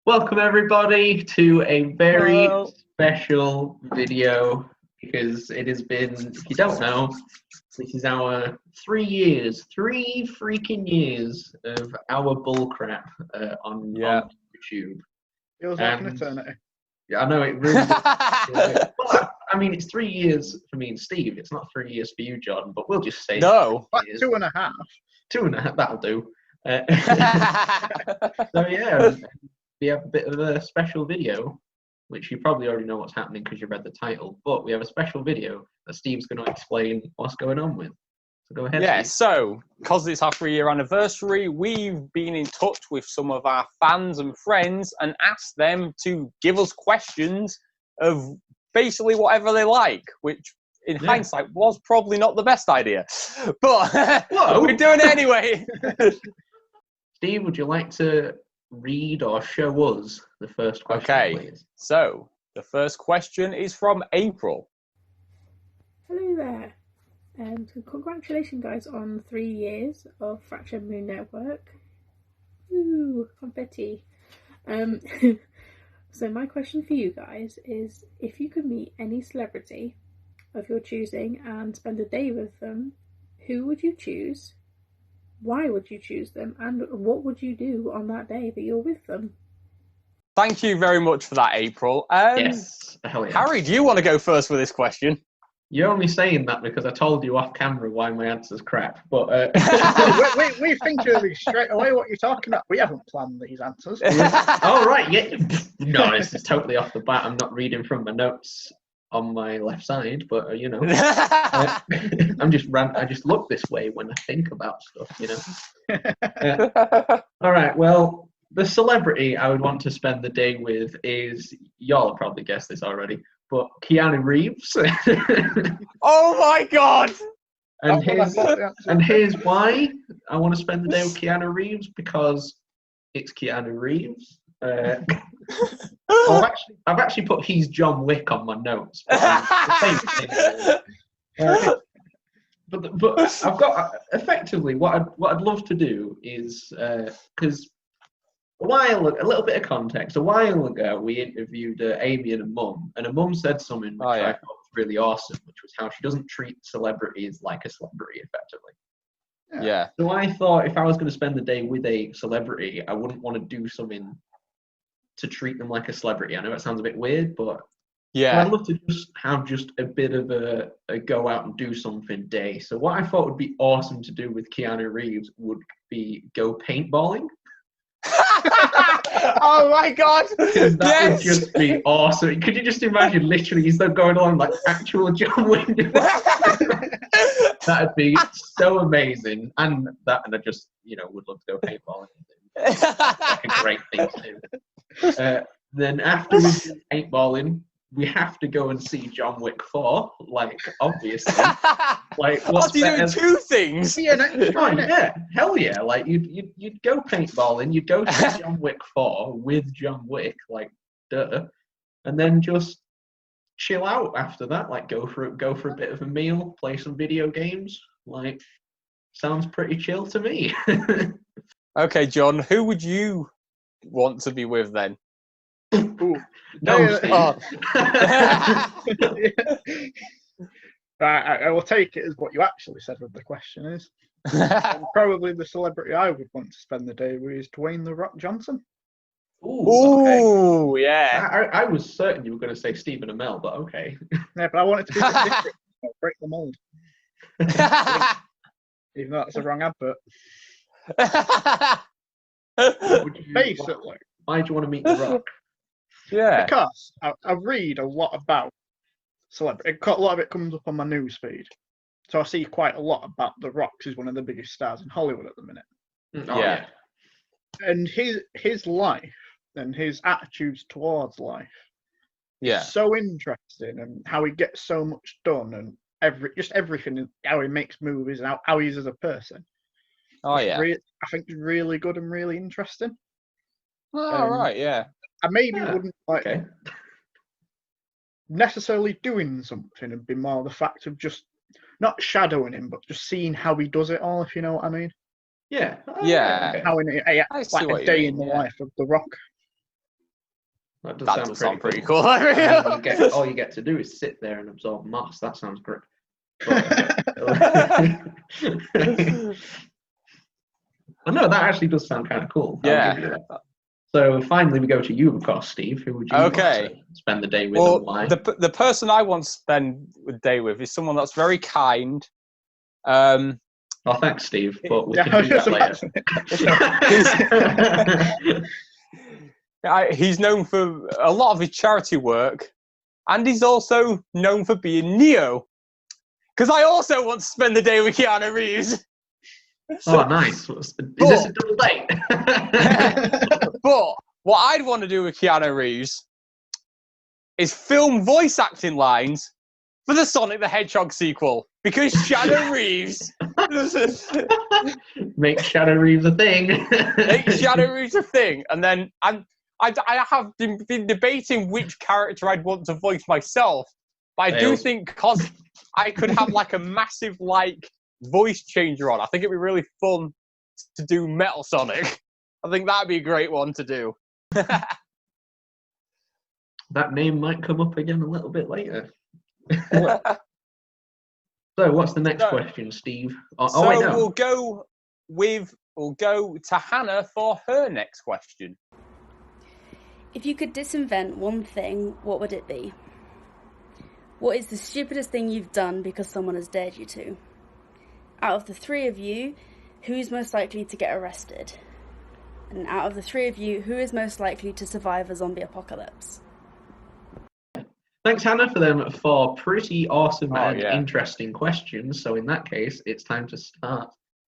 Welcome everybody to a very Hello. special video because it has been, if you don't know, this is our 3 years, 3 freaking years of our bullcrap on YouTube. Feels like an eternity. Yeah, I know it really does. Well, I mean, it's 3 years for me and Steve. It's not 3 years for you, John, but we'll just say No. 2.5. 2.5, that'll do. So yeah, we have a bit of a special video, which you probably already know what's happening because you read the title, but we have a special video that Steve's going to explain what's going on with. So go ahead. Yeah, Steve. so because it's our 3-year anniversary, we've been in touch with some of our fans and friends and asked them to give us questions of basically whatever they like, which in hindsight was probably not the best idea. But we're doing it anyway. Steve, would you like to read or show us the first question, please? So the first question is from April. Hello there. So congratulations, guys, on 3 years of Fractured Mòon Network. Ooh, confetti. So my question for you guys is, if you could meet any celebrity of your choosing and spend a day with them, who would you choose? Why would you choose them? And what would you do on that day that you're with them? Thank you very much for that, April. Yes. Hell yeah. Harry, do you want to go first with this question? You're only saying that because I told you off camera why my answer's crap. But we think really straight away what you're talking about. We haven't planned these answers. Oh right, yeah. No, this is totally off the bat. I'm not reading from my notes on my left side, but you know, I just look this way when I think about stuff, you know. All right, well, the celebrity I would want to spend the day with is, y'all probably guessed this already, but Keanu Reeves. Oh my god! And here's why I want to spend the day with Keanu Reeves, because it's Keanu Reeves. I've actually put he's John Wick on my notes, but the same thing. But I've got effectively what I'd love to do is, because a little bit of context. A while ago, we interviewed Amie and a mum, and a mum said something which I thought was really awesome, which was how she doesn't treat celebrities like a celebrity, effectively. Yeah. So I thought if I was going to spend the day with a celebrity, I wouldn't want to do something to treat them like a celebrity. I know it sounds a bit weird, but yeah, I'd love to just have a bit of a go out and do something day. So what I thought would be awesome to do with Keanu Reeves would be go paintballing. Oh my god! That would just be awesome. Could you just imagine literally he's going along like actual John Wick? That'd be so amazing. And I just, would love to go paintballing. Like a great thing to do. Then after we do paintballing, we have to go and see John Wick 4, like, obviously. Like, what's you doing 2 things? Yeah, hell yeah. Like, you'd go paintballing, you'd go see John Wick 4 with John Wick, like, duh. And then just chill out after that, like, go for a bit of a meal, play some video games. Like, sounds pretty chill to me. Okay, John, who would you want to be with then? No, Steve. I will take it as what you actually said with the question is. Probably the celebrity I would want to spend the day with is Dwayne "The Rock" Johnson. Ooh, okay. Yeah. I was certain you were going to say Stephen Amell, but okay. Yeah, but I wanted to be a bit different. Break the mold. Even though that's a wrong advert. Basically. Why do you want to meet The Rock? Yeah. Because I read a lot about celebrity. A lot of it comes up on my news feed. So I see quite a lot about The Rock. He's one of the biggest stars in Hollywood at the minute. Yeah. And his life and his attitudes towards life is so interesting, and how he gets so much done, and everything, how he makes movies and how he is as a person. Oh, yeah. I think it's really good and really interesting. Oh, right, yeah. I maybe wouldn't necessarily doing something, and be more the fact of just not shadowing him, but just seeing how he does it all, if you know what I mean. Yeah. Yeah. How a day in the life of The Rock. That does sound pretty cool. All you get to do is sit there and absorb moss. That sounds great. I know that actually does sound kind of cool. Yeah. I'll give you that. So finally, we go to you, of course, Steve. Who would you want to spend the day with, and why? The person I want to spend the day with is someone that's very kind. Oh, thanks, Steve. But we can do that later. He's known for a lot of his charity work, and he's also known for being Neo. Because I also want to spend the day with Keanu Reeves. Oh, nice. Is this a double date? But what I'd want to do with Keanu Reeves is film voice acting lines for the Sonic the Hedgehog sequel. Because Keanu Reeves... Make Keanu Reeves a thing. Make Keanu Reeves a thing. And then I have been debating which character I'd want to voice myself. But I do think because I could have like a massive voice changer on. I think it'd be really fun to do Metal Sonic. I think that'd be a great one to do. That name might come up again a little bit later. So, what's the next question, Steve? We'll go to Hannah for her next question. If you could disinvent one thing, what would it be? What is the stupidest thing you've done because someone has dared you to? Out of the three of you, who's most likely to get arrested? And out of the three of you, who is most likely to survive a zombie apocalypse? Thanks, Hannah, for them for pretty awesome and interesting questions. So in that case, it's time to start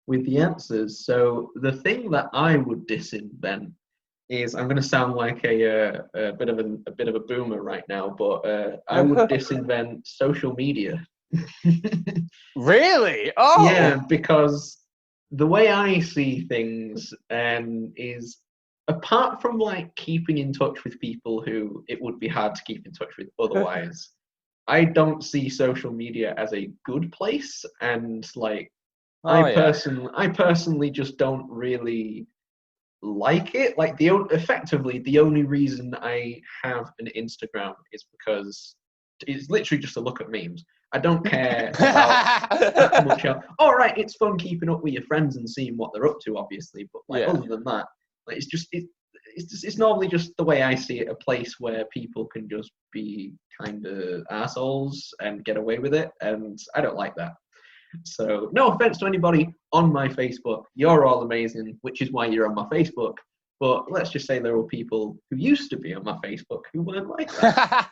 with the answers. So the thing that I would disinvent is, I'm going to sound like a bit of a boomer right now, but I would disinvent social media. Really? Oh, yeah, because the way I see things is, apart from keeping in touch with people who it would be hard to keep in touch with otherwise, I don't see social media as a good place, and I personally just don't really like it. Effectively, the only reason I have an Instagram is because it's literally just to look at memes. I don't care about that much else. All right, it's fun keeping up with your friends and seeing what they're up to, obviously. But other than that, it's normally just the way I see it, a place where people can just be kind of assholes and get away with it, and I don't like that. So no offense to anybody on my Facebook, you're all amazing, which is why you're on my Facebook. But let's just say there were people who used to be on my Facebook who weren't like that.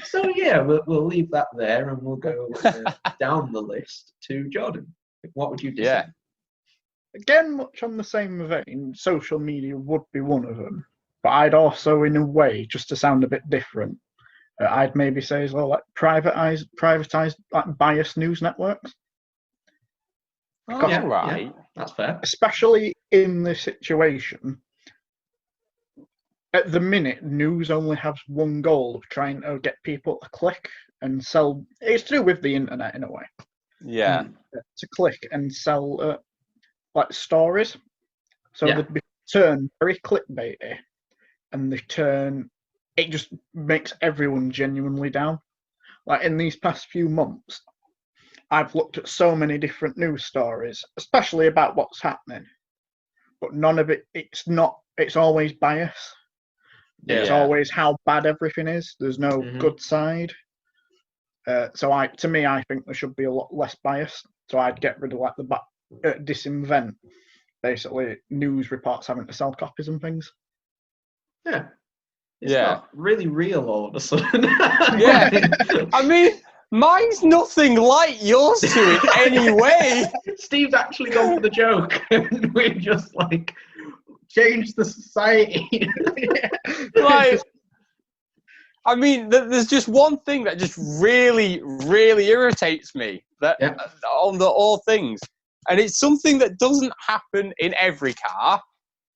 So yeah, we'll leave that there, and we'll go down the list to Jordan. What would you do? Yeah. Again, much on the same vein, social media would be one of them. But I'd also, in a way, just to sound a bit different, I'd maybe say as well, privatized biased news networks. Because, right. That's fair. Especially in this situation, at the minute, news only has one goal of trying to get people to click and sell. It's to do with the internet in a way. Yeah. To click and sell stories. So they turn very clickbaity, and it just makes everyone genuinely down. In these past few months, I've looked at so many different news stories, especially about what's happening, but none of it's always bias. Yeah. It's always how bad everything is. There's no good side. So I think there should be a lot less bias. So I'd get rid of disinvent, basically, news reports having to sell copies and things. Yeah. It's not really real all of a sudden. Yeah. I mean, mine's nothing like yours to it anyway. Steve's actually gone for the joke, and we just changed the society. I mean, there's just one thing that just really, really irritates me on all things, and it's something that doesn't happen in every car,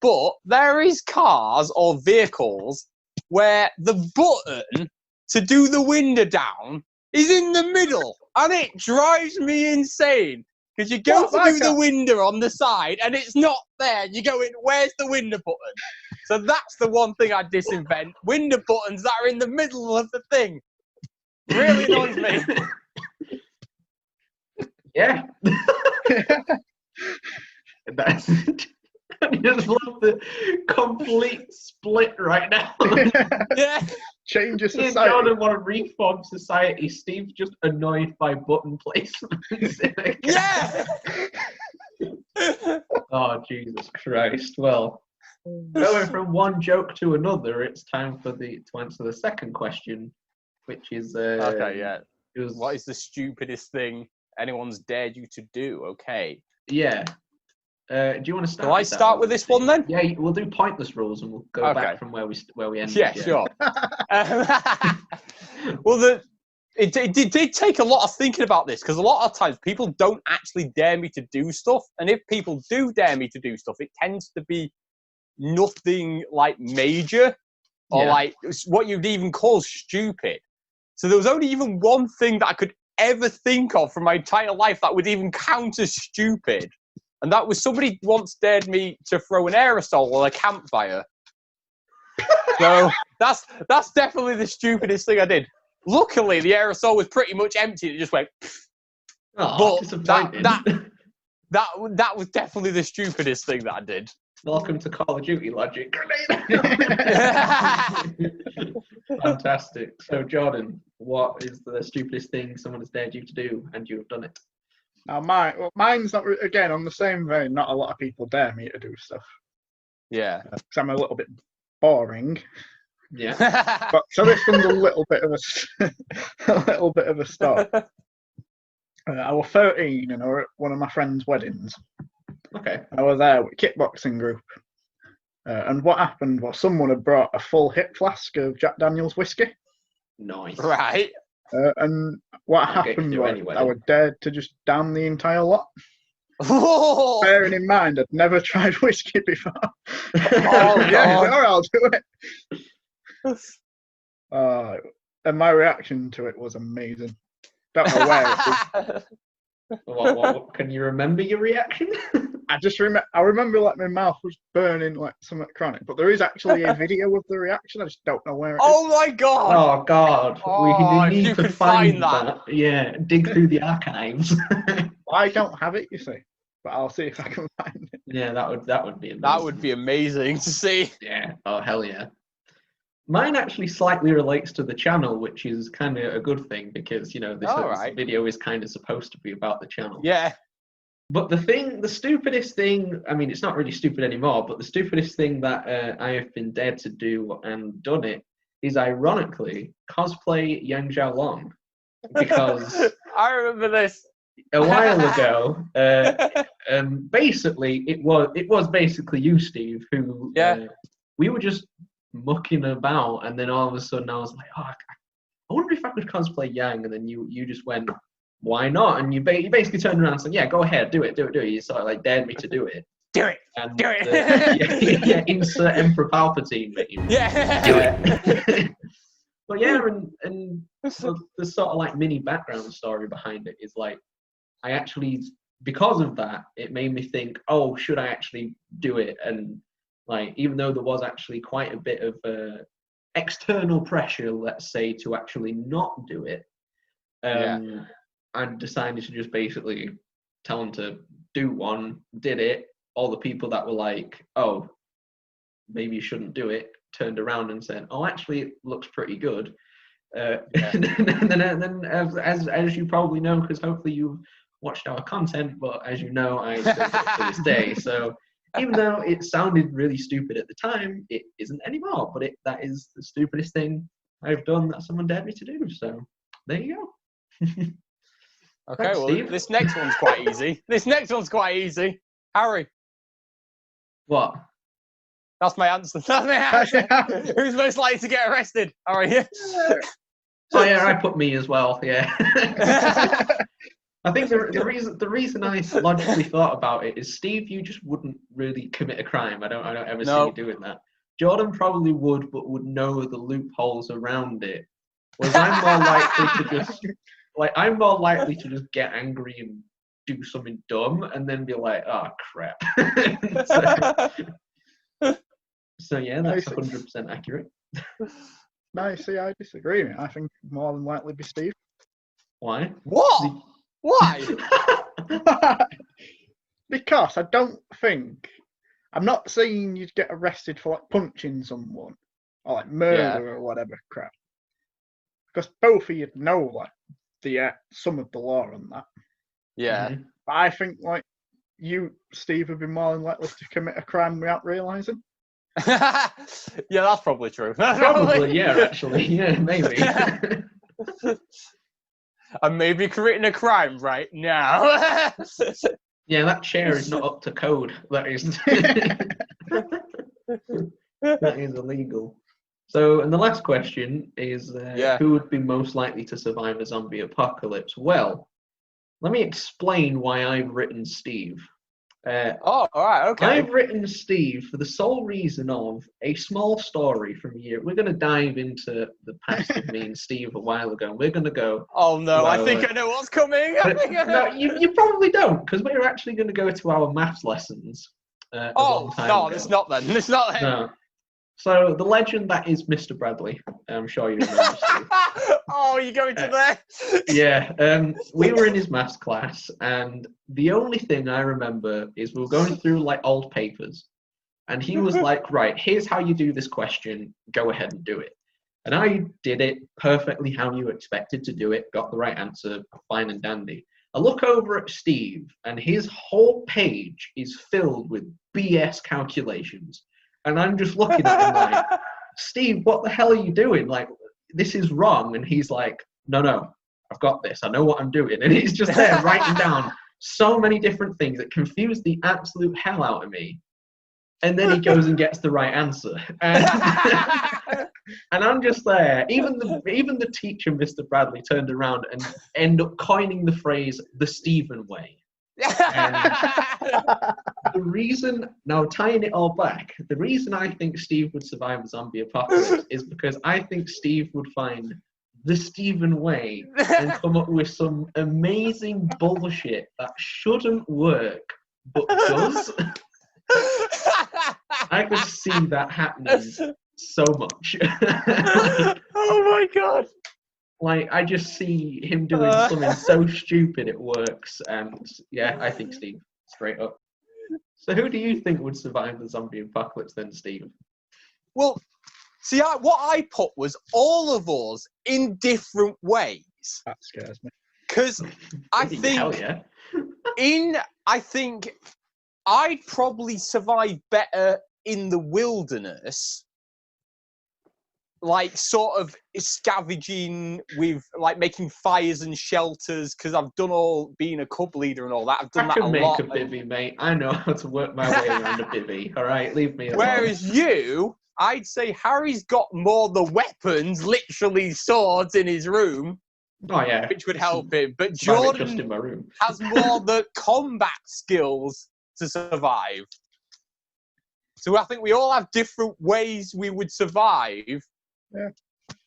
but there is cars or vehicles where the button to do the window down is in the middle, and it drives me insane. Because you go What, to like do the that? window on the side, and it's not there. You go in, where's the window button? So that's the one thing I disinvent. Window buttons that are in the middle of the thing. Really annoys me. Yeah. That's I just love the complete split right now. Yeah. Change of Me and society. Jordan want to reform society. Steve's just annoyed by button placements. Yeah. Oh, Jesus Christ. Well, going from one joke to another, it's time to answer the second question, which is Okay, yeah. it was, What is the stupidest thing anyone's dared you to do? Okay. yeah. Do you want to start? Do I start with this one then? Yeah, we'll do pointless rules and we'll go back from where we ended. Yeah, sure. Well, it did take a lot of thinking about this, because a lot of times people don't actually dare me to do stuff, and if people do dare me to do stuff, it tends to be nothing like major or like what you'd even call stupid. So there was only even one thing that I could ever think of from my entire life that would even count as stupid. And that was somebody once dared me to throw an aerosol on a campfire. So that's definitely the stupidest thing I did. Luckily, the aerosol was pretty much empty. It just went. Oh, but that was definitely the stupidest thing that I did. Welcome to Call of Duty logic. Fantastic. So, Jordan, what is the stupidest thing someone has dared you to do, and you have done it? Now, mine's not again on the same vein. Not a lot of people dare me to do stuff. Yeah. Because I'm a little bit boring. Yeah. But so this one's a little bit of a start. I was 13 and I was at one of my friend's weddings. Okay. I was there with a kickboxing group. And what happened was someone had brought a full hip flask of Jack Daniel's whiskey. Nice. Right. And what happened was I was dared to just down the entire lot. Oh. Bearing in mind, I'd never tried whiskey before. Oh, yeah, God. sure, I'll do it. And my reaction to it was amazing. Don't know where it was. What, can you remember your reaction? I remember like my mouth was burning like something chronic, but there is actually a video of the reaction. I just don't know where it is. Oh my God! Oh God! Oh, we need you to could find that. Yeah, dig through the archives. I don't have it, you see, but I'll see if I can find it. Yeah, that would be amazing. That would be amazing to see. Yeah. Oh hell yeah. Mine actually slightly relates to the channel, which is kind of a good thing because this video is kind of supposed to be about the channel. Yeah. But the stupidest thing, I mean, it's not really stupid anymore, but the stupidest thing that I have been dared to do and done it is ironically cosplay Yang Xiaolong. Because I remember this. A while ago, basically it was basically you, Steve, who we were just mucking about, and then all of a sudden I was like, oh, I wonder if I could cosplay Yang, and then you just went, why not? And you basically turned around and said, yeah, go ahead, do it. You sort of like dared me to do it. Do it. And, do it. Yeah, insert Emperor Palpatine. Yeah. Do it. But yeah, and the sort of like mini background story behind it is like, I actually, because of that, it made me think, oh, should I actually do it? And like, even though there was actually quite a bit of external pressure, let's say, to actually not do it, I decided to just basically tell them to do one, did it. All the people that were like, oh, maybe you shouldn't do it, turned around and said, oh, actually, it looks pretty good. And then as you probably know, because hopefully you've watched our content, but as you know, I still do it to this day. So even though it sounded really stupid at the time, it isn't anymore. But that is the stupidest thing I've done that someone dared me to do. So there you go. Okay, Thanks, well, Steve. this next one's quite easy. Harry. What? That's my answer. Who's most likely to get arrested? Harry. Oh yeah, I put me as well. Yeah. I think the reason I logically thought about it is, Steve, you just wouldn't really commit a crime. I don't ever see you doing that. Jordan probably would, but would know the loopholes around it. Whereas I'm more likely to just get angry and do something dumb and then be like, oh crap. So yeah, that's 100% accurate. No, see, I disagree. I think more than likely be Steve. Why? What? Why? Because I don't think, I'm not saying you'd get arrested for like punching someone or like murder or whatever crap. Because both of you know like the some of the law on that. Yeah. Mm-hmm. But I think like you, Steve, would be more than likely to commit a crime without realising. Yeah, that's probably true. Probably, yeah, actually. Yeah, maybe. I'm maybe committing a crime right now. Yeah, that chair is not up to code. That is that is illegal. So, and the last question is, who would be most likely to survive a zombie apocalypse? Well, let me explain why I've written Steve. All right, okay. I've written Steve for the sole reason of a small story from a year. We're going to dive into the past of me and Steve a while ago, and we're going to go... Oh, no, I think I know what's coming. No, you probably don't, because we're actually going to go to our maths lessons a long time ago. It's not then. It's not then. No. So, the legend that is Mr. Bradley, I'm sure you remember, Steve. Oh, you're going to there? Yeah, we were in his maths class, and the only thing I remember is we were going through, like, old papers, and he was like, right, here's how you do this question, go ahead and do it. And I did it perfectly how you expected to do it, got the right answer, fine and dandy. I look over at Steve, and his whole page is filled with BS calculations. And I'm just looking at him like, Steve, what the hell are you doing? Like, this is wrong. And he's like, no, I've got this. I know what I'm doing. And he's just there writing down so many different things that confuse the absolute hell out of me. And then he goes and gets the right answer. And, and I'm just there. Even the teacher, Mr. Bradley, turned around and ended up coining the phrase, the Stephen way. The reason, now tying it all back, the reason I think Steve would survive the zombie apocalypse is because I think Steve would find the Stephen way and come up with some amazing bullshit that shouldn't work, but does. I could see that happening so much. Oh my god. Like, I just see him doing something so stupid it works, and yeah, I think Steve, straight up. So who do you think would survive the zombie apocalypse then, Steve? Well, see, what I put was all of us in different ways. That scares me. Because I think I'd probably survive better in the wilderness, like sort of scavenging with like making fires and shelters, because I've done all being a cub leader and all that. I've done that a lot. I can make a bivvy, mate. I know how to work my way around a bivvy. All right, leave me alone. Whereas you, I'd say Harry's got more the weapons, literally swords in his room. Oh yeah, which would help him. But Jordan just in my room. has more the combat skills to survive. So I think we all have different ways we would survive.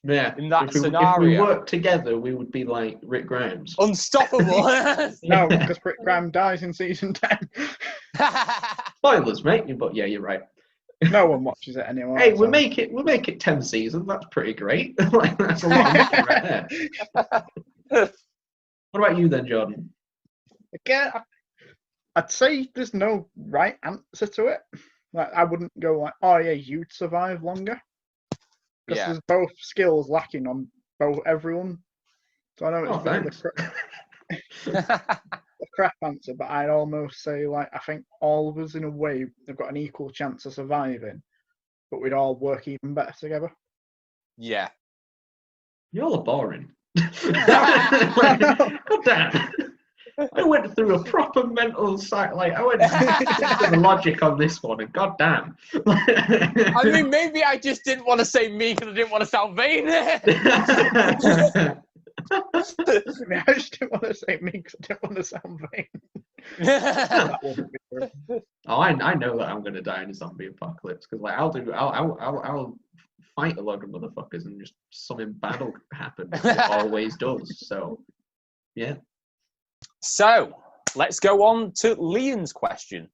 Yeah. In that If scenario, we worked together, we would be like Rick Grimes. Unstoppable. No, because Rick Grimes dies in season 10. Spoilers, mate. But yeah, you're right. No one watches it anymore. Hey, we'll make it 10 seasons. That's pretty great. Like, that's a lot of money right there. What about you then, Jordan? Again, I'd say there's no right answer to it. Like, I wouldn't go like, oh yeah, you'd survive longer. Because there's both skills lacking on everyone. So I know it's the crap answer, but I'd almost say, like, I think all of us in a way have got an equal chance of surviving, but we'd all work even better together. Yeah. You all are boring. God damn. I went through a proper mental I went through the logic on this one, and god damn. I mean, maybe I just didn't want to say me because I didn't want to sound vain. I just didn't want to say me because I didn't want to sound vain. That wouldn't be true. Oh, I know that I'm going to die in a zombie apocalypse, because like I'll fight a lot of motherfuckers and just something bad will happen. It always does. So, yeah. So, let's go on to Lian's question.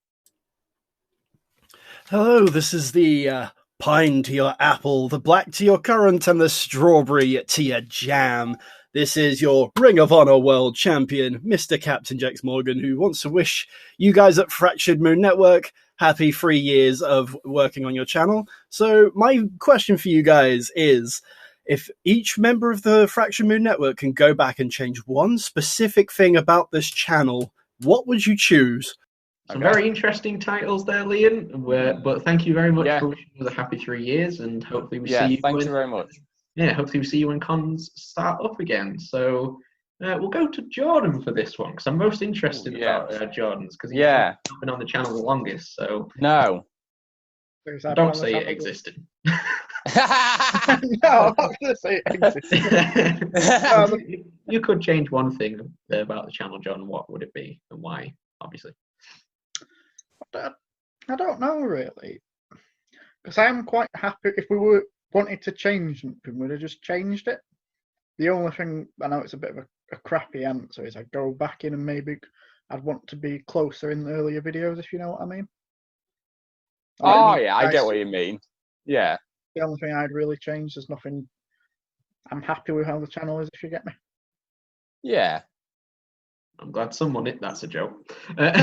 Hello, this is the pine to your apple, the black to your currant, and the strawberry to your jam. This is your Ring of Honor World Champion, Mr. Captain Jax Morgan, who wants to wish you guys at Fractured Mòon Network happy 3 years of working on your channel. So my question for you guys is, if each member of the Fractured Mòon Network can go back and change one specific thing about this channel, what would you choose? Some very interesting titles there, Lian. But thank you very much for wishing us a happy 3 years, and hopefully we see you. Thank you very much. Yeah, hopefully we see you when cons start up again. So we'll go to Jordan for this one, because I'm most interested about Jordan's, because he's not been on the channel the longest. So no, don't say it existed. No, I'm not going to say it existed. You could change one thing about the channel, John. What would it be, and why? Obviously. I don't know really, because I am quite happy. If we wanted to change something, we'd have just changed it. The only thing, I know it's a bit of a crappy answer, is I'd go back in and maybe I'd want to be closer in the earlier videos, if you know what I mean. I get what you mean. Yeah. The only thing I'd really change, there's nothing. I'm happy with how the channel is, if you get me. Yeah. I'm glad someone hit. That's a joke. Just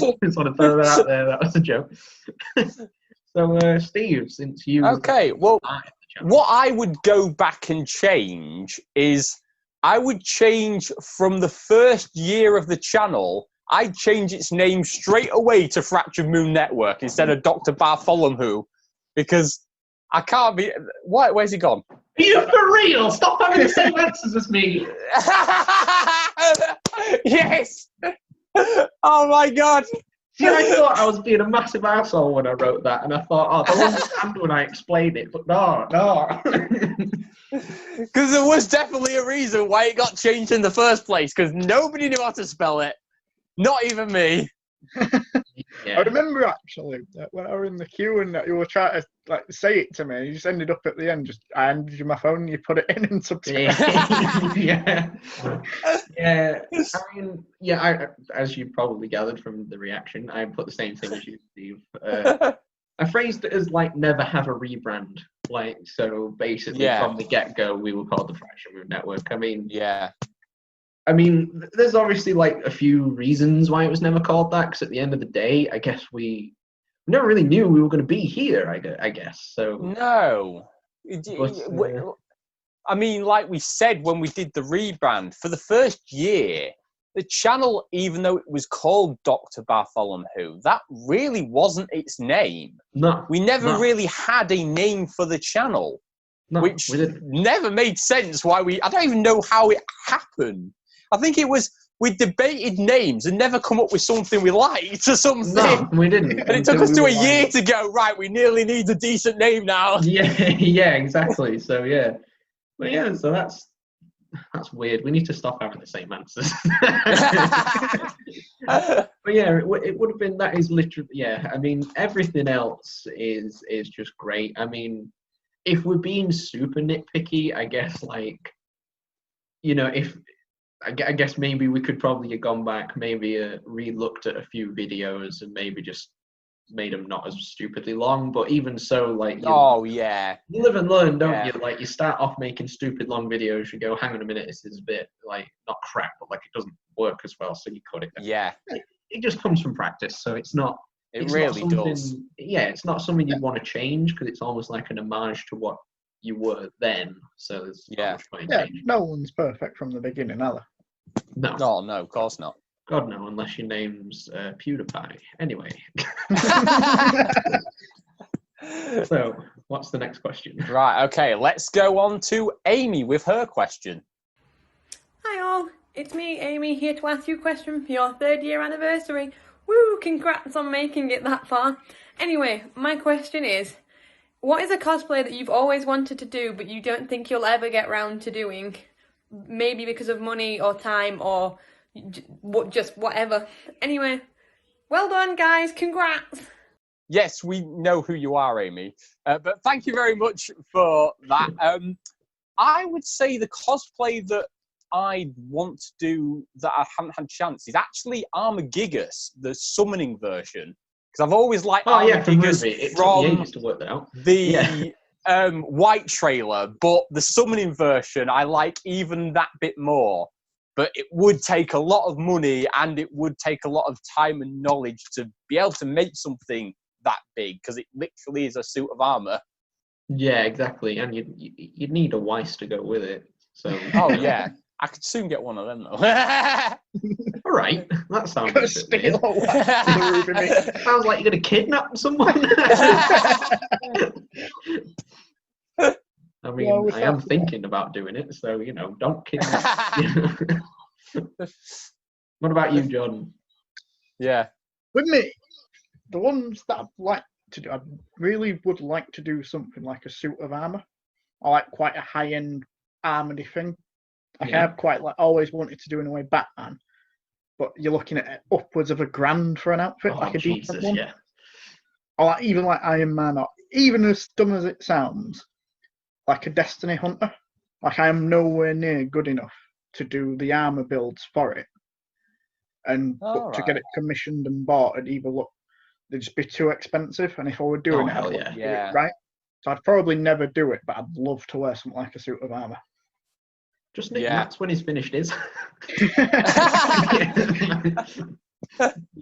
want to throw that out there. That was a joke. So, Steve, since you... Okay, well, what I would go back and change is I would change from the first year of the channel, I'd change its name straight away to Fractured Mòon Network instead of Dr. Bartholomew, because I can't be... Where's he gone? Are you for real? Stop having the same answers as me. Yes. Oh my God. See, I thought I was being a massive arsehole when I wrote that, and I thought, they'll understand when I explain it, but no. Because there was definitely a reason why it got changed in the first place, because nobody knew how to spell it. Not even me. I remember actually that when I was in the queue and that you were trying to say it to me, you just ended up at the end. I handed you my phone, and you put it in and subscribed. Yeah. I mean, as you probably gathered from the reaction, I put the same thing as you, Steve. I phrased it as never have a rebrand. So basically, from the get-go, we were called the Fractured Mòon Network. I mean, there's obviously a few reasons why it was never called that, because at the end of the day, I guess we never really knew we were going to be here, I guess. So no. I mean, like we said when we did the rebrand, for the first year, the channel, even though it was called Dr. Bartholomew, that really wasn't its name. No. We never really had a name for the channel, which never made sense why I don't even know how it happened. I think it was we debated names and never come up with something we liked or something. No, we didn't. And it took us to a year to go, right, we nearly need a decent name now. Yeah, exactly. So, yeah. But, so that's weird. We need to stop having the same answers. But, it would have been, that is literally, I mean, everything else is just great. I mean, if we're being super nitpicky, I guess, if... I guess maybe we could probably have gone back, maybe re-looked at a few videos and maybe just made them not as stupidly long. But even so, you live and learn, don't you? You start off making stupid long videos, you go, hang on a minute, this is a bit not crap, but it doesn't work as well, so you cut it down. Yeah. It just comes from practice, so it's not. It really does. Yeah, it's not something you'd want to change, because it's almost like an homage to what you were then. So there's not much point in changing. No one's perfect from the beginning, are they? No. Oh, no, of course not. God, no, unless your name's PewDiePie. Anyway. So, what's the next question? Right, okay, let's go on to Amy with her question. Hi all, it's me, Amy, here to ask you a question for your 3rd year anniversary. Woo, congrats on making it that far. Anyway, my question is, what is a cosplay that you've always wanted to do but you don't think you'll ever get round to doing? Maybe because of money or time or just whatever. Anyway, well done, guys. Congrats. Yes, we know who you are, Amy. But thank you very much for that. I would say the cosplay that I want to do that I haven't had a chance is actually Armagigas, the summoning version. Because I've always liked Armagigas from to work that out. the White trailer, but the summoning version I like even that bit more. But it would take a lot of money and it would take a lot of time and knowledge to be able to make something that big, because it literally is a suit of armor. Yeah, exactly. And you'd need a Weiss to go with it. So. Oh, yeah. I could soon get one of them, though. All right. That sounds a bit weird. Sounds like you're going to kidnap someone. I mean, I am thinking about doing it, so, don't kidnap. What about you, John? Yeah. With me, the ones that I'd like to do, I really would like to do something like a suit of armor. I like quite a high-end armory thing. I have always wanted to do in a way Batman, but you're looking at upwards of $1,000 for an outfit, like a decent one. Yeah. Or even like Iron Man, or even as dumb as it sounds, like a Destiny Hunter. Like, I am nowhere near good enough to do the armor builds for it. And to get it commissioned and bought, they'd just be too expensive. And if I were doing it, I'd want to do it right. So I'd probably never do it, but I'd love to wear something like a suit of armor. Just nick Matt's when he's finished his.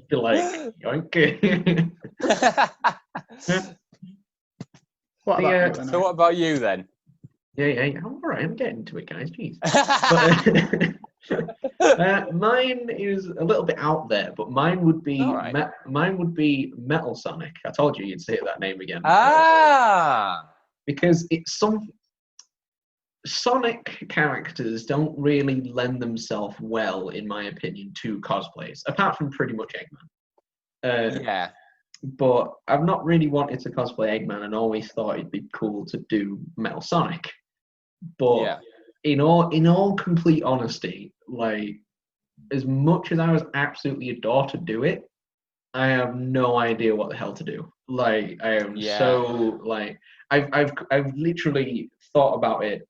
Be like, okay. What about you then? Yeah. All right, I'm getting to it, guys. Jeez. Mine is a little bit out there, but mine would be Metal Sonic. I told you you'd say that name again. Because it's some Sonic characters don't really lend themselves well, in my opinion, to cosplays, apart from pretty much Eggman. But I've not really wanted to cosplay Eggman and always thought it'd be cool to do Metal Sonic. But in all complete honesty, like, as much as I was absolutely adore to do it, I have no idea what the hell to do. Like, I am so like I've literally thought about it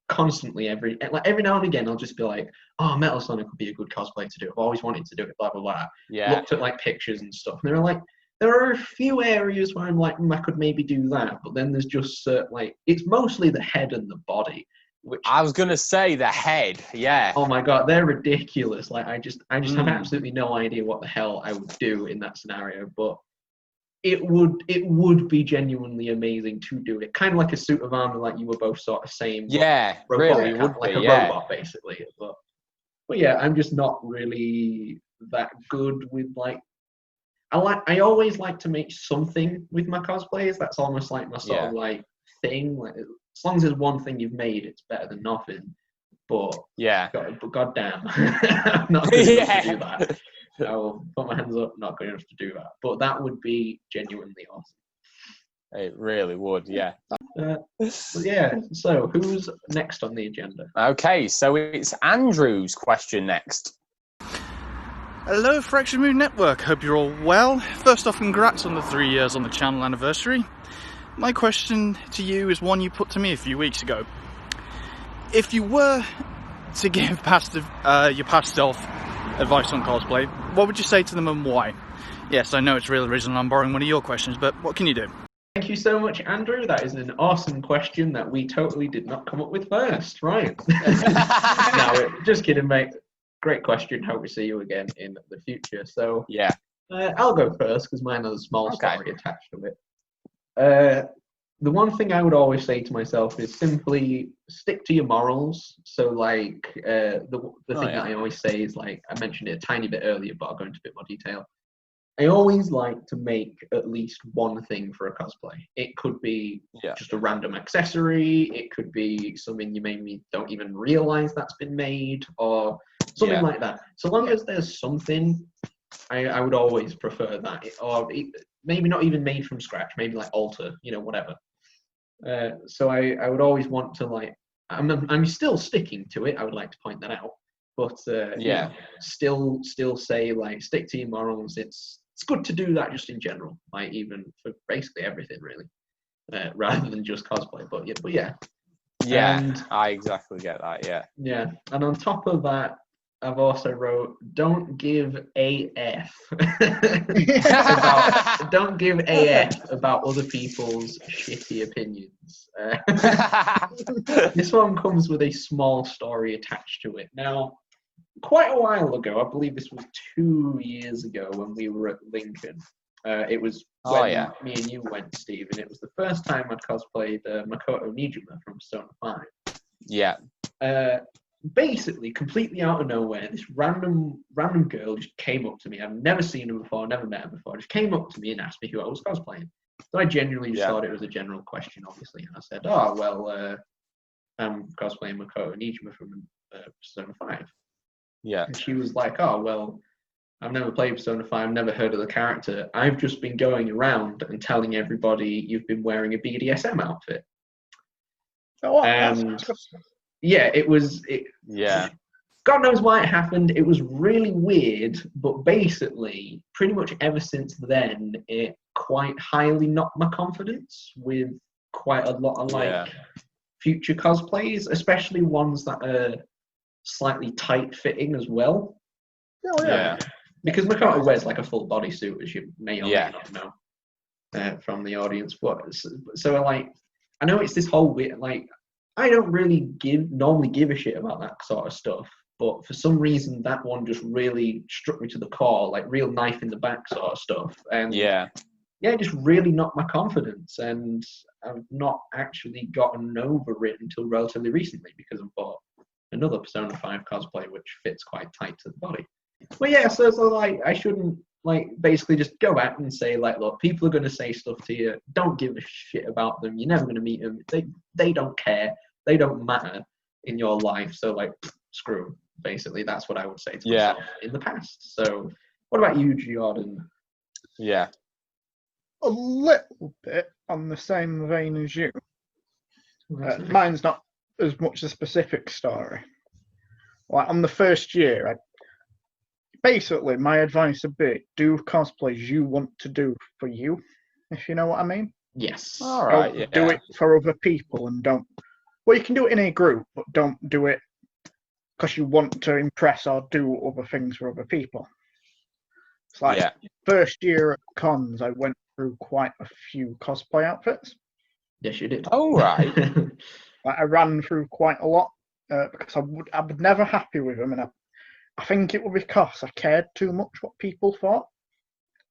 constantly. Every now and again I'll just be like, oh, Metal Sonic would be a good cosplay to do. I've always wanted to do it, blah blah blah. Looked at like pictures and stuff, and there are a few areas where I'm like, I could maybe do that, but then there's just like, it's mostly the head and the body. Which I was gonna say the head, Oh my god, they're ridiculous. Like, I just have absolutely no idea what the hell I would do in that scenario, but it would be genuinely amazing to do it. Kind of like a suit of armor, like you were both sort of saying. Yeah, really would like be, a robot, basically. But yeah, I'm just not really that good with like. I always like to make something with my cosplays. That's almost like my sort of like thing. Like, as long as there's one thing you've made, it's better than nothing. But goddamn, I'm not good enough to do that. I will put my hands up, not good enough to do that. But that would be genuinely awesome. It really would, yeah. So who's next on the agenda? Okay, so it's Andrew's question next. Hello, Fractured Mòon Network. Hope you're all well. First off, congrats on the 3 years on the channel anniversary. My question to you is one you put to me a few weeks ago. If you were to give your past self advice on cosplay, what would you say to them and why? Yes, I know it's real original, I'm borrowing one of your questions, but what can you do? Thank you so much, Andrew. That is an awesome question that we totally did not come up with first, right? No, just kidding, mate. Great question. Hope we see you again in the future. So I'll go first because mine has a small story attached to it. The one thing I would always say to myself is simply stick to your morals. So like the thing that I always say is, like, I mentioned it a tiny bit earlier, but I'll go into a bit more detail. I always like to make at least one thing for a cosplay. It could be just a random accessory. It could be something you maybe don't even realize that's been made, or something like that. So long as there's something, I would always prefer that. Or maybe not even made from scratch, maybe like alter, whatever. So I would always want to, like, I'm still sticking to it. I would like to point that out. But still say, like, stick to your morals. It's good to do that just in general, like, even for basically everything really, rather than just cosplay. But yeah. Yeah, And I exactly get that. Yeah. yeah, and on top of that, I've also wrote, don't give AF about don't give AF about other people's shitty opinions. This one comes with a small story attached to it. Now, quite a while ago, I believe this was 2 years ago when we were at Lincoln. It was when me and you went, Steve, and it was the first time I'd cosplayed Makoto Nijima from Persona 5. Yeah. Basically, completely out of nowhere, this random girl just came up to me. I've never seen her before, never met her before. Just came up to me and asked me who I was cosplaying. So I genuinely just thought it was a general question, obviously. And I said, oh, well, I'm cosplaying Makoto Nijima from Persona 5. Yeah. And she was like, oh, well, I've never played Persona 5, never heard of the character. I've just been going around and telling everybody you've been wearing a BDSM outfit. Oh, what? And yeah, Yeah. God knows why it happened. It was really weird, but basically, pretty much ever since then, it quite highly knocked my confidence with quite a lot of future cosplays, especially ones that are slightly tight-fitting as well. Oh, yeah. Because Makoto wears like a full bodysuit, as you may or may not know from the audience. But so like, I know it's this whole weird, like, I don't really normally give a shit about that sort of stuff, but for some reason that one just really struck me to the core, like real knife in the back sort of stuff. And it just really knocked my confidence, and I've not actually gotten over it until relatively recently because I bought another Persona 5 cosplay which fits quite tight to the body. But yeah, so like I shouldn't like basically just go back and say like, look, people are going to say stuff to you. Don't give a shit about them. You're never going to meet them. They don't care. They don't matter in your life. So like, screw them. Basically, that's what I would say to myself in the past. So, what about you, Jordan? Yeah. A little bit on the same vein as you. Mine's not as much a specific story. Like on the first year, basically my advice would be do cosplays you want to do for you, if you know what I mean. Yes. All right. Don't do it for other people, and don't. Well, you can do it in a group, but don't do it because you want to impress or do other things for other people. It's like first year at cons, I went through quite a few cosplay outfits. Yes, you did. Oh, right. Like, I ran through quite a lot because I was never happy with them, and I think it was because I cared too much what people thought.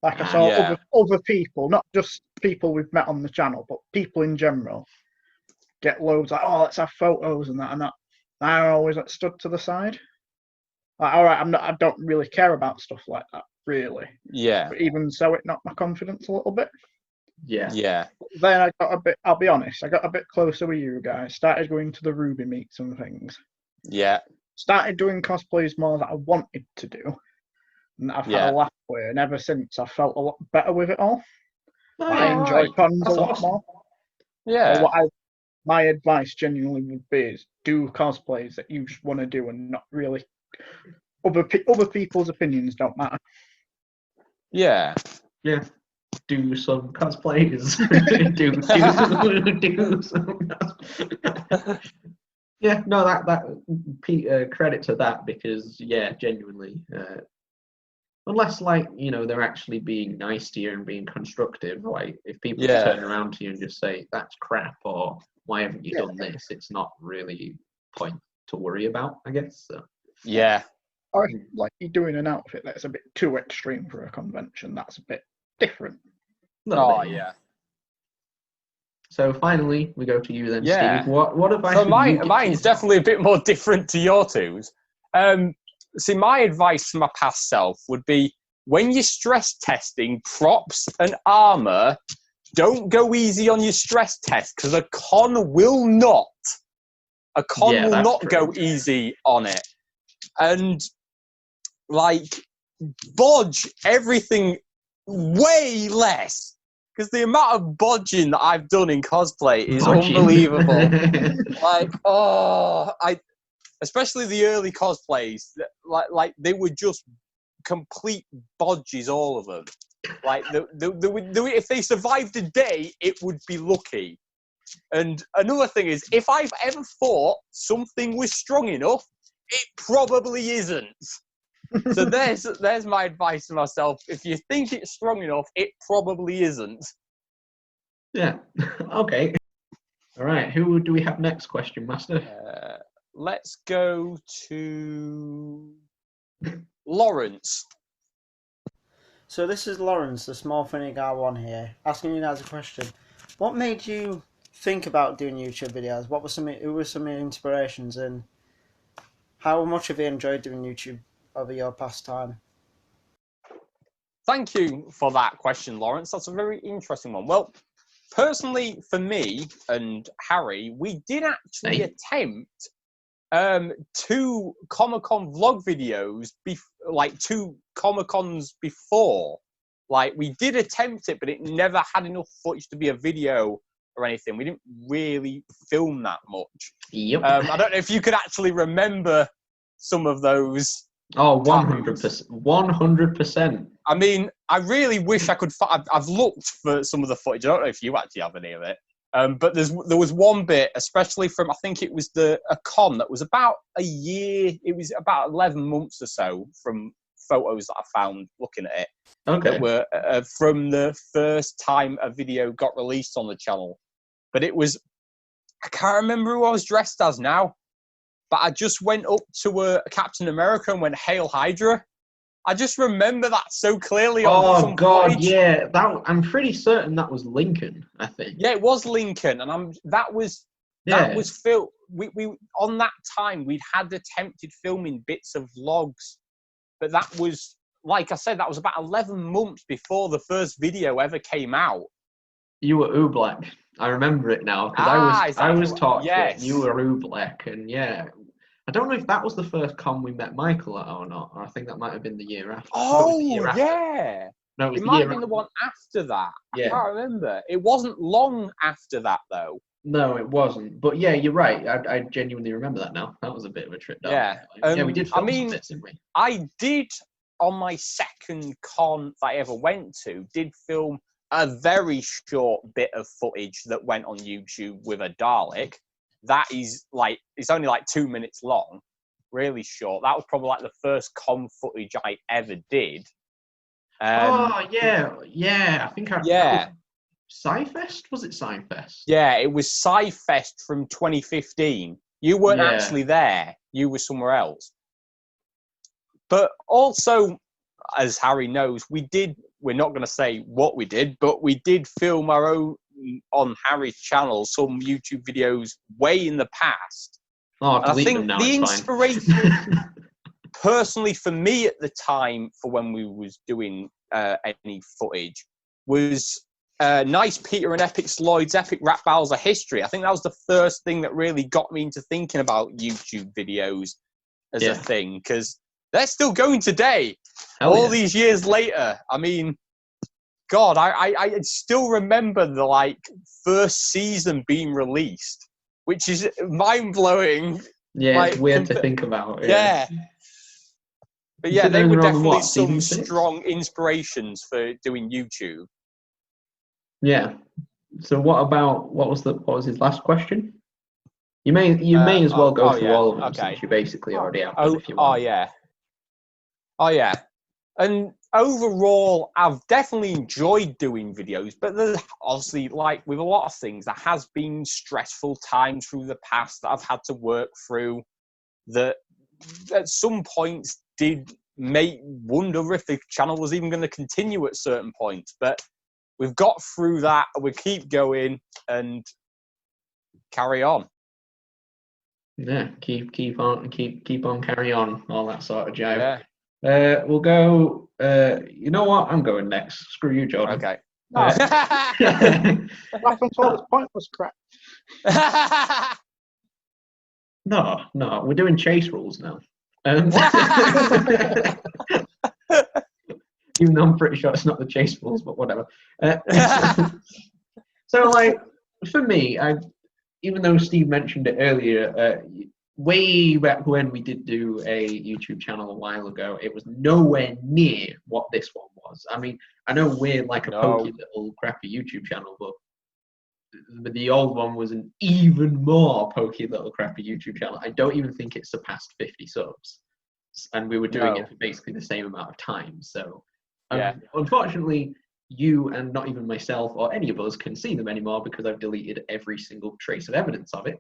Like I saw other people, not just people we've met on the channel, but people in general, get loads like, oh, let's have photos and that and that. I always stood to the side. Like, all right, I don't really care about stuff like that, really. Yeah. But even so, it knocked my confidence a little bit. Yeah. Yeah. Then I got a bit. I'll be honest. I got a bit closer with you guys. Started going to the Ruby meets and things. Yeah. Started doing cosplays more that I wanted to do, and I've had a laugh with. And ever since, I felt a lot better with it all. I enjoy cons a lot more. Yeah. So my advice genuinely would be is do cosplays that you just want to do, and not really other people's opinions don't matter. Yeah. Yeah. Do some cosplays. do some cosplays. Yeah, no, that credit to that, because genuinely, unless like they're actually being nice to you and being constructive, like if people just turn around to you and just say that's crap or why haven't you done this, it's not really point to worry about, I guess. So. Yeah. Or like you're doing an outfit that's a bit too extreme for a convention, that's a bit different. Yeah. So finally, we go to you then, Yeah. Steve. What advice? So mine's definitely a bit more different to your two's. See, my advice to my past self would be when you're stress testing props and armor, don't go easy on your stress test because a con will not go easy on it, and like bodge everything way less. Because the amount of bodging that I've done in cosplay is unbelievable. Especially the early cosplays, like they were just complete bodges, all of them. Like if they survived a day, it would be lucky. And another thing is, if I've ever thought something was strong enough, it probably isn't. So there's my advice to myself. If you think it's strong enough, it probably isn't. Yeah. Okay. All right. Who do we have next question, Master? Let's go to Lawrence. So this is Lawrence, the small funny guy one here, asking you guys a question. What made you think about doing YouTube videos? Who were some of your inspirations, and how much have you enjoyed doing YouTube over your past time? Thank you for that question, Lawrence. That's a very interesting one. Well, personally, for me and Harry, we did actually attempt 2 Comic-Con vlog videos, like 2 Comic-Cons before. Like, we did attempt it, but it never had enough footage to be a video or anything. We didn't really film that much. Yep. I don't know if you could actually remember some of those. Oh, 100%. 100%. I mean, I really wish I could. I've looked for some of the footage. I don't know if you actually have any of it. But there was one bit, especially from, I think it was a con that was about a year. It was about 11 months or so from photos that I found looking at it. Okay. That were from the first time a video got released on the channel. But it was, I can't remember who I was dressed as now, but I just went up to a Captain America and went, "Hail Hydra." I just remember that so clearly. On some God, footage. yeah. I'm pretty certain that was Lincoln, I think. Yeah, it was Lincoln, and that was Phil. We on that time we'd had attempted filming bits of vlogs, but that was, like I said, that was about 11 months before the first video ever came out. You were Oobleck. I remember it now because I was taught yes. that you were Oobleck, and yeah. I don't know if that was the first con we met Michael at or not, or I think that might have been the year after. Oh, yeah. No, it might have been the one after that. Yeah. I can't remember. It wasn't long after that, though. No, it wasn't. But yeah, you're right. I genuinely remember that now. That was a bit of a trip down. Yeah. We did film some bits, didn't we? I did, on my second con that I ever went to, did film a very short bit of footage that went on YouTube with a Dalek. That is it's only like 2 minutes long, really short. That was probably like the first con footage I ever did. I think Sci-Fest? Was it Sci-Fest? Yeah, it was Sci-Fest from 2015. You weren't actually there. You were somewhere else. But also, as Harry knows, we're not going to say what we did, but we did film our own, on Harry's channel, some YouTube videos way in the past. Oh, I think the inspiration, personally for me at the time, for when we was doing any footage, was Nice Peter and Epic's Lloyd's Epic Rap Battles of History. I think that was the first thing that really got me into thinking about YouTube videos as a thing, because they're still going today. These years later. I mean, God, I still remember the first season being released, which is mind-blowing. Yeah, it's weird to think about. Yeah. But yeah, they were definitely some strong inspirations for doing YouTube. Yeah. So what was his last question? You may as well go through all of them since you basically already have them if you want. Oh yeah. And overall, I've definitely enjoyed doing videos, but there's obviously, like with a lot of things, there has been stressful times through the past that I've had to work through that at some points did make wonder if the channel was even going to continue at certain points. But we've got through that, we keep going and carry on. Yeah, keep on, carry on, all that sort of jive. Yeah. We'll go. You know what? I'm going next. Screw you, Jordan. Okay. That's all pointless crap. No, we're doing chase rules now. Even though I'm pretty sure it's not the chase rules, but whatever. So, for me, even though Steve mentioned it earlier, way back when we did do a YouTube channel a while ago, it was nowhere near what this one was. I mean, I know we're like a pokey little crappy YouTube channel, but the old one was an even more pokey little crappy YouTube channel. I don't even think it surpassed 50 subs, and we were doing it for basically the same amount of time. So, unfortunately, you and not even myself or any of us can see them anymore because I've deleted every single trace of evidence of it.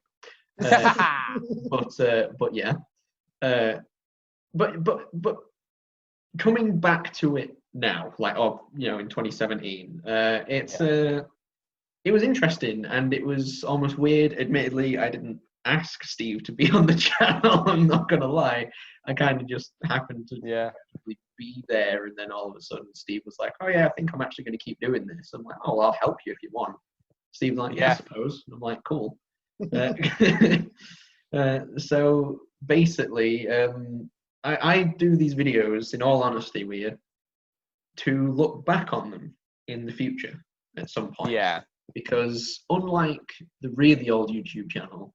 But yeah, but coming back to it now, like in 2017, it was interesting and it was almost weird. Admittedly, I didn't ask Steve to be on the channel. I'm not gonna lie. I kind of just happened to be there, and then all of a sudden Steve was like, "Oh yeah, I think I'm actually going to keep doing this." I'm like, "Oh, well, I'll help you if you want." Steve's like, "Yeah, I suppose." And I'm like, "Cool." So basically, I do these videos, in all honesty, with you, to look back on them in the future at some point. Yeah. Because unlike the really old YouTube channel,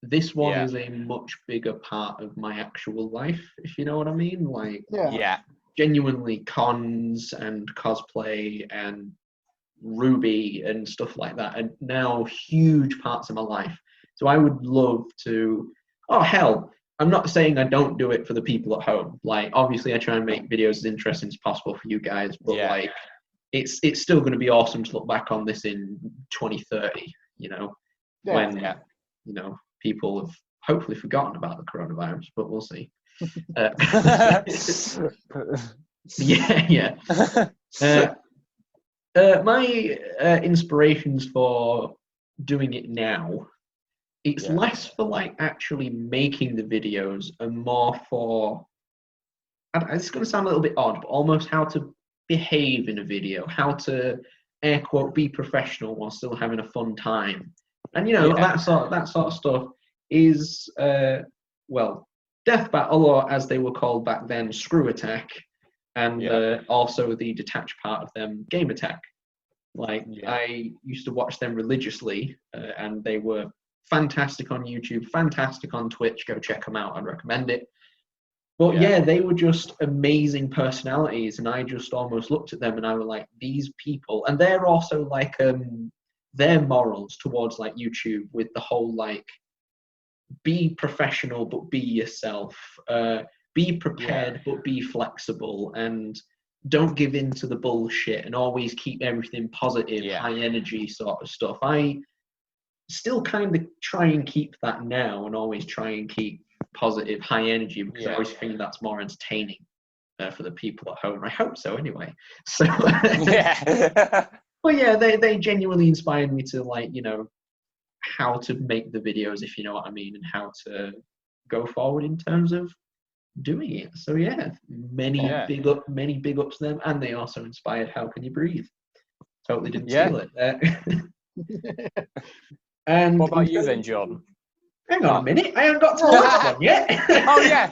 this one is a much bigger part of my actual life, if you know what I mean. Like, genuinely cons and cosplay and Ruby and stuff like that, and now huge parts of my life. So I would love to. Oh hell, I'm not saying I don't do it for the people at home. Like, obviously, I try and make videos as interesting as possible for you guys, but like, it's still going to be awesome to look back on this in 2030. When people have hopefully forgotten about the coronavirus, but we'll see. My inspirations for doing it now, it's less for like actually making the videos and more for, it's going to sound a little bit odd, but almost how to behave in a video, how to air quote be professional while still having a fun time, and that sort of stuff is Death Battle, or as they were called back then, Screw Attack, and also the detached part of them, Game Attack. I used to watch them religiously, and they were fantastic on YouTube, fantastic on Twitch. Go check them out. I'd recommend it. But they were just amazing personalities, and I just almost looked at them and I was like, these people, and they're also like their morals towards like YouTube, with the whole like, be professional but be yourself, be prepared but be flexible, and don't give in to the bullshit, and always keep everything positive, high energy sort of stuff. I still kind of try and keep that now, and always try and keep positive, high energy, because I always think that's more entertaining for the people at home. I hope so anyway. So but yeah, they genuinely inspired me to, like, how to make the videos, if you know what I mean, and how to go forward in terms of doing it. So many big ups to them, and they also inspired How Can You Breathe. Totally didn't steal it. And what about you then, John? Hang on a minute, I haven't got to the last one yet. Oh yeah,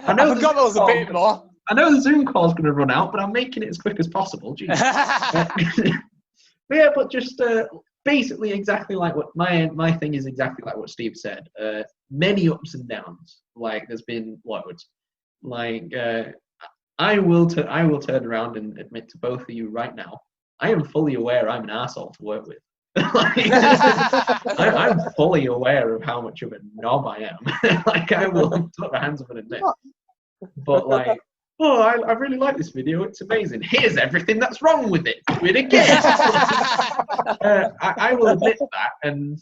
I forgot there was a bit more. I know the Zoom call's going to run out, but I'm making it as quick as possible. But just basically exactly like what my thing is, exactly like what Steve said. Many ups and downs. Like, there's been loads. Like, I will turn around and admit to both of you right now, I am fully aware I'm an arsehole to work with. I'm fully aware of how much of a knob I am. Like, I will put my hands up and admit. But like, I really like this video. It's amazing. Here's everything that's wrong with it. Do it again. I will admit that, and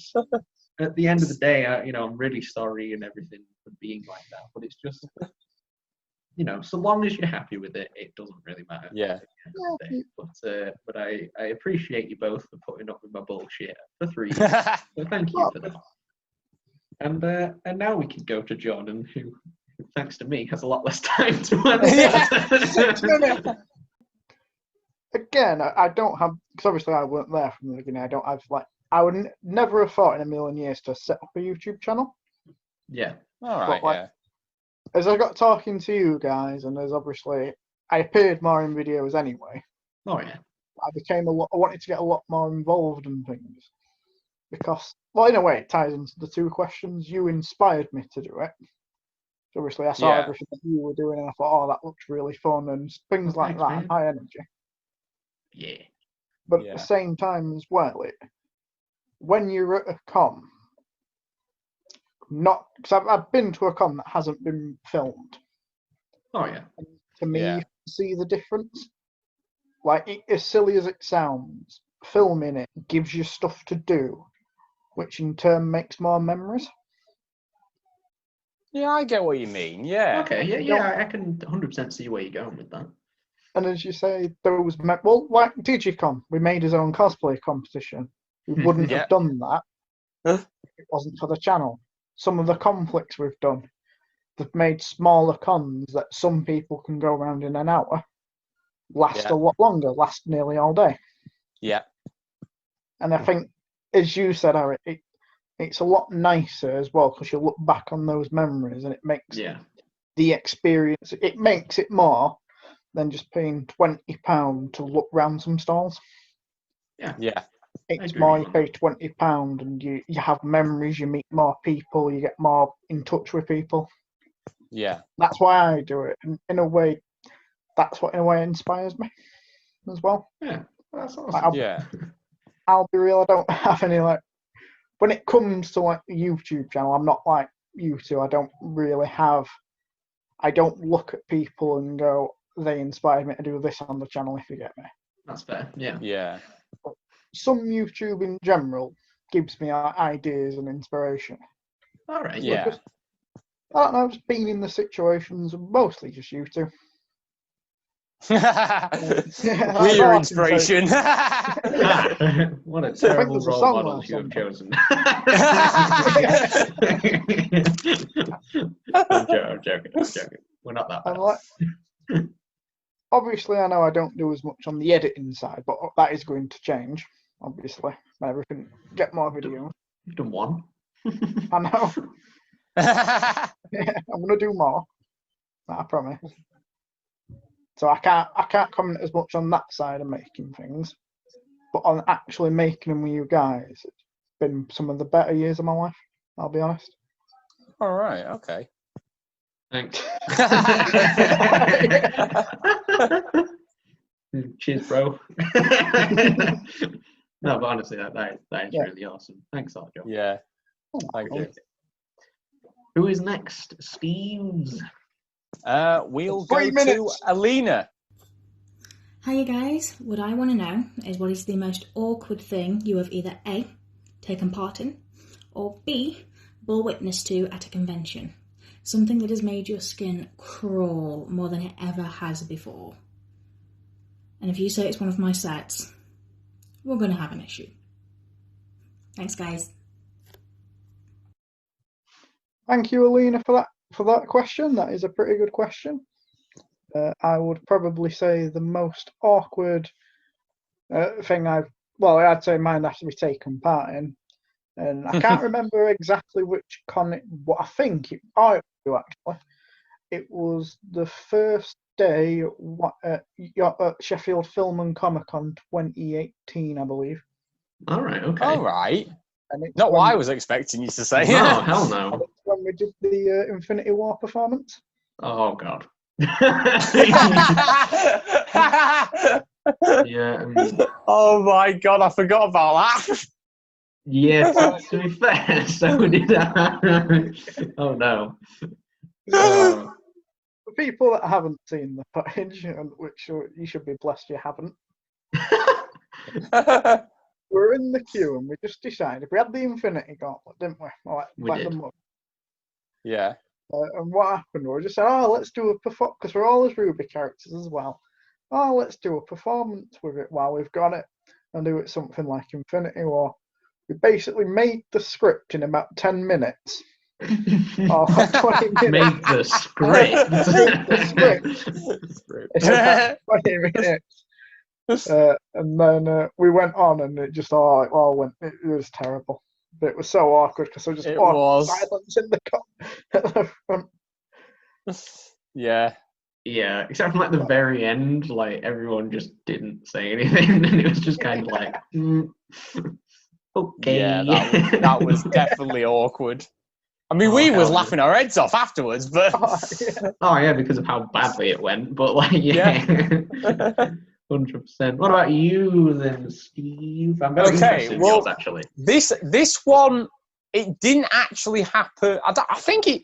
at the end of the day, I'm really sorry and everything for being like that. But it's just, so long as you're happy with it, it doesn't really matter. Yeah. But I appreciate you both for putting up with my bullshit for 3 years. So thank you for that. And now we can go to Jordan, who, thanks to me, has a lot less time to answer. Again, I don't have, because obviously I weren't there from the beginning. I would never have thought in a million years to set up a YouTube channel. Yeah. All right. As I got talking to you guys, and as obviously I appeared more in videos anyway. Oh yeah. I wanted to get a lot more involved in things, because, well, in a way, it ties into the two questions. You inspired me to do it. So obviously, I saw everything that you were doing, and I thought, that looks really fun, and things like that, and high energy. Yeah. But at the same time as well, when you're at a con, not because I've been to a con that hasn't been filmed. Oh yeah. And to me, you see the difference. Like, as silly as it sounds, filming it gives you stuff to do, which in turn makes more memories. Yeah, I get what you mean. Yeah. Okay, yeah, I can 100% see where you're going with that. And as you say, those well, like Digicon, we made his own cosplay competition. We wouldn't have done that if it wasn't for the channel. Some of the conflicts we've done, they've made smaller cons that some people can go around in an hour, last a lot longer, last nearly all day. Yeah. And I think, as you said, Eric, it's a lot nicer as well because you look back on those memories and it makes the experience, it makes it more than just paying £20 to look round some stalls. Yeah. It's more, you pay £20 and you have memories, you meet more people, you get more in touch with people. Yeah. That's why I do it. And in a way, that's what in a way inspires me as well. Yeah. That's awesome. I'll be real, I don't have any like, when it comes to like the YouTube channel, I'm not like you two. I don't look at people and go, they inspired me to do this on the channel, if you get me. That's fair, yeah. Yeah. But some YouTube in general gives me ideas and inspiration. All right. Yeah. Just, I don't know, just being in the situations, mostly just you two. We're your inspiration. What a terrible role model you have chosen. I'm joking. We're not that bad. Obviously, I know I don't do as much on the editing side, but that is going to change, obviously. Everything, get more videos. You've done one. I know. I'm going to do more. I promise. So I can't comment as much on that side of making things, but on actually making them with you guys, it's been some of the better years of my life. I'll be honest. All right. Okay. Thanks. Cheers, bro. No, but honestly, that is really awesome. Thanks, Arjo. Yeah. Thank you. Who is next? Steve's. We'll go to Aleena. Hi guys, what I want to know is what is the most awkward thing you have either A, taken part in, or B, bore witness to at a convention? Something that has made your skin crawl more than it ever has before. And if you say it's one of my sets, we're going to have an issue. Thanks guys. Thank you, Aleena, for that question. That is a pretty good question. I would probably say the most awkward thing I'd say mine has to be taken part in. And I can't remember exactly which con what I think it might do actually. It was the first day at Sheffield Film and Comic Con 2018, I believe. All right, okay. All right. And not what I was expecting you to say. No, hell no. And it's when we did the Infinity War performance. Oh, God. Yeah. Oh, my God, I forgot about that. Yeah, to be fair, so did I. Oh, no. For people that haven't seen the footage, which you should be blessed you haven't, we're in the queue and we just decided we had the Infinity Gauntlet, didn't we? We did. Yeah. And what happened? We just said, let's do a performance because we're all as Ruby characters as well. Let's do a performance with it while we've got it and do it something like Infinity War. We basically made the script in about 10 minutes. Or 20 minutes. Made the script. In about 20 minutes. And then we went on and it just all went. It was terrible. But it was so awkward because I just silence in the front. Yeah. Yeah, except from like the very end, like everyone just didn't say anything, and it was just kind of like, okay. Yeah, that was definitely awkward. I mean, we was laughing our heads off afterwards, but oh yeah, because of how badly it went. But like, yeah. 100%. What about you then, Steve? I'm very interested in yours, actually. This one, it didn't actually happen. I think it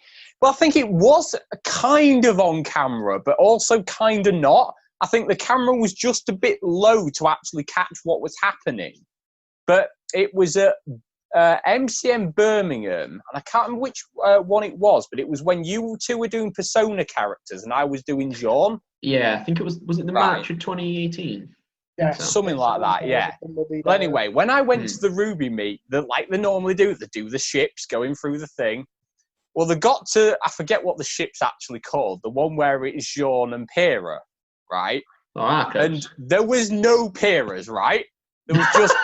was kind of on camera, but also kind of not. I think the camera was just a bit low to actually catch what was happening. But it was at MCM Birmingham, and I can't remember which one it was, but it was when you two were doing Persona characters and I was doing Jean. Yeah, I think it was it the March of 2018? Yeah, something like that, yeah. But anyway, when I went to the Ruby meet, like they normally do, they do the ships going through the thing. Well, they got to, I forget what the ship's actually called, the one where it is Jean and Pyrrha, right? Oh, okay. And there was no Pyrrhas, right? There was just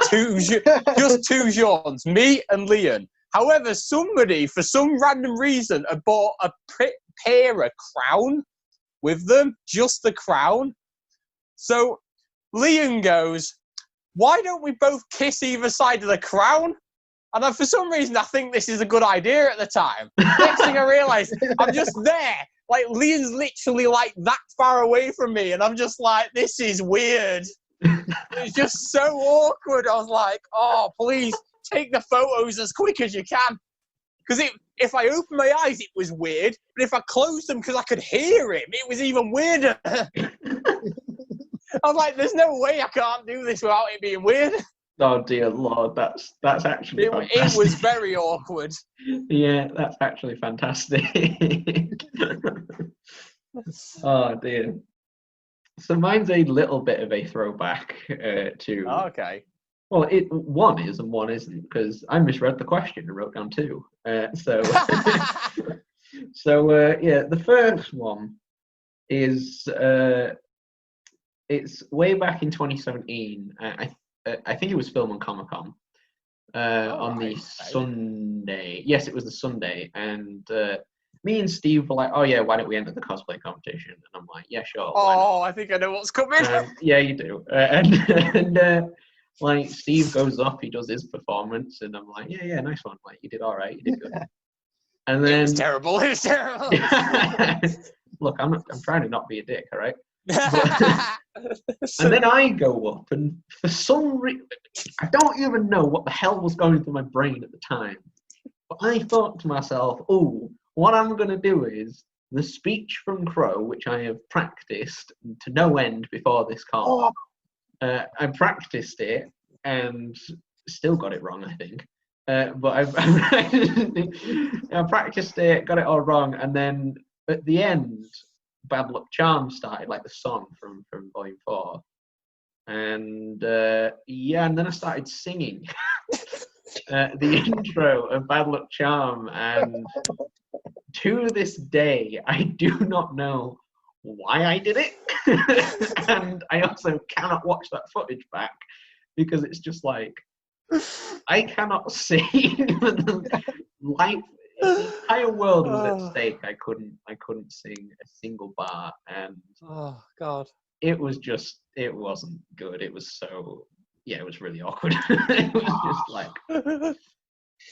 two Jeans, me and Lian. However, somebody, for some random reason, had bought a Pyrrha crown with them, just the crown. So Lian goes, why don't we both kiss either side of the crown? And then for some reason, I think this is a good idea at the time. Next thing I realise, I'm just there. Like, Lian's literally, like, that far away from me. And I'm just like, this is weird. It's just so awkward. I was like, oh, please, take the photos as quick as you can. Because if I opened my eyes, it was weird. But if I closed them because I could hear him, it was even weirder. I was like, there's no way I can't do this without it being weird. Oh dear Lord, that's actually fantastic. It was very awkward. Yeah, that's actually fantastic. Oh dear. So mine's a little bit of a throwback to. Oh, okay. Well, one is and one isn't, because I misread the question and wrote down two. So yeah, the first one is it's way back in 2017. I think it was Film and Comic-Con on the Sunday. Yes, it was the Sunday, and me and Steve were like, "Oh yeah, why don't we enter the cosplay competition?" And I'm like, "Yeah, sure." Oh, I think I know what's coming. Yeah, you do. And like Steve goes up, he does his performance, and I'm like, "Yeah, nice one. Like you did all right, you did good." And then it was terrible. It was terrible. Look, I'm trying to not be a dick, all right? And then I go up, and for some reason, I don't even know what the hell was going through my brain at the time, but I thought to myself, oh, what I'm going to do is the speech from Crow, which I have practiced to no end before this call. I practiced it and still got it wrong, I think. But I practiced it, got it all wrong, and then at the end, Bad Luck Charm started, like the song from Volume 4. And and then I started singing the intro of Bad Luck Charm, and to this day, I do not know why I did it. And I also cannot watch that footage back because it's just like, I cannot sing. Life, the entire world was at stake. I couldn't sing a single bar, and oh god, it wasn't good. It was it was really awkward. It was just like,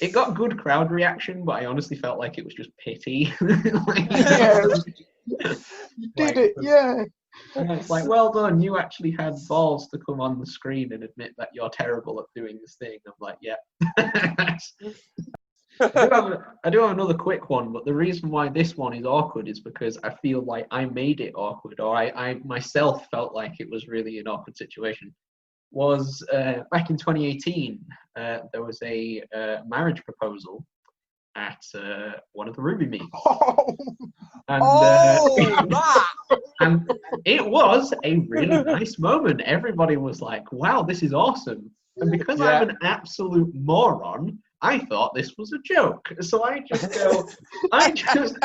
it got good crowd reaction, but I honestly felt like it was just pity. You did it, yeah. And it's like, well done, you actually had balls to come on the screen and admit that you're terrible at doing this thing. I'm like, yeah. I do have another quick one, but the reason why this one is awkward is because I feel like I made it awkward, or I myself felt like it was really an awkward situation. Was back in 2018, there was a marriage proposal at one of the Ruby meets. And, and it was a really nice moment. Everybody was like, wow, this is awesome. And because I'm an absolute moron, I thought this was a joke. So I just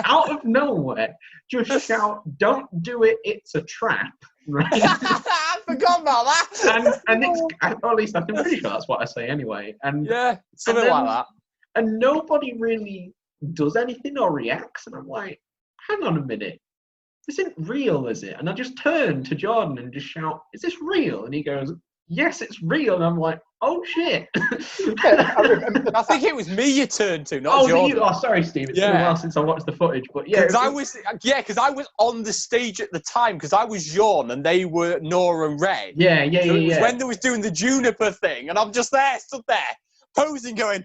out of nowhere, just shout, "Don't do it, it's a trap." Right? I forgot about that. And it's, or at least I'm pretty sure that's what I say anyway. And yeah, something like that. And nobody really does anything or reacts. And I'm like, hang on a minute. This isn't real, is it? And I just turn to Jordan and just shout, "Is this real?" And he goes, yes, it's real. And I'm like, oh shit. I remember. I think it was me you turned to, not Oh, Jordan. oh, sorry, Steve. It's been a while since I watched the footage, but yeah. Because I was on the stage at the time, because I was Yawn and they were Nora and Red. Yeah. It was when they was doing the Juniper thing, and I'm just there, stood there, posing, going,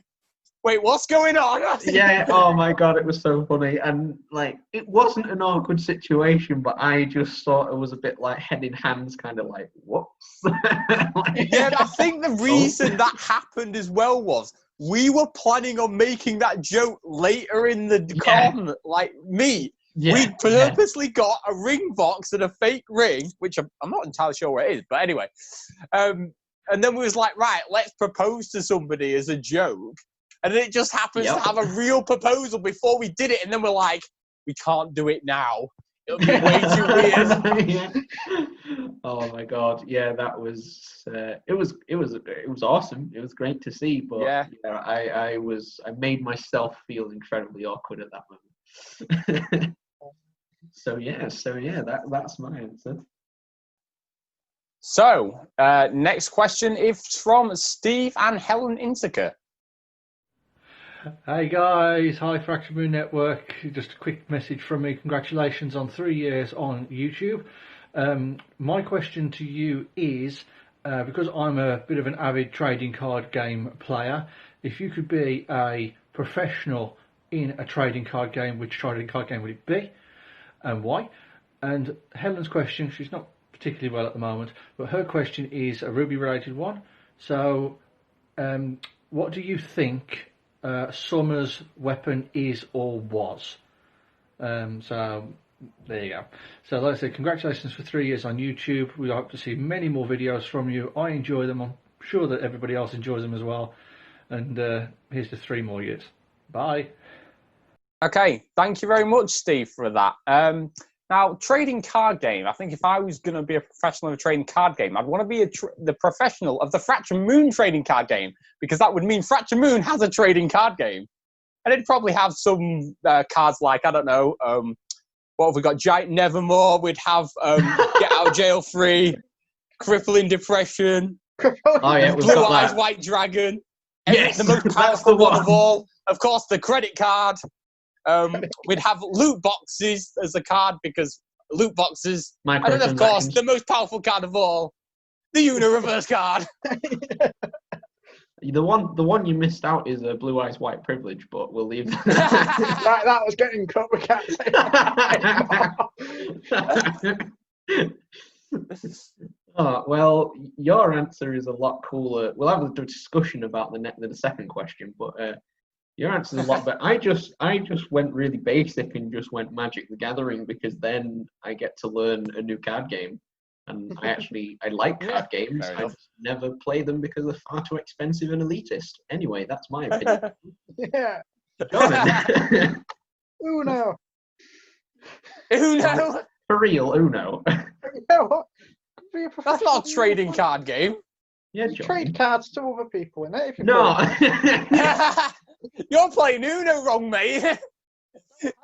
wait, what's going on? Yeah, oh my god, it was so funny. And like, it wasn't an awkward situation, but I just thought it was a bit like head in hands, kind of like, whoops. Yeah, I think the reason that happened as well was we were planning on making that joke later in the con, like me. Yeah, we purposely got a ring box and a fake ring, which I'm not entirely sure where it is, but anyway. And then we was like, right, let's propose to somebody as a joke. And then it just happens to have a real proposal before we did it. And then we're like, we can't do it now. It'll be way too weird. Oh my god, yeah, that was it was awesome. It was great to see, but I made myself feel incredibly awkward at that moment. so yeah, that's my answer. So next question is from Steve and Helen Intica. Hey guys, hi Fractured Mòon Network. Just a quick message from me. Congratulations on 3 years on YouTube. My question to you is, because I'm a bit of an avid trading card game player, if you could be a professional in a trading card game, which trading card game would it be and why? And Helen's question, she's not particularly well at the moment, but her question is a Ruby related one. So what do you think Summer's weapon is or was? So there you go. So like I said, congratulations for 3 years on YouTube. We hope to see many more videos from you. I enjoy them. I'm sure that everybody else enjoys them as well. And here's to 3 more years. Bye. Okay, thank you very much, Steve, for that. Now, trading card game. I think if I was going to be a professional of a trading card game, I'd want to be the professional of the Fractured Mòon trading card game, because that would mean Fractured Mòon has a trading card game. And it'd probably have some cards like, I don't know, what have we got? Giant Nevermore. We'd have Get Out of Jail Free, Crippling Depression, Blue Eyes White Dragon. Yes, the most powerful one of all. Of course, the credit card. We'd have loot boxes as a card, because loot boxes. And then, of course, the most powerful card of all, the Uni-Reverse card. The one you missed out is a Blue Eyes White Privilege, but we'll leave that. that was getting cut. We can't say that. Oh, well, your answer is a lot cooler. We'll have a discussion about the second question, but your answer is a lot better. I just went really basic and just went Magic the Gathering, because then I get to learn a new card game. And I like card games. I just never play them because they're far too expensive and elitist. Anyway, that's my opinion. Yeah. Jordan. Uno. Uno? For real, Uno. You know what? That's not a trading card game. Yeah, you trade cards to other people in it. If you You're playing Uno wrong, mate.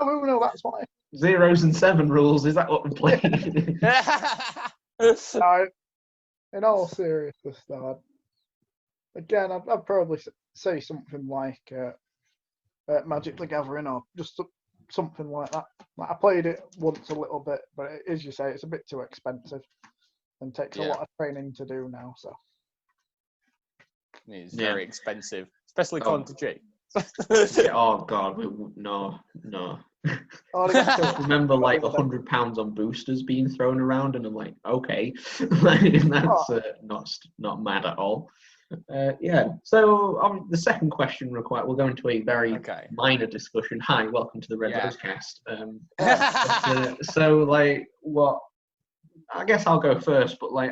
Uno, that's why. 0s and 7 rules. Is that what we're playing? No, in all seriousness, though, again, I'd probably say something like Magic the Gathering, or just something like that. Like, I played it once a little bit, but as you say, it's a bit too expensive and takes a lot of training to do now. So it's very expensive, especially according to G. Oh God, no. I remember like £100 on boosters being thrown around, and I'm like, okay, that's not mad at all. So the second question we'll go into a very minor discussion. Hi, welcome to the Red Rose Cast. So like, what? I guess I'll go first, but like,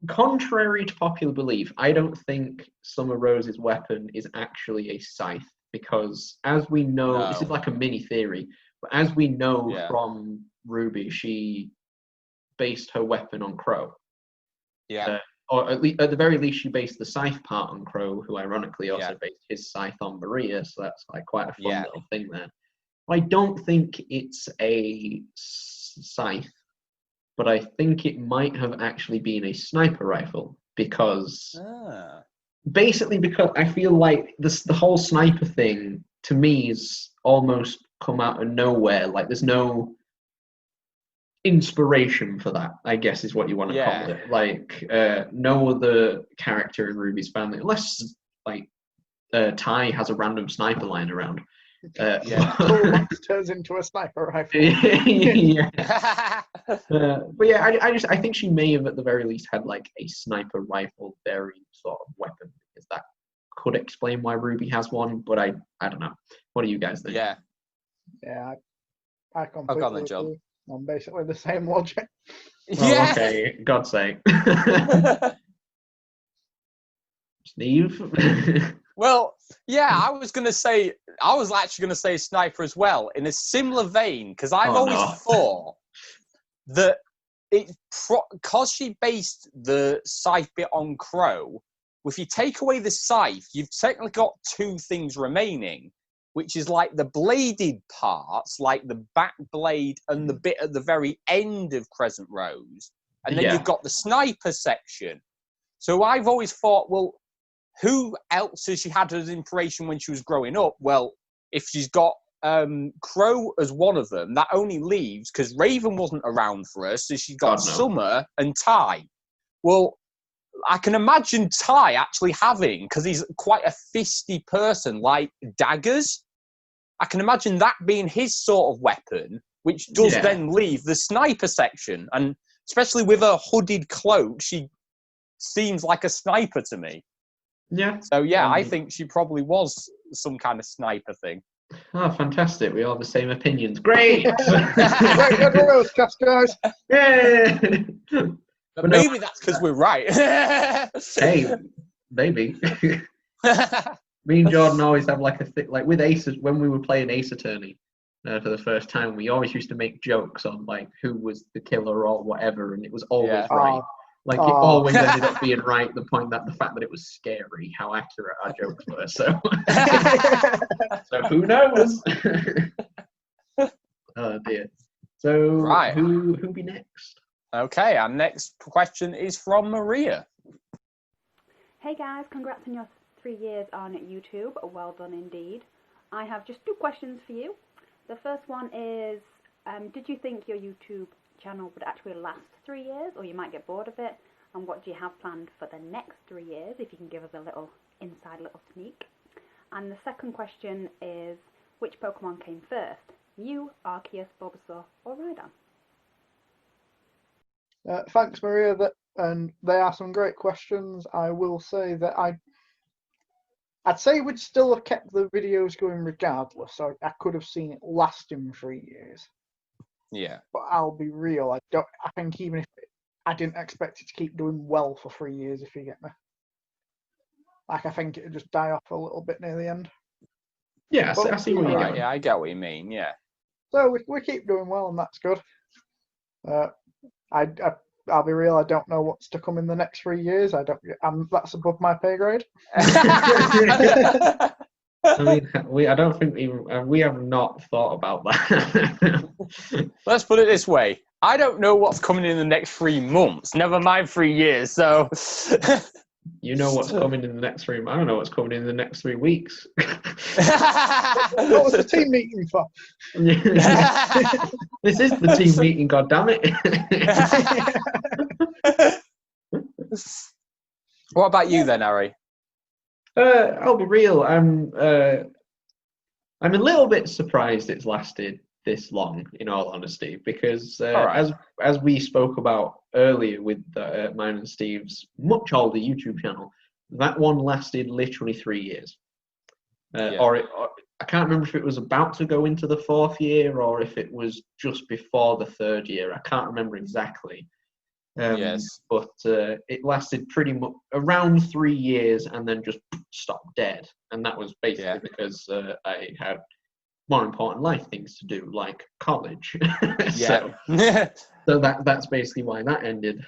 contrary to popular belief, I don't think Summer Rose's weapon is actually a scythe, because as we know, this is like a mini theory, but as we know from Ruby, she based her weapon on Crow. Or at the very least, she based the scythe part on Crow, who ironically also based his scythe on Maria, so that's like quite a fun little thing there. I don't think it's a scythe. but I think it might have actually been a sniper rifle because basically because I feel like the whole sniper thing to me is almost come out of nowhere. Like there's no inspiration for that, I guess is what you want to call it. Like no other character in RWBY's family, unless like Ty has a random sniper lying around. Toolbox turns into a sniper rifle. But yeah, I think she may have at the very least had like a sniper rifle variant sort of weapon, because that could explain why RWBY has one. But I don't know. What do you guys think? Yeah, I completely agree. I'm basically the same logic. Oh, okay, God's sake. Steve? Well, yeah, I was actually going to say sniper as well, in a similar vein, because I've always thought that because she based the scythe bit on Crow, if you take away the scythe, you've technically got two things remaining, which is like the bladed parts, like the back blade and the bit at the very end of Crescent Rose, and then you've got the sniper section. So I've always thought, well, who else has she had as inspiration when she was growing up? Well, if she's got Crow as one of them, that only leaves, because Raven wasn't around for her, so she's got Summer and Ty. Well, I can imagine Ty actually having, because he's quite a fisty person, like daggers. I can imagine that being his sort of weapon, which does then leave the sniper section. And especially with her hooded cloak, she seems like a sniper to me. Yeah. So, yeah, I think she probably was some kind of sniper thing. Oh, fantastic. We all have the same opinions. Great! Great roast, guys. Yeah! But maybe that's because we're right. Hey, maybe. Me and Jordan always have like a thing, like with Ace, when we were playing Ace Attorney for the first time, we always used to make jokes on like who was the killer or whatever, and it was always right. Like it always ended up being right. The fact that it was scary, how accurate our jokes were. So, so who knows? Oh dear. So who be next? Okay, our next question is from Maria. Hey guys, congrats on your 3 years on YouTube. Well done indeed. I have just 2 questions for you. The first one is, did you think your YouTube channel would actually last 3 years, or you might get bored of it? And what do you have planned for the next 3 years, if you can give us a little sneak? And the second question is, which Pokemon came first? Mew, Arceus, Bulbasaur, or Rhydon? Thanks, Maria. And they are some great questions. I will say that I'd say we'd still have kept the videos going regardless. So I could have seen it lasting 3 years. Yeah. But I'll be real. I think even if I didn't expect it to keep doing well for 3 years, if you get me. Like I think it would just die off a little bit near the end. Yeah, I see what you're right. Yeah, I get what you mean. Yeah. So we keep doing well, and that's good. I'll be real. I don't know what's to come in the next 3 years. That's above my pay grade. I mean, I don't think we have not thought about that. Let's put it this way: I don't know what's coming in the next 3 months. Never mind 3 years. So. You know what's coming in the next 3 months. I don't know what's coming in the next 3 weeks. What was the team meeting for? This is the team meeting, goddammit. What about you then, Harry? I'll be real. I'm a little bit surprised it's lasted this long, in all honesty, because as we spoke about earlier with mine and Steve's much older YouTube channel, that one lasted literally 3 years. Or I can't remember if it was about to go into the 4th year or if it was just before the 3rd year. I can't remember exactly. Yes. But it lasted pretty much around 3 years and then just stopped dead. And that was basically because I had more important life things to do, like college. So that's basically why that ended.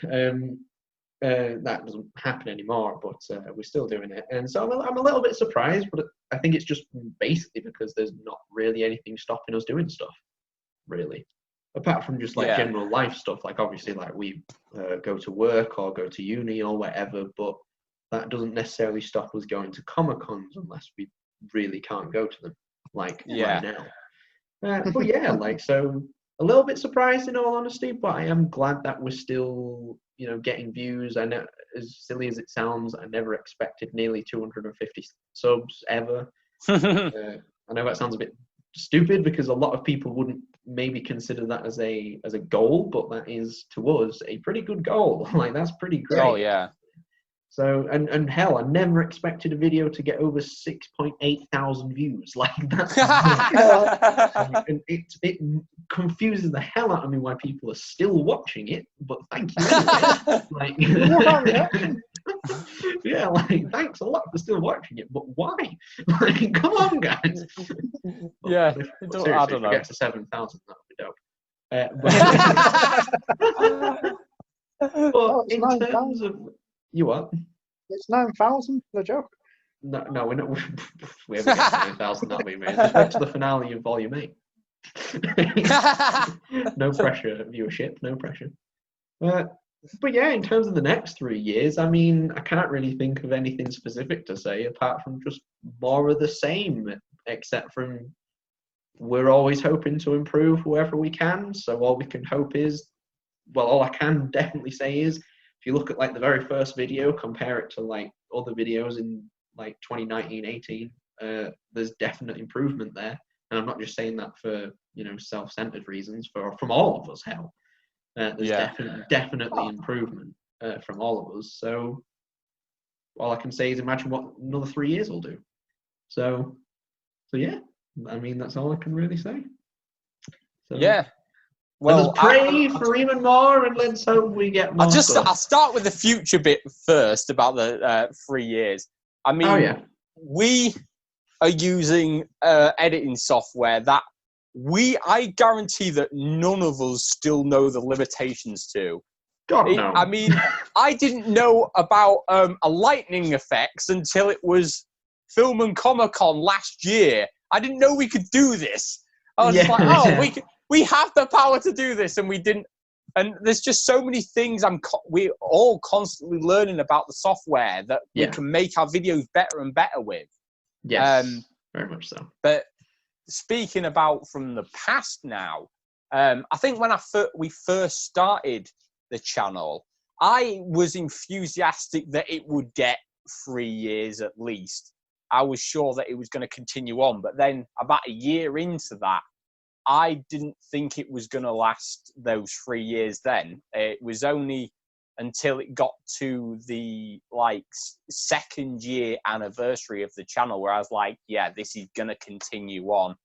That doesn't happen anymore, but we're still doing it. And so I'm a little bit surprised, but I think it's just basically because there's not really anything stopping us doing stuff, really. apart from just like general life stuff, like obviously like we go to work or go to uni or whatever, but that doesn't necessarily stop us going to Comic-Cons unless we really can't go to them, like right now. But yeah, like, so a little bit surprised in all honesty, but I am glad that we're still, you know, getting views. I know, as silly as it sounds, I never expected nearly 250 subs ever. I know that sounds a bit stupid because a lot of people wouldn't maybe consider that as a goal, but that is to us a pretty good goal. Like, that's pretty great. Oh yeah. So, and hell, I never expected a video to get over 6,800 views. Like, that's and it confuses the hell out of me why people are still watching it, but thank you anyway. Like, yeah, like, thanks a lot for still watching it, but why? Like, come on, guys. Yeah, Seriously, I don't know. Get to 7,000, that would be dope. But in terms of what? It's 9,000 for the joke. No, we're not. We haven't got 9,000. That'll be amazing. Just wait to the finale of Volume 8. No pressure, viewership. No pressure. But yeah, in terms of the next 3 years, I mean, I can't really think of anything specific to say apart from just more of the same. Except from we're always hoping to improve wherever we can. So all we can hope is, well, all I can definitely say is, if you look at like the very first video, compare it to like other videos in like 2019-18, there's definite improvement there. And I'm not just saying that for, you know, self-centered reasons, from all of us, hell. There's definitely improvement from all of us. So all I can say is imagine what another 3 years will do. So yeah, I mean, that's all I can really say. So, yeah. Well, let's pray for even more, and let's hope we get more. I'll start with the future bit first about the 3 years. I mean, we are using editing software that I guarantee that none of us still know the limitations to. God, no. I mean, I didn't know about a lightning effects until it was Film and Comic-Con last year. I didn't know we could do this. I was just like, oh, we have the power to do this, and we didn't. And there's just so many things we're all constantly learning about the software that we can make our videos better and better with. Yes, very much so. But speaking about from the past now, I think when we first started the channel, I was enthusiastic that it would get 3 years at least. I was sure that it was going to continue on, but then about a year into that, I didn't think it was going to last those 3 years then. It was only until it got to the second year anniversary of the channel where I was like, yeah, this is going to continue on.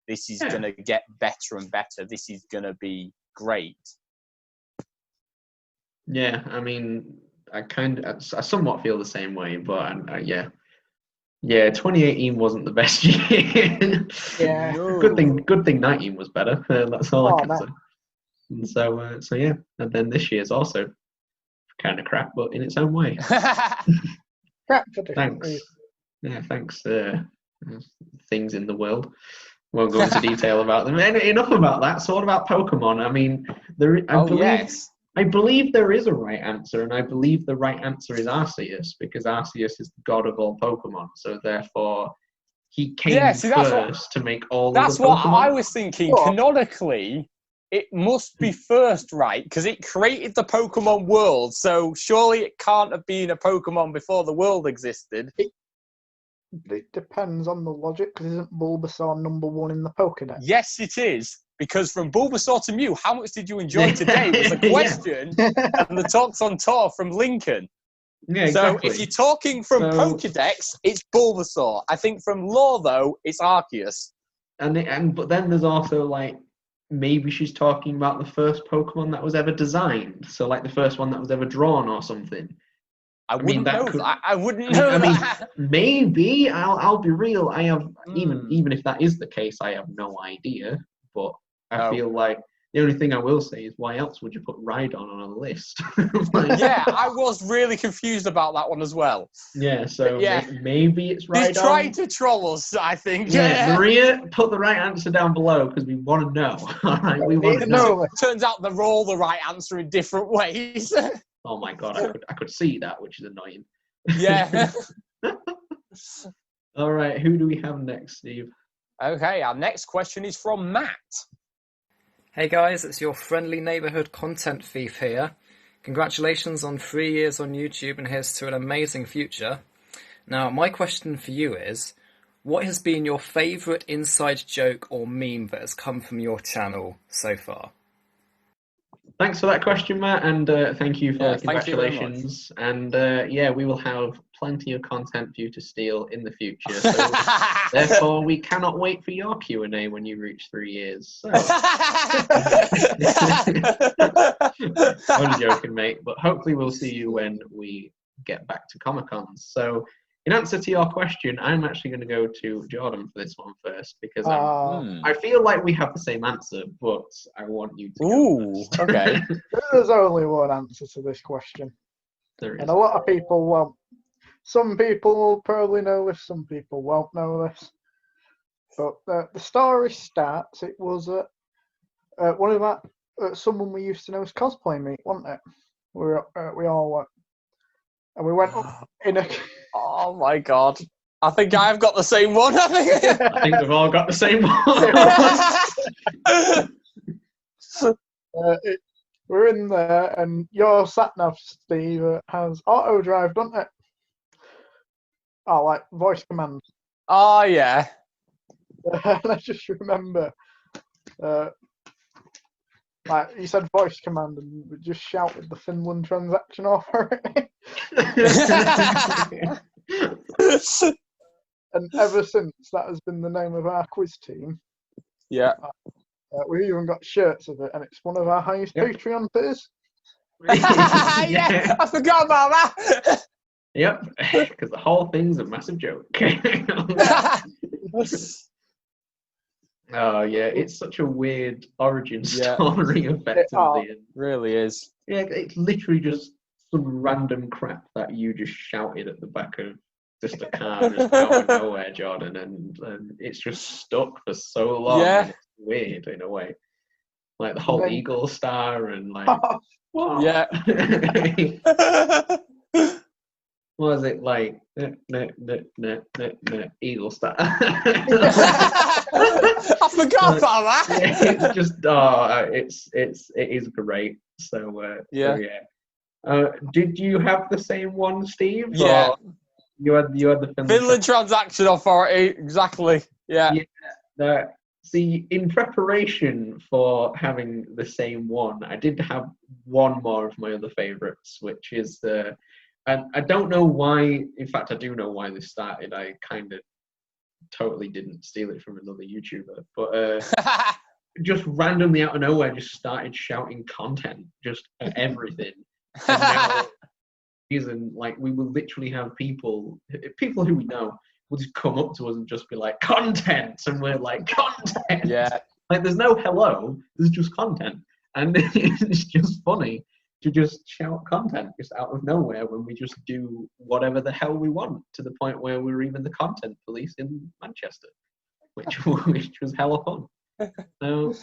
This is going to get better and better. This is going to be great. Yeah, I mean, I somewhat feel the same way, but yeah, 2018 wasn't the best year. Yeah. No. Good thing 19 was better. That's all I can say. And so yeah, and then this year's also kind of crap, but in its own way. Crap for different reasons. Yeah, thanks. Things in the world. Won't go into detail about them. Enough about that. So what about Pokemon? I mean, I believe there is a right answer, and I believe the right answer is Arceus, because Arceus is the god of all Pokemon. So therefore, he came first to make all of the Pokemon. That's what I was thinking. Canonically, it must be first, right? Because it created the Pokemon world, so surely it can't have been a Pokemon before the world existed. It depends on the logic, because isn't Bulbasaur #1 in the Pokédex? Yes, it is. Because from Bulbasaur to Mew, how much did you enjoy today was a question, and the talks on tour from Lincoln. Yeah, exactly. So if you're talking from Pokédex, it's Bulbasaur. I think from lore, though, it's Arceus. But then there's also maybe she's talking about the first Pokemon that was ever designed. So the first one that was ever drawn or something. I wouldn't know that. Maybe I'll be real. I have even if that is the case, I have no idea. But I feel like The only thing I will say is, why else would you put Rhydon on a list? Yeah, I was really confused about that one as well. Yeah, so yeah. maybe it's Rhydon. He's trying to troll us, I think. Yeah, Maria, put the right answer down below because we want to know. All right, we want to know. Turns out they're all the right answer in different ways. Oh my god, I could see that, which is annoying. Yeah. All right, who do we have next, Steve? Okay, our next question is from Matt. Hey guys, it's your friendly neighborhood content thief here. Congratulations on 3 years on YouTube, and here's to an amazing future. Now, my question for you is, what has been your favourite inside joke or meme that has come from your channel so far? Thanks for that question, Matt, and thank you for the congratulations. And yeah, we will have plenty of content for you to steal in the future. So therefore, we cannot wait for your Q&A when you reach 3 years. So. I'm joking, mate, but hopefully we'll see you when we get back to Comic-Cons. So in answer to your question, I'm actually going to go to Jordan for this one first, because I feel like we have the same answer, but I want you to go first. Okay. There's only one answer to this question. There is. And a lot of people won't. Some people will probably know this, some people won't know this. But the story starts, it was one of that, someone we used to know as cosplay meet, wasn't it? We all went. And we went up in a... Oh my god. I think I've got the same one. I think we've all got the same one. We're in there, and your sat-nav, Steve, has auto-drive, doesn't it? Oh, like voice command. Oh, yeah. And I just remember, like, you said voice command, and we just shouted the Finland transaction authority. And ever since, that has been the name of our quiz team. Yeah. We've even got shirts of it, and it's one of our highest Patreon tiers. Yeah, I forgot about that. Yep, because the whole thing's a massive joke. Oh yeah, it's such a weird origin story, effectively. It really is. Yeah, it's literally just some random crap that you just shouted at the back of just a car just out of nowhere, Jordan, and it's just stuck for so long. Yeah, and it's weird in a way, like the whole Eagle Star and like what? Yeah. What was it like? Eagle Star. I forgot about that. Yeah, it's just it is great. So yeah. Did you have the same one, Steve? Yeah. Or you had the Finland Transaction Authority, exactly. Yeah. See, in preparation for having the same one, I did have one more of my other favourites, which is and I don't know why. In fact, I do know why this started. I kind of totally didn't steal it from another YouTuber, but just randomly out of nowhere, just started shouting content just at everything. And now, like, we will literally have people who we know will just come up to us and just be like, content, and we're like, content. Yeah. Like, there's no hello, there's just content, and it's just funny to just shout content just out of nowhere when we just do whatever the hell we want, to the point where we're even the content police in Manchester, which was hella fun. So,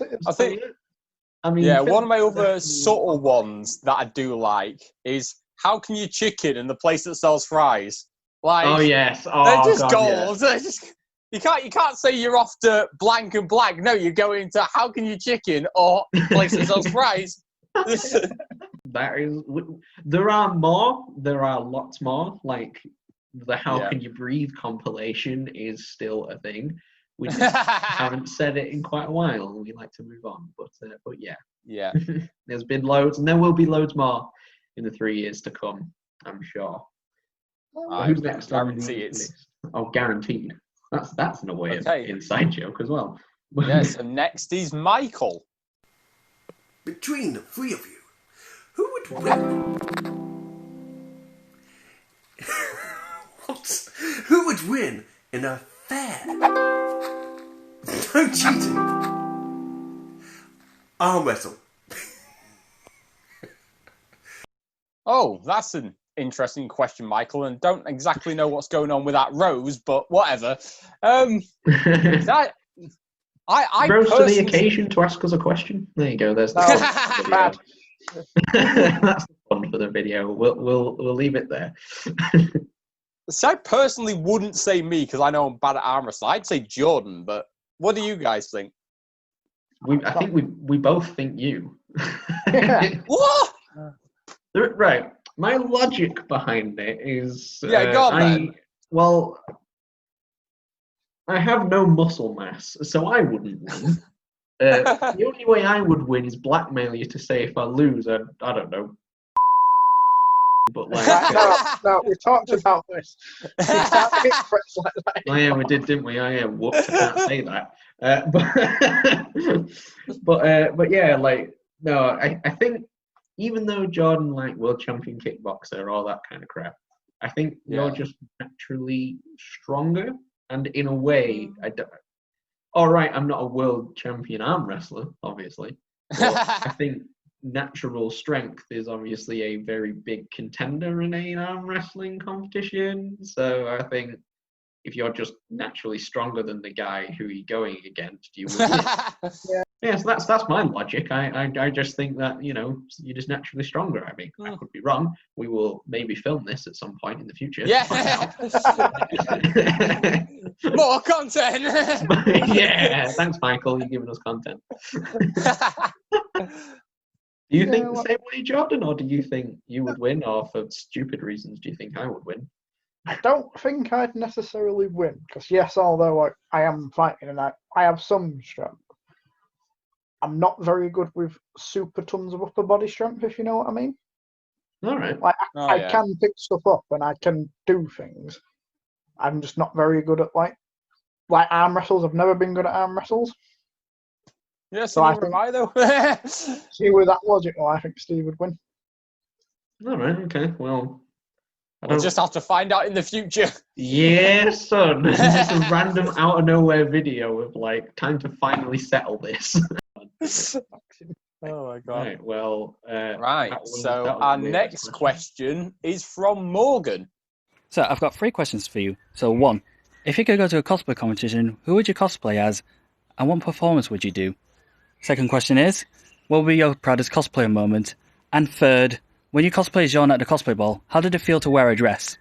one of my other subtle ones that I do like is, how can you chicken in the place that sells fries? Like, oh yes, they're just God, gold. Yeah. They're just, you can't say you're off to blank and blank. No, you're going to how can you chicken or place that sells fries. That is, there are lots more. Like the how can you breathe compilation is still a thing. We just haven't said it in quite a while, and we like to move on. But yeah, there's been loads, and there will be loads more in the 3 years to come, I'm sure. Who's next on the list? Oh, guaranteed. That's in a way of inside joke as well. Yes, and next is Michael. Between the three of you, who would win? What? Who would win in a fair? No cheating. arm wrestle? Oh, that's an interesting question, Michael, and don't exactly know what's going on with that rose, but whatever. I Rose to the personally... occasion to ask us a question. There you go. There's the fun for the video. That's the fun for the video. We'll leave it there. So I personally wouldn't say me because I know I'm bad at arm wrestling. I'd say Jordan, but what do you guys think? I think we both think you. What? Right. My logic behind it is go on, then. Well, I have no muscle mass, so I wouldn't win. The only way I would win is blackmail you to say if I lose, I don't know. But like, no, we talked about this. You can't hit threats like that. Oh yeah, we did, didn't we? Oh yeah, whoops, I can't say that. But yeah, like no, I think even though Jordan like world champion kickboxer, all that kind of crap, I think you're just naturally stronger, and in a way, all right, I'm not a world champion arm wrestler, obviously, but I think natural strength is obviously a very big contender in an arm wrestling competition. So I think if you're just naturally stronger than the guy who you're going against, you will win. Yeah, so that's my logic. I just think that, you know, you're just naturally stronger. I mean, I could be wrong. We will maybe film this at some point in the future. Yeah. More content. Yeah, thanks, Michael. You're giving us content. Do you think the same way, Jordan, or do you think you would win, or for stupid reasons do you think I would win? I don't think I'd necessarily win, because yes, although I am fighting and I have some strength, I'm not very good with super tons of upper body strength, if you know what I mean. All right. Like I can pick stuff up and I can do things. I'm just not very good at like arm wrestles. I've never been good at arm wrestles. Yeah, so neither am I, though. See, with that logic, I think Steve would win. All right, okay, well... We'll just have to find out in the future. Yeah, son. This is a random out-of-nowhere video of, like, time to finally settle this. Oh, my God. Right, well... so our next question is from Morgan. So I've got 3 questions for you. So 1, if you could go to a cosplay competition, who would you cosplay as, and what performance would you do? Second question is, what will be your proudest cosplayer moment? And third, when you cosplayed Jean at the cosplay ball, how did it feel to wear a dress?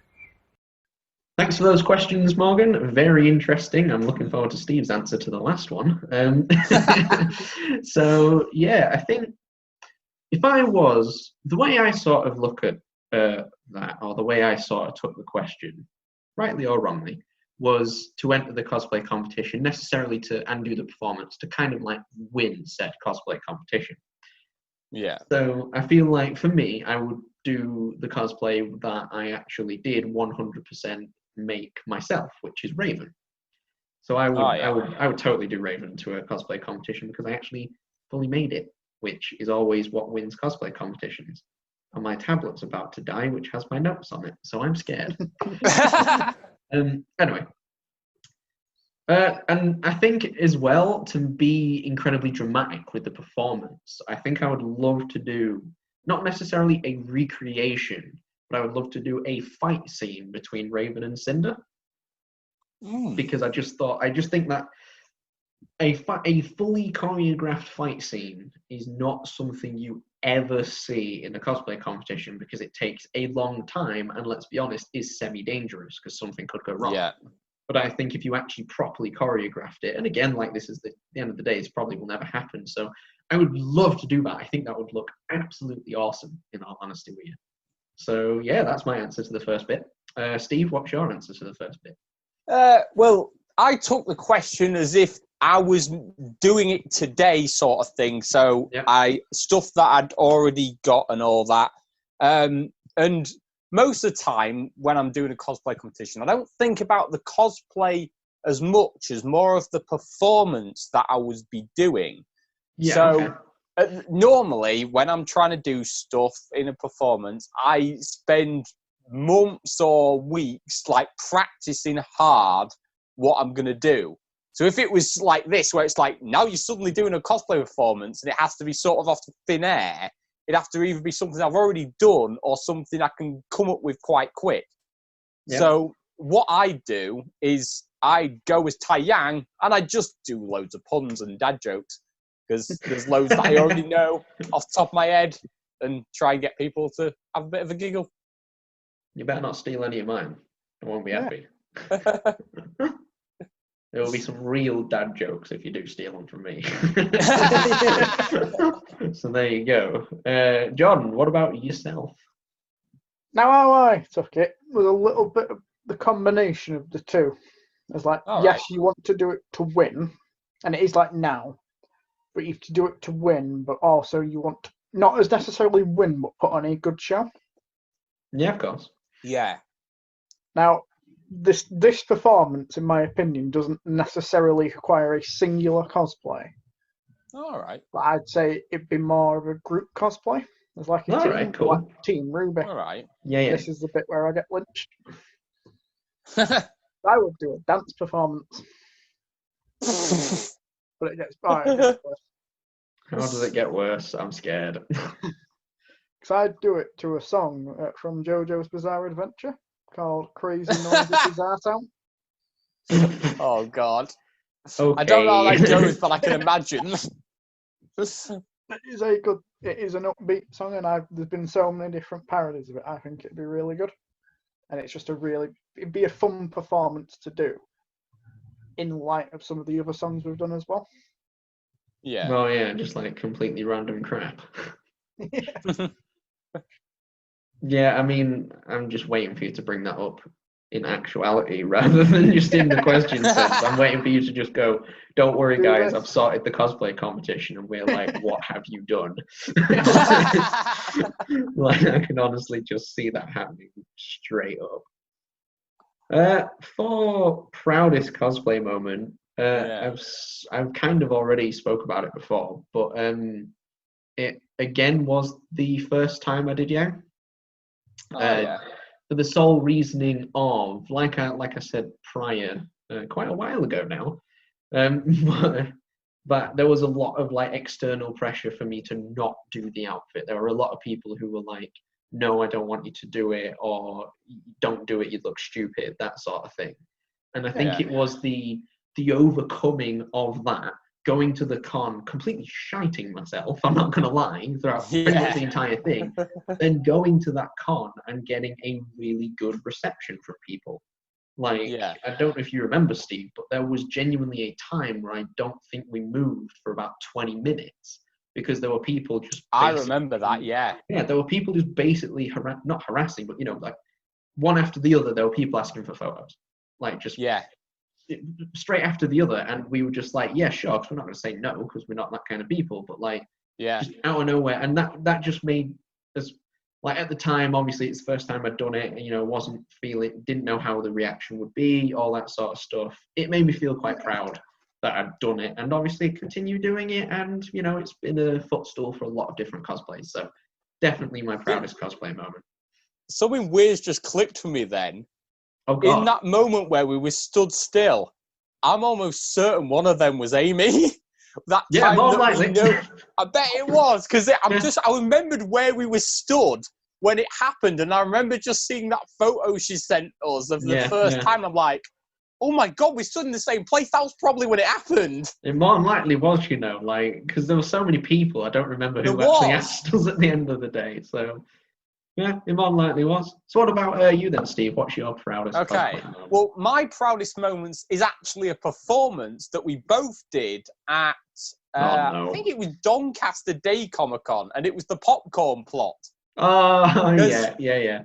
Thanks for those questions, Morgan. Very interesting. I'm looking forward to Steve's answer to the last one. So, yeah, I think if I was... The way I sort of look at that, or the way I sort of took the question, rightly or wrongly, was to enter the cosplay competition, necessarily to undo the performance, to kind of like win said cosplay competition. Yeah. So I feel like for me, I would do the cosplay that I actually did 100% make myself, which is Raven. So I would totally do Raven to a cosplay competition because I actually fully made it, which is always what wins cosplay competitions. And my tablet's about to die, which has my notes on it, so I'm scared. Anyway, and I think as well, to be incredibly dramatic with the performance, I think I would love to do not necessarily a recreation, but I would love to do a fight scene between Raven and Cinder, because I just think that a fully choreographed fight scene is not something you ever see in a cosplay competition, because it takes a long time and, let's be honest, is semi-dangerous because something could go wrong. Yeah. But I think if you actually properly choreographed it, and again, like this is the end of the day, this probably will never happen. So I would love to do that. I think that would look absolutely awesome, in all honesty with you. So yeah, that's my answer to the first bit. Steve, what's your answer to the first bit? Well, I took the question as if I was doing it today sort of thing. So stuff that I'd already got and all that. And most of the time when I'm doing a cosplay competition, I don't think about the cosplay as much as more of the performance that I would be doing. Normally when I'm trying to do stuff in a performance, I spend months or weeks like practicing hard what I'm going to do. So if it was like this, where it's like, now you're suddenly doing a cosplay performance and it has to be sort of off thin air, it'd have to either be something I've already done or something I can come up with quite quick. Yeah. So what I do is I go as Tai Yang and I just do loads of puns and dad jokes because there's loads that I already know off the top of my head and try and get people to have a bit of a giggle. You better not steal any of mine. I won't be happy. There will be some real dad jokes if you do steal them from me. So there you go. John, what about yourself? Now, how I took it was a little bit of the combination of the two. It's like, yes, you want to do it to win, and it is like now, but you have to do it to win, but also you want to not as necessarily win, but put on a good show. Yeah, of course. Yeah. Now, this performance, in my opinion, doesn't necessarily require a singular cosplay. All right. But I'd say it'd be more of a group cosplay. It's like a team, cool. like Team Ruby. All right. Yeah. This is the bit where I get lynched. I would do a dance performance. But it gets worse. How does it get worse? I'm scared. Because I'd do it to a song from JoJo's Bizarre Adventure called Crazy Noisy Bizarre Town. Oh, God. Okay. I don't know how that goes, but I can imagine. It is an upbeat song, and there's been so many different parodies of it. I think it'd be really good. And it's just it'd be a fun performance to do in light of some of the other songs we've done as well. Yeah. Oh, yeah, just like completely random crap. Yeah, I mean, I'm just waiting for you to bring that up in actuality rather than just in the question sense. I'm waiting for you to just go, don't worry, guys, I've sorted the cosplay competition. And we're like, what have you done? Like, I can honestly just see that happening straight up. For proudest cosplay moment, I've kind of already spoke about it before, but it again was the first time I did Yang. For the sole reasoning of, like I said prior, quite a while ago now, but there was a lot of like external pressure for me to not do the outfit. There were a lot of people who were like, no, I don't want you to do it, or don't do it, you look stupid, that sort of thing. And I think it was the overcoming of that, going to the con, completely shiting myself, I'm not going to lie, throughout pretty much the entire thing, then going to that con and getting a really good reception from people. Like, I don't know if you remember, Steve, but there was genuinely a time where I don't think we moved for about 20 minutes because there were people just... I remember that, yeah. Yeah, there were people just basically, not harassing, but, like, one after the other, there were people asking for photos. Like, just... Yeah. Straight after the other, and we were just like, yeah, sure, because we're not going to say no because we're not that kind of people, but like, just out of nowhere, and that just made us, like, at the time, obviously it's the first time I'd done it, and didn't know how the reaction would be, all that sort of stuff. It made me feel quite proud that I'd done it, and obviously continue doing it, and it's been a footstool for a lot of different cosplays, so definitely my proudest cosplay moment. Something weird's just clicked for me then. Oh, God. In that moment where we were stood still, I'm almost certain one of them was Amie. More likely. I bet it was, because I remembered where we were stood when it happened, and I remember just seeing that photo she sent us of the first time. I'm like, oh my God, we stood in the same place. That was probably when it happened. It more than likely was, because there were so many people. I don't remember who actually asked us at the end of the day, so... Yeah, it more than likely was. So what about you then, Steve? What's your proudest cosplay moment? Well, my proudest moments is actually a performance that we both did at, I think it was Doncaster Day Comic-Con, and it was the popcorn plot. Oh, yeah.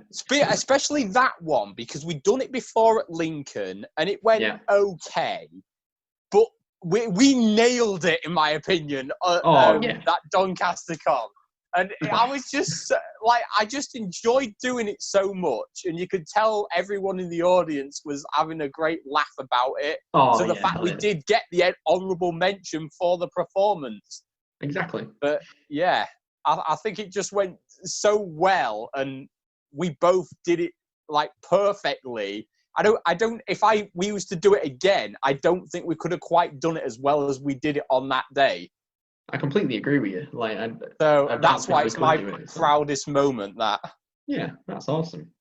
Especially that one, because we'd done it before at Lincoln, and it went okay, but we nailed it, in my opinion, that Doncaster Con. And I was just, I just enjoyed doing it so much. And you could tell everyone in the audience was having a great laugh about it. So the fact we did get the honourable mention for the performance. Exactly. But, yeah, I think it just went so well. And we both did it, perfectly. I don't. If we used to do it again, I don't think we could have quite done it as well as we did it on that day. I completely agree with you. Like, that's why it's my proudest moment. That. Yeah, that's awesome.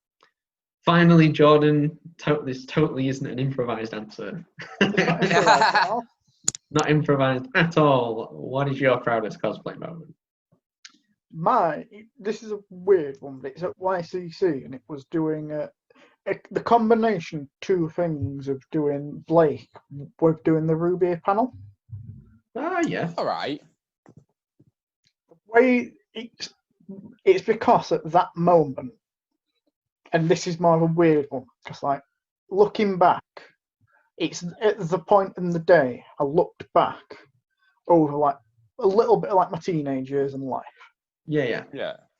Finally, Jordan, this totally isn't an improvised answer. Not improvised at all. What is your proudest cosplay moment? This is a weird one, but it's at YCC, and it was doing the combination of two things of doing Blake with doing the Ruby panel. Ah, yeah. All right. The way it's because at that moment, and this is more of a weird one, because like looking back, it's at the point in the day I looked back over like a little bit like my teenage years in life. Yeah.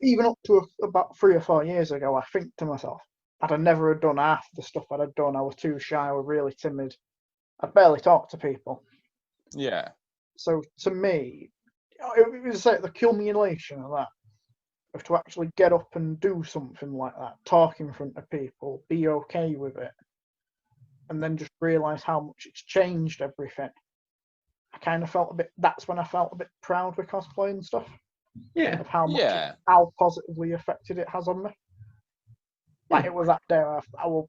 Even up to about 3 or 4 years ago, I think to myself, I'd have never done half the stuff I'd have done. I was too shy. I was really timid. I barely talked to people. Yeah. So to me, it was like the culmination of that, of to actually get up and do something like that, talk in front of people, be okay with it, and then just realise how much it's changed everything. I kind of felt that's when I felt a bit proud with cosplay and stuff. Yeah. Of how much, how positively affected it has on me. Like it was that day,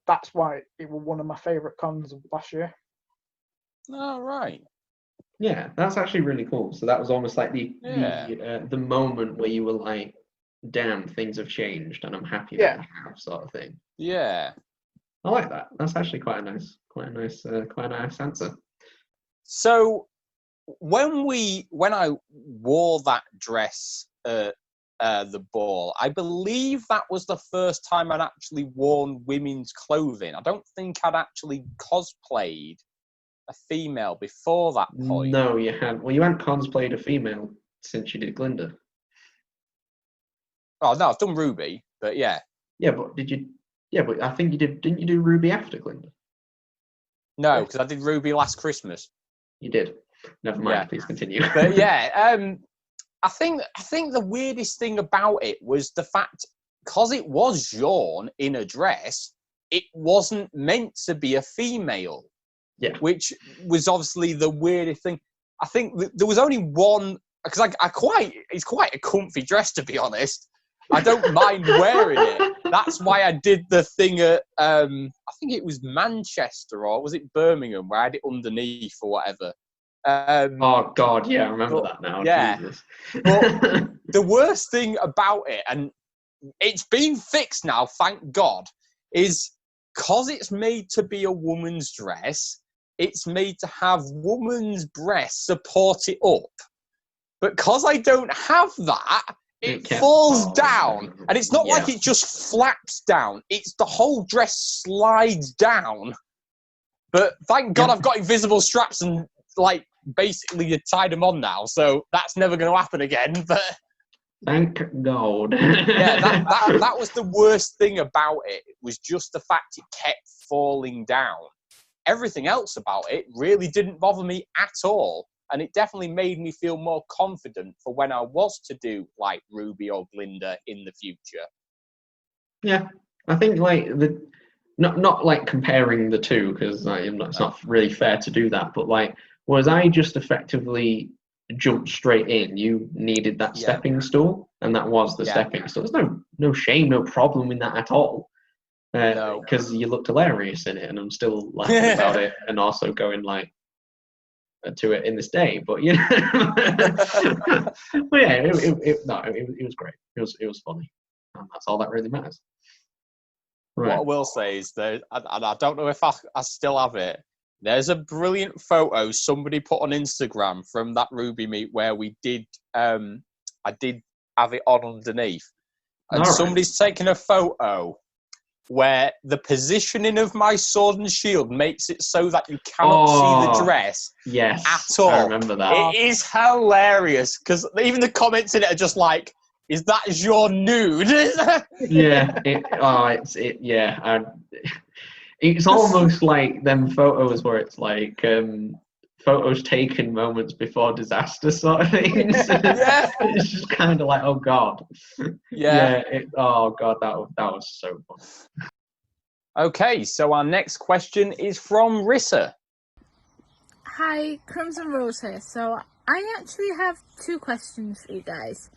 that's why it was one of my favourite cons of last year. Oh, right. Yeah, that's actually really cool. So that was almost like the moment where you were like, damn, things have changed and I'm happy that I have, sort of thing. Yeah. I like that. That's actually quite a nice answer. So when I wore that dress at the ball, I believe that was the first time I'd actually worn women's clothing. I don't think I'd actually cosplayed a female before that point. No, you hadn't. Well, you hadn't cosplayed a female since you did Glinda. Oh no, I've done Ruby, but yeah. Yeah, but did you? Yeah, but I think you did. Didn't you do Ruby after Glinda? No, because I did Ruby last Christmas. You did. Never mind. Please continue. But yeah, I think the weirdest thing about it was the fact, because it was Jean in a dress, it wasn't meant to be a female. Yeah. Which was obviously the weirdest thing. I think there was only one, because it's quite a comfy dress, to be honest. I don't mind wearing it. That's why I did the thing at, I think it was Manchester, or was it Birmingham, where I had it underneath or whatever. Oh God, yeah, I remember that now. Yeah. Jesus. But the worst thing about it, and it's been fixed now, thank God, is because it's made to be a woman's dress, it's made to have woman's breasts support it up. But because I don't have that, it falls down. And it's not like it just flaps down. It's the whole dress slides down. But thank God I've got invisible straps and, like, basically tied them on now. So that's never going to happen again. But thank God. Yeah, that was the worst thing about it. It was just the fact it kept falling down. Everything else about it really didn't bother me at all. And it definitely made me feel more confident for when I was to do like Ruby or Glinda in the future. Yeah, I think like not like comparing the two, because it's not really fair to do that. But like, was I just effectively jumped straight in? You needed that stepping stool, and that was the stepping stool. There's no shame, no problem in that at all. Because you looked hilarious in it, and I'm still laughing about it, and also going like to it in this day. But you know, but yeah, it was great. It was funny, and that's all that really matters. Right. What I will say is that, and I don't know if I still have it. There's a brilliant photo somebody put on Instagram from that Ruby meet where we did. I did have it on underneath, and somebody's taken a photo where the positioning of my sword and shield makes it so that you cannot see the dress at all. I remember that. It is hilarious, because even the comments in it are just like, is that your nude? It's almost like them photos where it's like photos taken moments before disaster sort of things. It's just kind of like, oh God. Oh God, that was so fun. Okay, so our next question is from Rissa. Hi, Crimson Rose here. So I actually have 2 questions for you guys.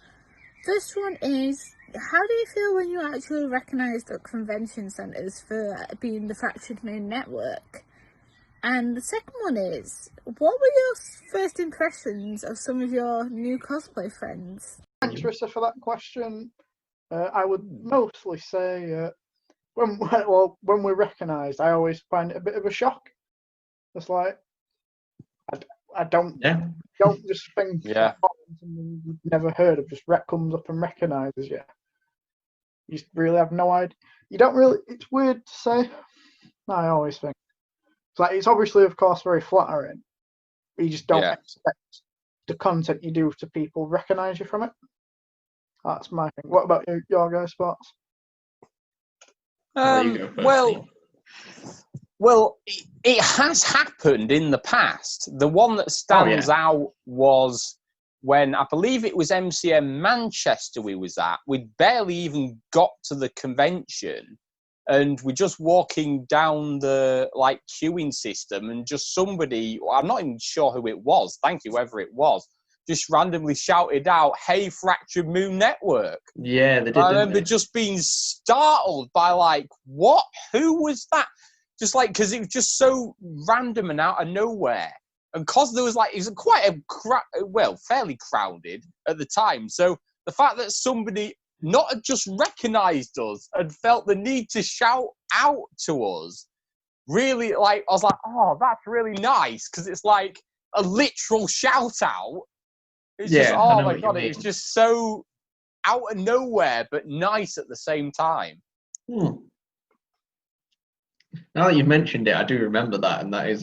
First one is, how do you feel when you're actually recognised at convention centres for being the Fractured Mòon Network? And the second one is, what were your first impressions of some of your new cosplay friends? Thanks, Rissa, for that question. I would mostly say when we're recognised, I always find it a bit of a shock. It's like I don't just think something you've never heard of just comes up and recognises you. You really have no idea. You don't really. It's weird to say. I always think it's obviously, of course, very flattering. But you just don't expect the content you do to people recognise you from it. That's my thing. What about your guys' thoughts? Well, it has happened in the past. The one that stands out was when, I believe it was MCM Manchester we was at. We'd barely even got to the convention, and we're just walking down the queuing system, and just somebody, I'm not even sure who it was, thank you, whoever it was, just randomly shouted out, "Hey, Fractured Mòon Network." Yeah, they did. I remember just being startled by what? Who was that? Just because it was just so random and out of nowhere. And because there was it was quite fairly crowded at the time. So the fact that somebody not just recognised us and felt the need to shout out to us, really, I was like, oh, that's really nice, because it's like a literal shout out. It's just, oh my God, it was just so out of nowhere, but nice at the same time. Now that you've mentioned it, I do remember that, and that is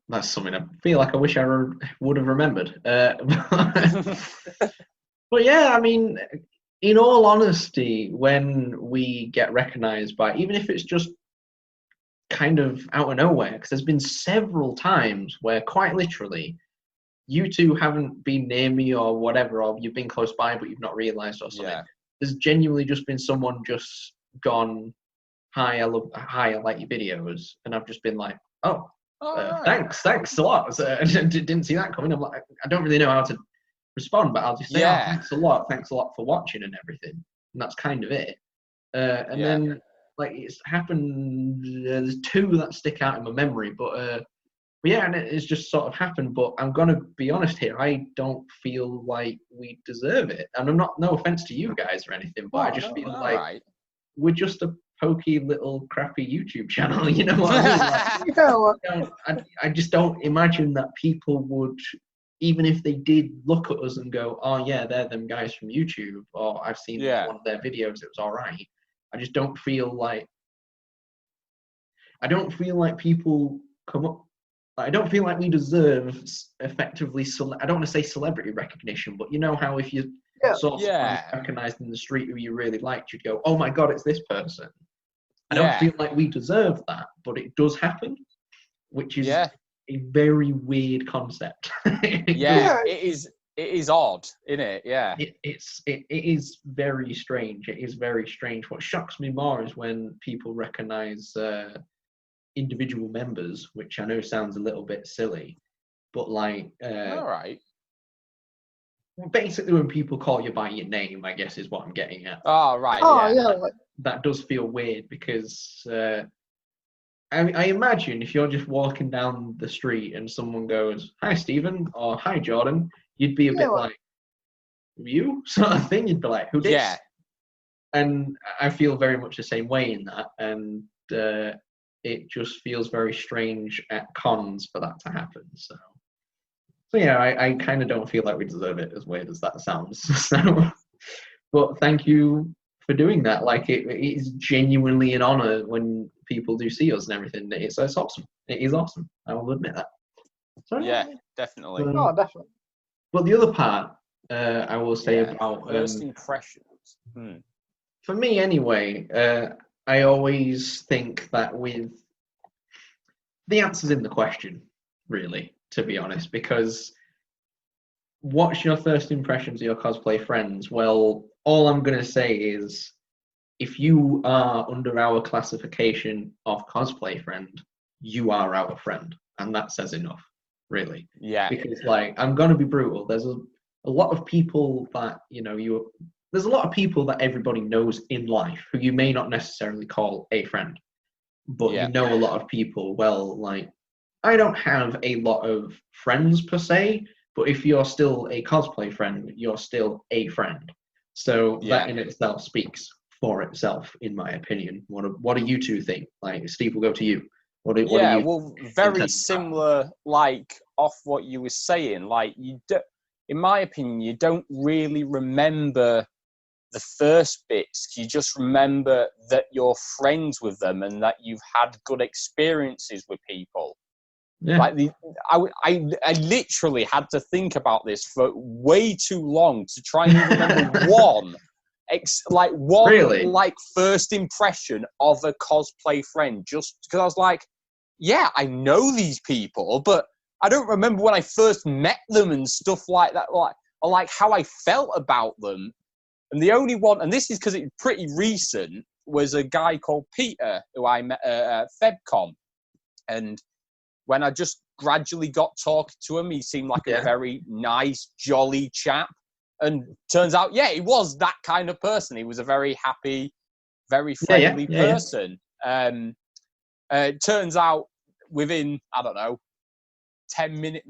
that's something I feel like I wish I would have remembered. But yeah, I mean, in all honesty, when we get recognised by, even if it's just kind of out of nowhere, because there's been several times where quite literally you two haven't been near me or whatever, or you've been close by but you've not realised or something. There's genuinely just been someone just gone, hi, I like your videos, and I've just been like, thanks a lot. So, I didn't see that coming. I'm like, I don't really know how to respond, but I'll just say, thanks a lot for watching and everything, and that's kind of it. And then it's happened. There's 2 that stick out in my memory, but yeah, and it's just sort of happened. But I'm gonna be honest here, I don't feel like we deserve it, and I'm no offense to you guys or anything, but I just feel like we're just a pokey little crappy YouTube channel, you know what I mean? I just don't imagine that people would, even if they did look at us and go, oh yeah, they're them guys from YouTube, or I've seen one of their videos, it was alright. I just don't feel like people come up. I don't feel like we deserve effectively. I don't want to say celebrity recognition, but you know how if you saw someone recognized in the street who you really liked, you'd go, "Oh my God, it's this person." I don't feel like we deserve that, but it does happen, which is a very weird concept. It is odd, isn't it? Yeah. It is very strange. It is very strange. What shocks me more is when people recognize individual members, which I know sounds a little bit silly, but all right. Basically, when people call you by your name, I guess is what I'm getting at. Oh, right. That does feel weird, because I imagine if you're just walking down the street and someone goes, "Hi, Stephen," or "Hi, Jordan," you'd be a bit like, "You?" sort of thing. You'd be like, "Who dis?" Yeah. And I feel very much the same way in that, and it just feels very strange at cons for that to happen. So yeah, I kind of don't feel like we deserve it, as weird as that sounds. So, but thank you for doing that. It is genuinely an honor when people do see us and everything. It's awesome. It is awesome. I will admit that. So, definitely. Definitely. But the other part, I will say about first impressions. For me, anyway, I always think that with the answer's in the question, really, to be honest, because what's your first impressions of your cosplay friends? Well, all I'm going to say is if you are under our classification of cosplay friend, you are our friend, and that says enough, really. Yeah. Because like, I'm gonna be brutal. There's a lot of people that there's a lot of people that everybody knows in life who you may not necessarily call a friend, but you know a lot of people. Well, like, I don't have a lot of friends per se, but if you're still a cosplay friend, you're still a friend. So that in itself speaks for itself, in my opinion. What do you two think? Like, Steve, we'll go to you. What do you well, very similar, like, off what you were saying. Like, in my opinion, you don't really remember the first bits. You just remember that you're friends with them and that you've had good experiences with people. Yeah. Like, I literally had to think about this for way too long to try and remember one Really? like first impression of a cosplay friend, just because I was like, yeah, I know these people, but I don't remember when I first met them and stuff like that, or like how I felt about them. And the only one, and this is because it's pretty recent, was a guy called Peter who I met at FebCon. And when I just gradually got talking to him, he seemed like a very nice, jolly chap. And turns out, he was that kind of person. He was a very happy, very friendly person. It turns out within, I don't know, 10 minutes,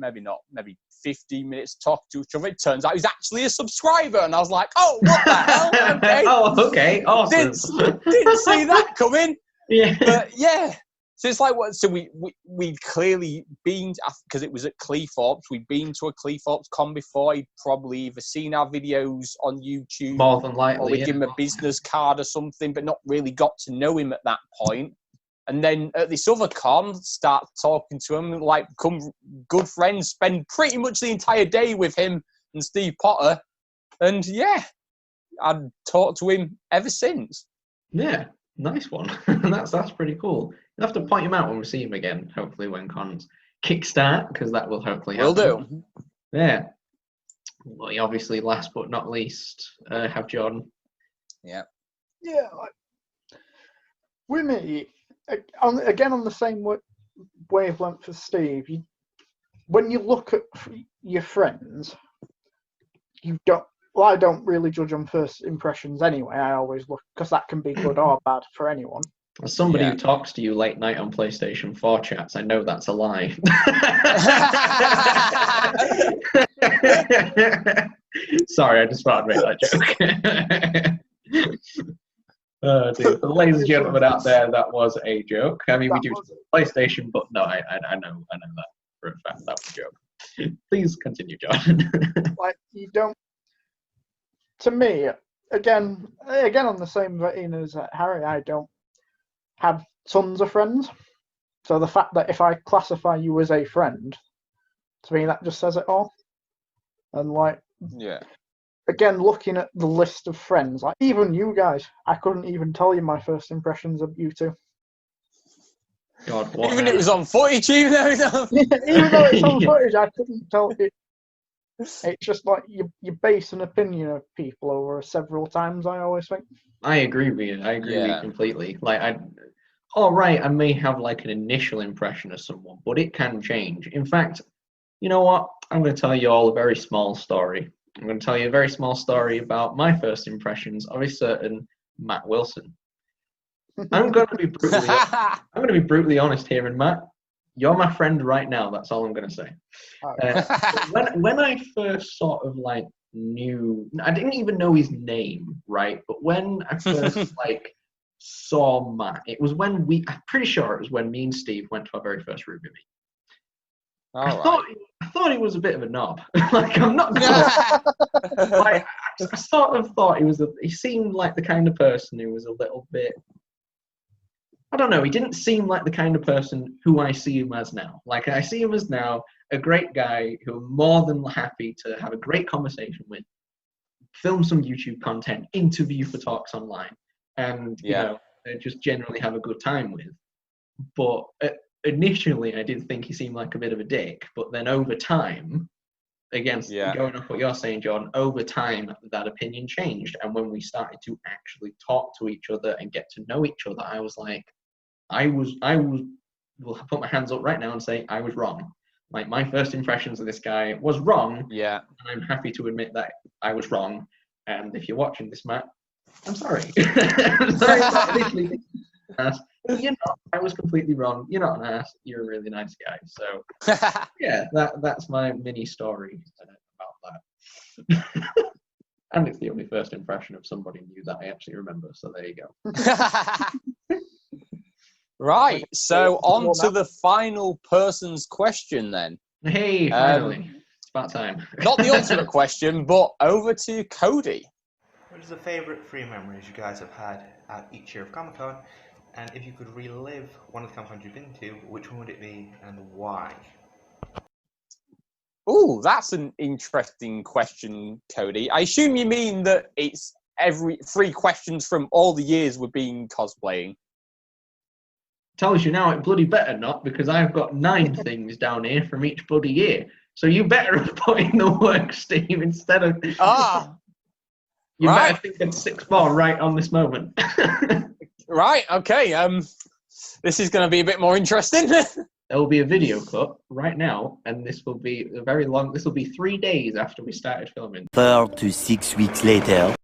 maybe 15 minutes talking to each other, it turns out he's actually a subscriber. And I was like, oh, what the hell? Okay. Oh, okay. Awesome. Didn't see that coming. Yeah. But so it's like, what? So we'd clearly been, because it was at Cleethorpes, we'd been to a Cleethorpes con before. He'd probably either seen our videos on YouTube, more than likely, or we'd give him a business card or something, but not really got to know him at that point. And then at this other con, start talking to him, like, become good friends, spend pretty much the entire day with him and Steve Potter. And I'd talked to him ever since. Yeah, nice one. That's pretty cool. You'll have to point him out when we see him again, hopefully when cons kickstart, because that will hopefully happen. Will do. Yeah. Well, obviously, last but not least, have Jordan. Yeah. Yeah. With me, again, on the same wavelength as Steve, when you look at your friends, you don't. Well, I don't really judge on first impressions anyway. I always look, because that can be good or bad for anyone. As somebody who talks to you late night on PlayStation 4 chats, I know that's a lie. Sorry, I just thought I'd make that joke. Dude, for the ladies and gentlemen out there, that was a joke. I mean, we do PlayStation, but no, I know that for a fact. That was a joke. Please continue, John. Like, you don't. To me, again on the same vein as Harry, I don't have tons of friends. So the fact that if I classify you as a friend, to me that just says it all. And like, again, looking at the list of friends, like even you guys, I couldn't even tell you my first impressions of you two. God, what? Even if it was on footage, even though it's on footage, I couldn't tell it. It's just like you base an opinion of people over several times, I always think. I agree with you. I agree with you completely. Like, I may have like an initial impression of someone, but it can change. In fact, you know what? I'm going to tell you all a very small story. I'm going to tell you a very small story about my first impressions of a certain Matt Wilson. I'm going to be brutally honest here, and Matt, you're my friend right now. That's all I'm going to say. When I first sort of like knew, I didn't even know his name, right? But when I first like saw Matt, it was when I'm pretty sure it was when me and Steve went to our very first review meet. I thought he was a bit of a knob. Like, I'm not gonna, like, I sort of thought he seemed like the kind of person who was a little bit, I don't know, he didn't seem like the kind of person who I see him as now. Like, I see him as now a great guy who I'm more than happy to have a great conversation with, film some YouTube content, interview for talks online, and you know, just generally have a good time with. But initially, I did think he seemed like a bit of a dick. But then over time, against going off what you're saying, John, over time that opinion changed, and when we started to actually talk to each other and get to know each other, I was like, I will put my hands up right now and say I was wrong. Like, my first impressions of this guy was wrong. Yeah. And I'm happy to admit that I was wrong. And if you're watching this, Matt, I'm sorry. You're not. I was completely wrong. You're not an ass. You're a really nice guy. So, yeah, that's my mini story about that. And it's the only first impression of somebody new that I actually remember. So there you go. Right, so on to the final person's question then. Hey, finally. It's about time. Not the ultimate question, but over to Kodi. What is the favourite free memories you guys have had at each year of Comic-Con? And if you could relive one of the Comic-Cons you've been to, which one would it be and why? Oh, that's an interesting question, Kodi. I assume you mean that it's every 3 questions from all the years we've been cosplaying. Tells you now it bloody better not, because I've got 9 things down here from each bloody year. So you better have put in the work, Steve, instead of... You better think of 6 more right on this moment. Right, okay. This is going to be a bit more interesting. There will be a video cut right now, and this will be very long. This will be 3 days after we started filming. 4 to 6 weeks later.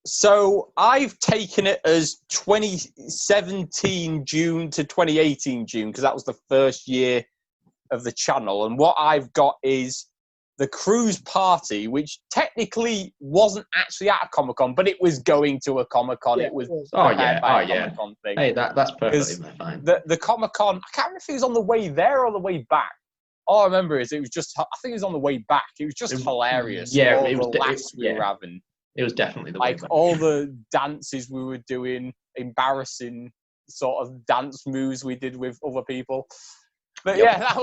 So I've taken it as 2017 June to 2018 June, because that was the first year of the channel. And what I've got is the cruise party, which technically wasn't actually at a Comic-Con, but it was going to a Comic-Con. Yeah, it was a Comic-Con thing. Hey, that's perfectly fine. The Comic-Con, I can't remember if it was on the way there or the way back. All I remember is it was just, I think it was on the way back. It was just hilarious. Yeah, all it was the laughs we were having. It was definitely the way like back. all the dances we were doing, embarrassing sort of dance moves we did with other people. But yeah, that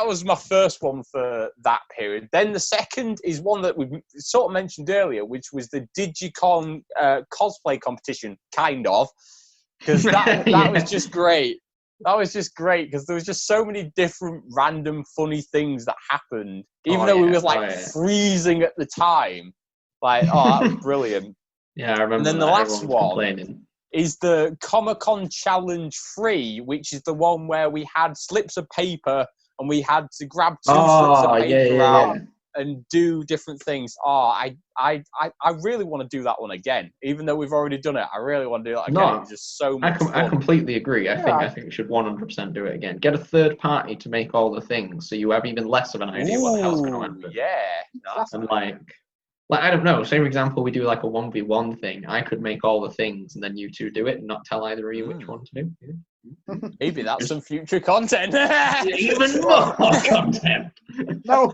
was my first one for that period. Then the second is one that we sort of mentioned earlier, which was the Digicon cosplay competition, kind of, because that was just great. That was just great because there was just so many different random funny things that happened, even though we were freezing at the time. Like, that was brilliant. Yeah, I remember. And then the last one is the Comic-Con Challenge 3, which is the one where we had slips of paper and we had to grab 2 slips of paper out and do different things. I really want to do that one again, even though we've already done it. I really want to do that again. It was just so much fun. I completely agree. I think we should 100% do it again. Get a third party to make all the things, so you have even less of an idea what the hell's going to happen. Yeah, and like I don't know. Say for example, we do like a 1v1 thing. I could make all the things, and then you 2 do it, and not tell either of you which one to do. Yeah. Maybe that's some future content. Even more content. No.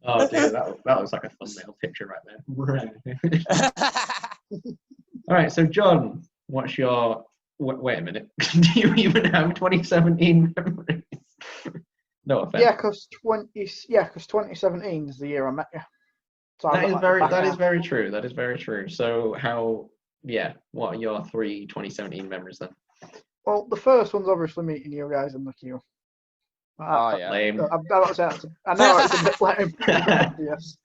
Oh dear, that was like a thumbnail picture right there. All right, so John, what's your... Wait a minute. Do you even have 2017 memories? No offense. Yeah, because 2017 is the year I met you. So that is very true. That is very true. So what are your 3 2017 memories then? Well, the first one's obviously meeting you guys in the queue. Lame. I know it's a bit lame. Yes.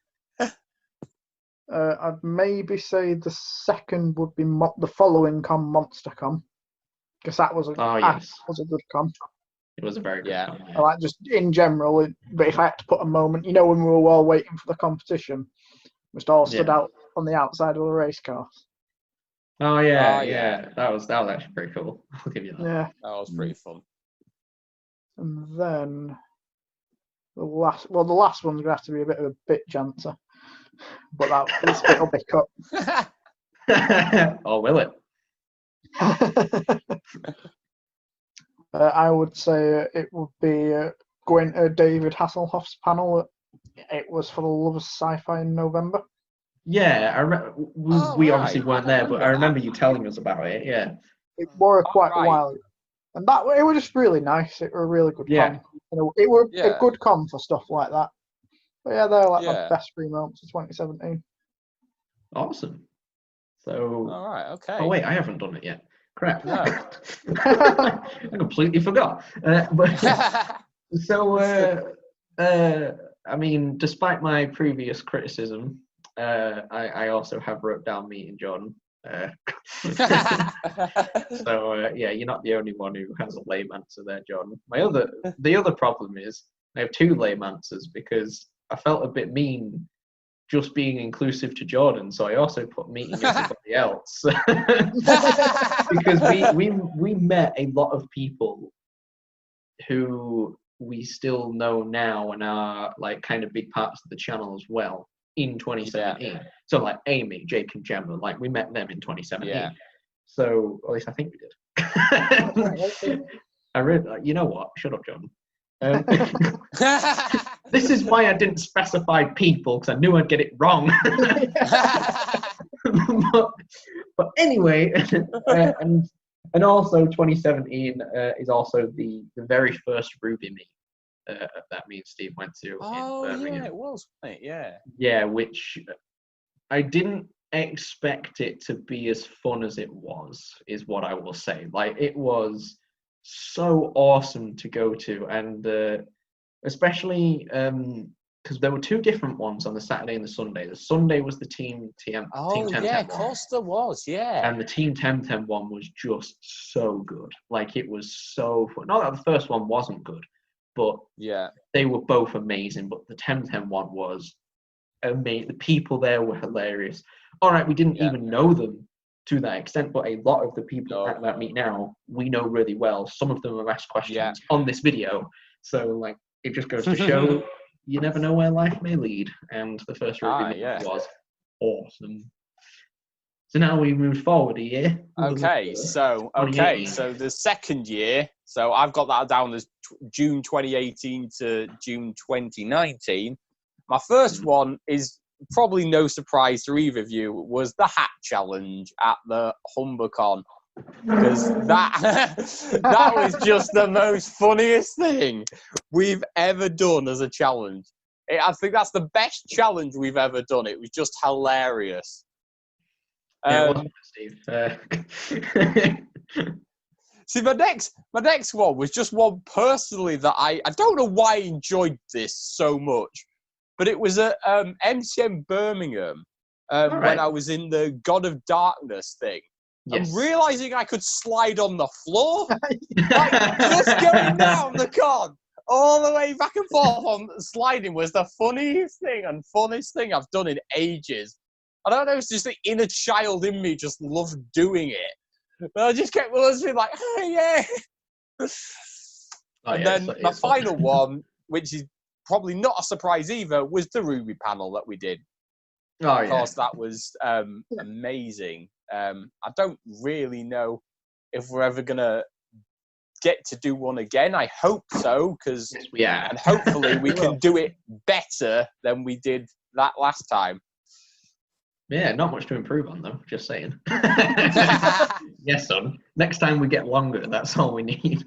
I'd maybe say the second would be the following con, MonsterCon, because that was was a good con. It was a very good con. I like just in general, but if I had to put a moment, when we were all waiting for the competition, we just all stood out on the outside of the race cars. Oh yeah. That was actually pretty cool. I'll give you that. Yeah, that was pretty fun. And then the last one's gonna have to be a bit of a bitch answer, but this bit will be cut. Or will it? I would say it would be going to David Hasselhoff's panel. It was for the Love of Sci-Fi in November. Yeah, we obviously weren't there, but I remember you telling us about it. Yeah, it were quite a while ago. And it was just really nice. It were a really good con. It were a good con for stuff like that. But yeah, they're like my best 3 months of 2017. Awesome. So. All right. Okay. Oh wait, I haven't done it yet. Crap. No. I completely forgot. So I mean, despite my previous criticism, I also have wrote down meeting Jordan. So yeah, you're not the only one who has a lame answer there, Jordan. The other problem is I have two lame answers because I felt a bit mean just being inclusive to Jordan, so I also put meeting everybody else because we met a lot of people who we still know now and are like kind of big parts of the channel as well in 2017. Yeah. So like Amy, Jake, and Gemma, like we met them in 2017. Yeah. So at least I think we did. I really, you know what? Shut up, John. This is why I didn't specify people, because I knew I'd get it wrong. but anyway, and also 2017 is also the very first Ruby meet that me and Steve went to. Oh yeah, it was, wasn't it? Yeah. Yeah, which I didn't expect it to be as fun as it was, is what I will say. Like, it was so awesome to go to, and especially because there were two different ones on the Saturday and the Sunday. The Sunday was the Team Temtem. Oh yeah, of course there was, yeah. And the Team Temtem one was just so good. Like, it was so fun. Not that the first one wasn't good, but yeah, they were both amazing. But the Temtem one was amazing. The people there were hilarious. All right, we didn't even know them to that extent, but a lot of the people at that meet now, we know really well. Some of them have asked questions on this video. So, like, it just goes to show you never know where life may lead. And the first Ruby was awesome. So now we move forward a year. Okay, so the second year, so I've got that down as June 2018 to June 2019. My first one is probably no surprise to either of you, was the hat challenge at the HumberCon. Because that was just the most funniest thing we've ever done as a challenge. I think that's the best challenge we've ever done. It was just hilarious. See, my next one was just one personally that I don't know why I enjoyed this so much, but it was at MCM Birmingham when I was in the God of Darkness thing. Yes. I'm realising I could slide on the floor. Like, just going down the con all the way back and forth on sliding was the funniest thing and funnest thing I've done in ages. I don't know, it's just the inner child in me just loved doing it. But I just kept being like, oh, yeah. And then my final one, which is probably not a surprise either, was the Ruby panel that we did. Oh, of course, that was amazing. I don't really know if we're ever going to get to do one again. I hope so, because and hopefully we can do it better than we did that last time. Yeah, not much to improve on, though. Just saying. Yes, son. Next time we get longer, that's all we need.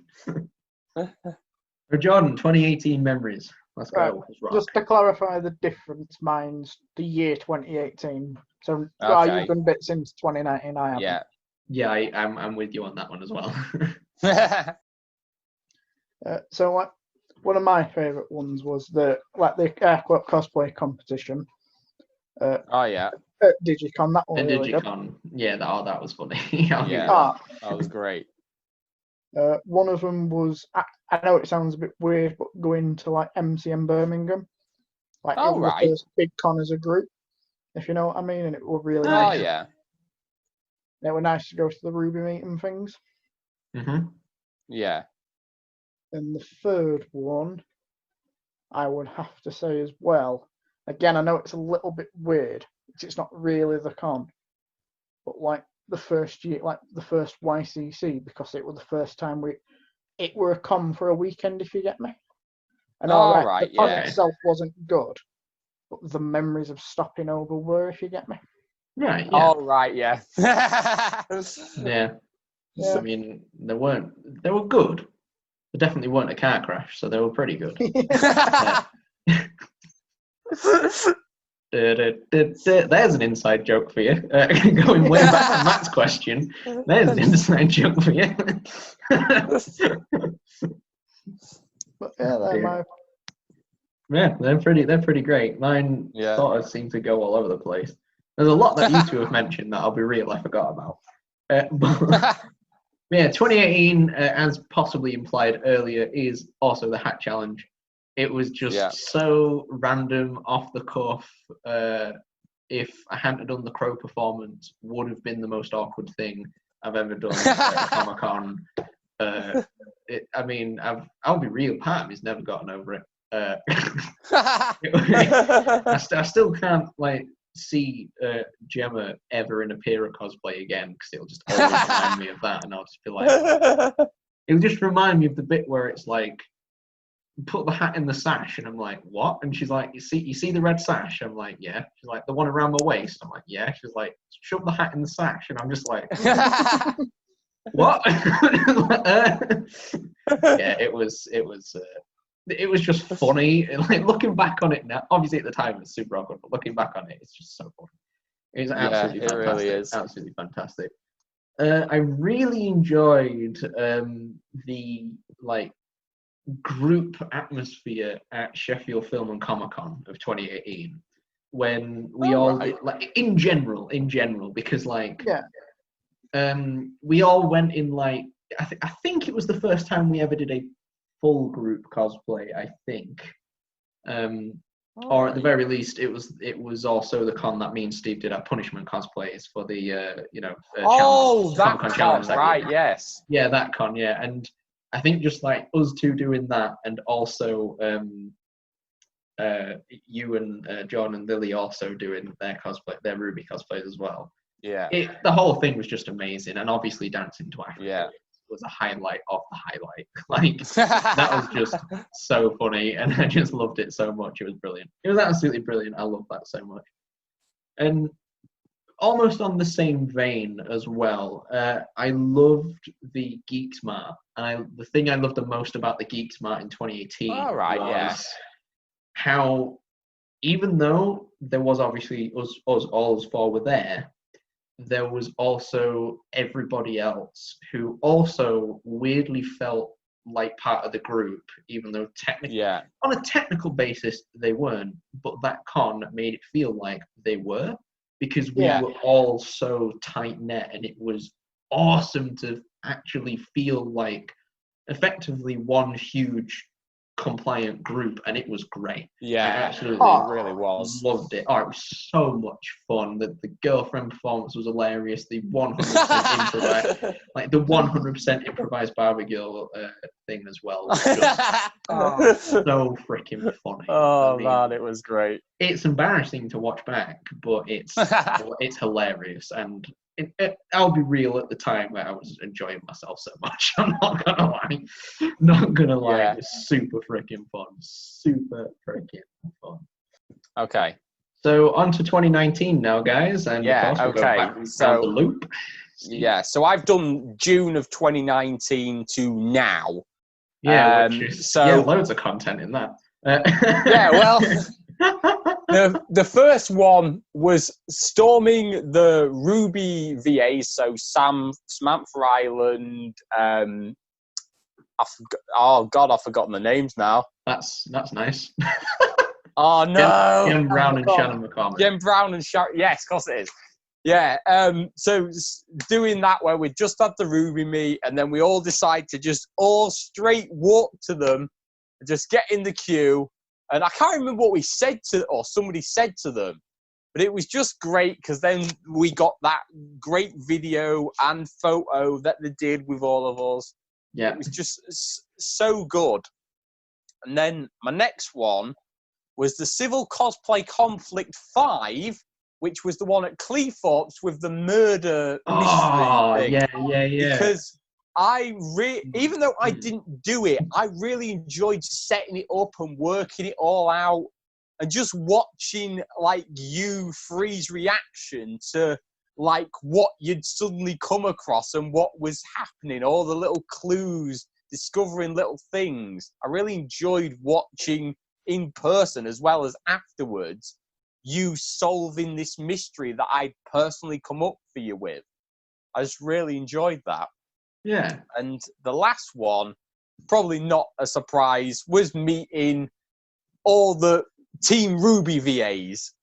For Jordan, 2018 memories. Let's go. Just to clarify the difference, mine's the year 2018. So you've done bits since 2019. I haven't. Yeah, I'm with you on that one as well. So like, one of my favourite ones was the air quote cosplay competition. At Digicon, that one. Digicon, that was funny. That was great. One of them was, I know it sounds a bit weird, but going to like MCM Birmingham, like it was the first big con as a group, if you know what I mean, and it was really nice. Oh yeah. It was nice to go to the Ruby meet and things. Mm-hmm. Yeah. And the third one, I would have to say as well. Again, I know it's a little bit weird. It's not really the con, but like the first year, like the first YCC, because it was the first time it were a con for a weekend, if you get me. And the con itself wasn't good, but the memories of stopping over were, if you get me. Right. Yeah. Oh right, yeah. Yeah. I mean, they were good. They definitely weren't a car crash, so they were pretty good. There's an inside joke for you. Going way back to Matt's question, there's an inside joke for you. But yeah, Yeah, they're pretty great. Mine sort of seem to go all over the place. There's a lot that you two have mentioned that I'll be real, I forgot about. But yeah, 2018, as possibly implied earlier, is also the hat challenge. It was just so random, off the cuff. If I hadn't done the crow performance, would have been the most awkward thing I've ever done at Comic-Con. I mean, I'll be real, part of me's never gotten over it. I still can't see Gemma ever in a Pyrrha cosplay again, because it'll just always remind me of that, and I'll just feel like it'll just remind me of the bit where it's like, put the hat in the sash, and I'm like, what? And she's like, you see the red sash? I'm like, yeah. She's like, the one around my waist? I'm like, yeah. She's like, shove the hat in the sash, and I'm just like, what? Yeah, it was just funny. Like, looking back on it now, obviously at the time it's super awkward, but looking back on it, it's just so funny. It's absolutely fantastic. Really is. Absolutely fantastic. I really enjoyed the group atmosphere at Sheffield Film and Comic-Con of 2018, when we did, in general, because we all went in I think it was the first time we ever did a full group cosplay, I think. Or at the very least, it was also the con that me and Steve did our punishment cosplays for the that con, challenge, right? Yes. Yeah, that con. Yeah, and I think just us two doing that, and also you and John and Lily also doing their Ruby cosplays as well. Yeah. The whole thing was just amazing, and obviously dancing to Africa was a highlight of the highlight. That was just so funny, and I just loved it so much. It was brilliant. It was absolutely brilliant. I love that so much. And almost on the same vein as well, I loved the Geeks Mart. And the thing I loved the most about the Geeks Mart in 2018 was how, even though there was obviously us all four were there was also everybody else who also weirdly felt like part of the group, even though technically, on a technical basis, they weren't. But that con made it feel like they were, because we were all so tight-knit, and it was awesome to actually feel like effectively one huge compliant group, and it was great. I absolutely really was. Loved it. It was so much fun. The girlfriend performance was hilarious. The 100% the 100% improvised Barbie girl thing as well was just so freaking funny. Oh, man, it was great. It's embarrassing to watch back, but it's hilarious, and I'll be real, at the time I was enjoying myself so much. I'm not gonna lie. It was super freaking fun. Okay. So on to 2019 now, guys, and of course we'll go back around the loop. Yeah, so I've done June of 2019 to now. Yeah, which is loads of content in that. Yeah, well, the first one was storming the Ruby VAs, so Samantha Island. I've forgotten the names now. That's nice. Oh no! Jen Brown and Shannon McCormick. Jen Brown and Shannon. Yes, of course it is. Yeah. So doing that where we just had the Ruby meet, and then we all decide to just all straight walk to them, just get in the queue. And I can't remember what we said or somebody said to them, but it was just great, because then we got that great video and photo that they did with all of us. Yeah. It was just so good. And then my next one was the Civil Cosplay Conflict 5, which was the one at Cleethorpes with the murder mystery thing. Yeah. Because even though I didn't do it, I really enjoyed setting it up and working it all out, and just watching you Free's reaction to what you'd suddenly come across and what was happening, all the little clues, discovering little things. I really enjoyed watching in person as well as afterwards you solving this mystery that I personally come up for you with. I just really enjoyed that. Yeah. And the last one, probably not a surprise, was meeting all the Team Ruby VAs.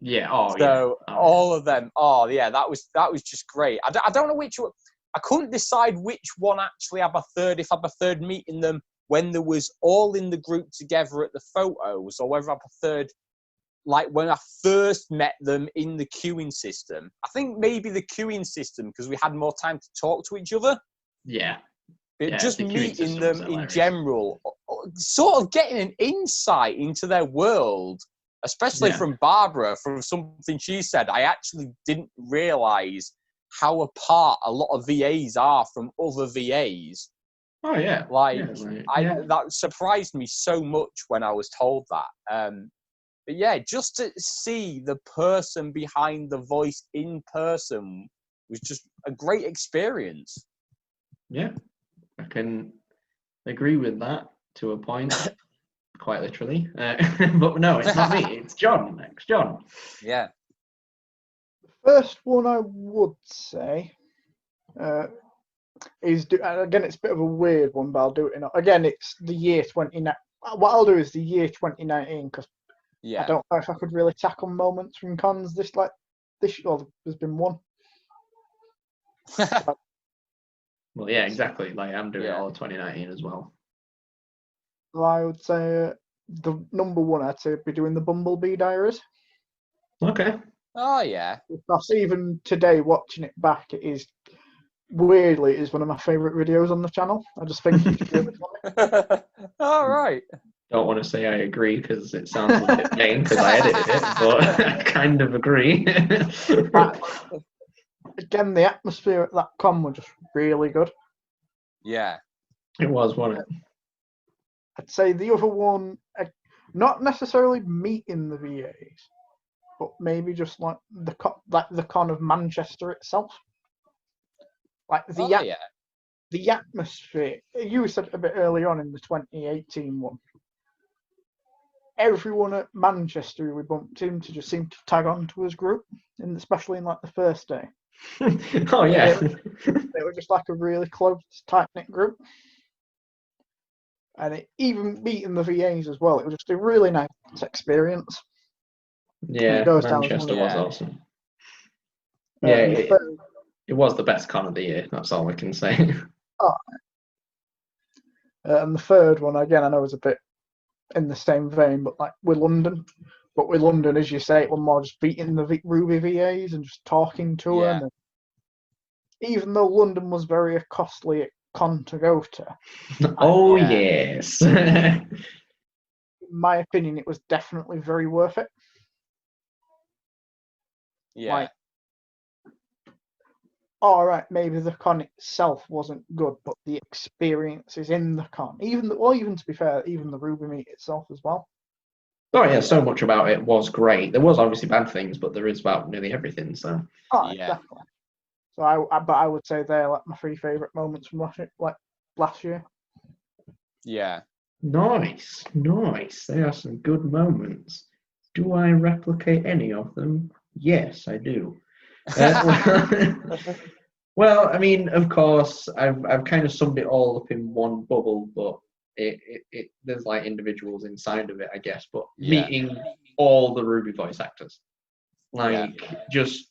Yeah. All of them. Oh yeah, that was just great. I don't know which one. I couldn't decide which one actually had a third. If I preferred meeting them when there was all in the group together at the photos, or whether I preferred like when I first met them in the queuing system. I think maybe the queuing system because we had more time to talk to each other. Yeah. But just meeting them in general, sort of getting an insight into their world, especially from Barbara, from something she said. I actually didn't realise how apart a lot of VAs are from other VAs. Oh yeah, that surprised me so much when I was told that. But yeah, just to see the person behind the voice in person was just a great experience. Yeah, I can agree with that to a point, quite literally. But no, it's not me. It's John. Next, John. Yeah. First one I would say is again, it's a bit of a weird one, but I'll do it. Again, it's the year 2019. What I'll do is the year 2019 because I don't know if I could really tackle moments from cons this year. There's been one. Well, yeah, exactly. Like I'm doing all of 2019 as well. Well, I would say the number one I'd say would be doing the Bumblebee Diaries. Okay. Oh yeah. Because even today, watching it back, it is weirdly one of my favourite videos on the channel. I just think it's really funny. All right. Don't want to say I agree because it sounds a bit vain because I edited it, but I kind of agree. Again, the atmosphere at that con was just really good. Yeah. It was, wasn't it? I'd say the other one, not necessarily meeting the VAs, but maybe just like the con of Manchester itself. Like the atmosphere. You said a bit earlier on in the 2018 one. Everyone at Manchester who we bumped into just seemed to tag on to his group, especially in like the first day. Oh yeah. They were just like a really close, tight-knit group. And even meeting the VAs as well, it was just a really nice experience. Yeah, Manchester was awesome. Yeah, it was the best con of the year. That's all I can say. And the third one, again, I know was a bit in the same vein, but like with London. But with London, as you say, it was more just beating the Ruby VAs and just talking to them. And even though London was very a costly con to go to. Yes. In my opinion, it was definitely very worth it. Yeah. Like, all right, maybe the con itself wasn't good, but the experiences in the con, even to be fair, even the Ruby meet itself as well. Oh yeah, so much about it was great. There was obviously bad things, but there is about nearly everything. So. Oh, exactly. So I would say they're like my three favourite moments from last year. Yeah. Nice. They are some good moments. Do I replicate any of them? Yes, I do. Well, I mean, of course, I've kind of summed it all up in one bubble, but it there's like individuals inside of it, I guess. But meeting all the Ruby voice actors, just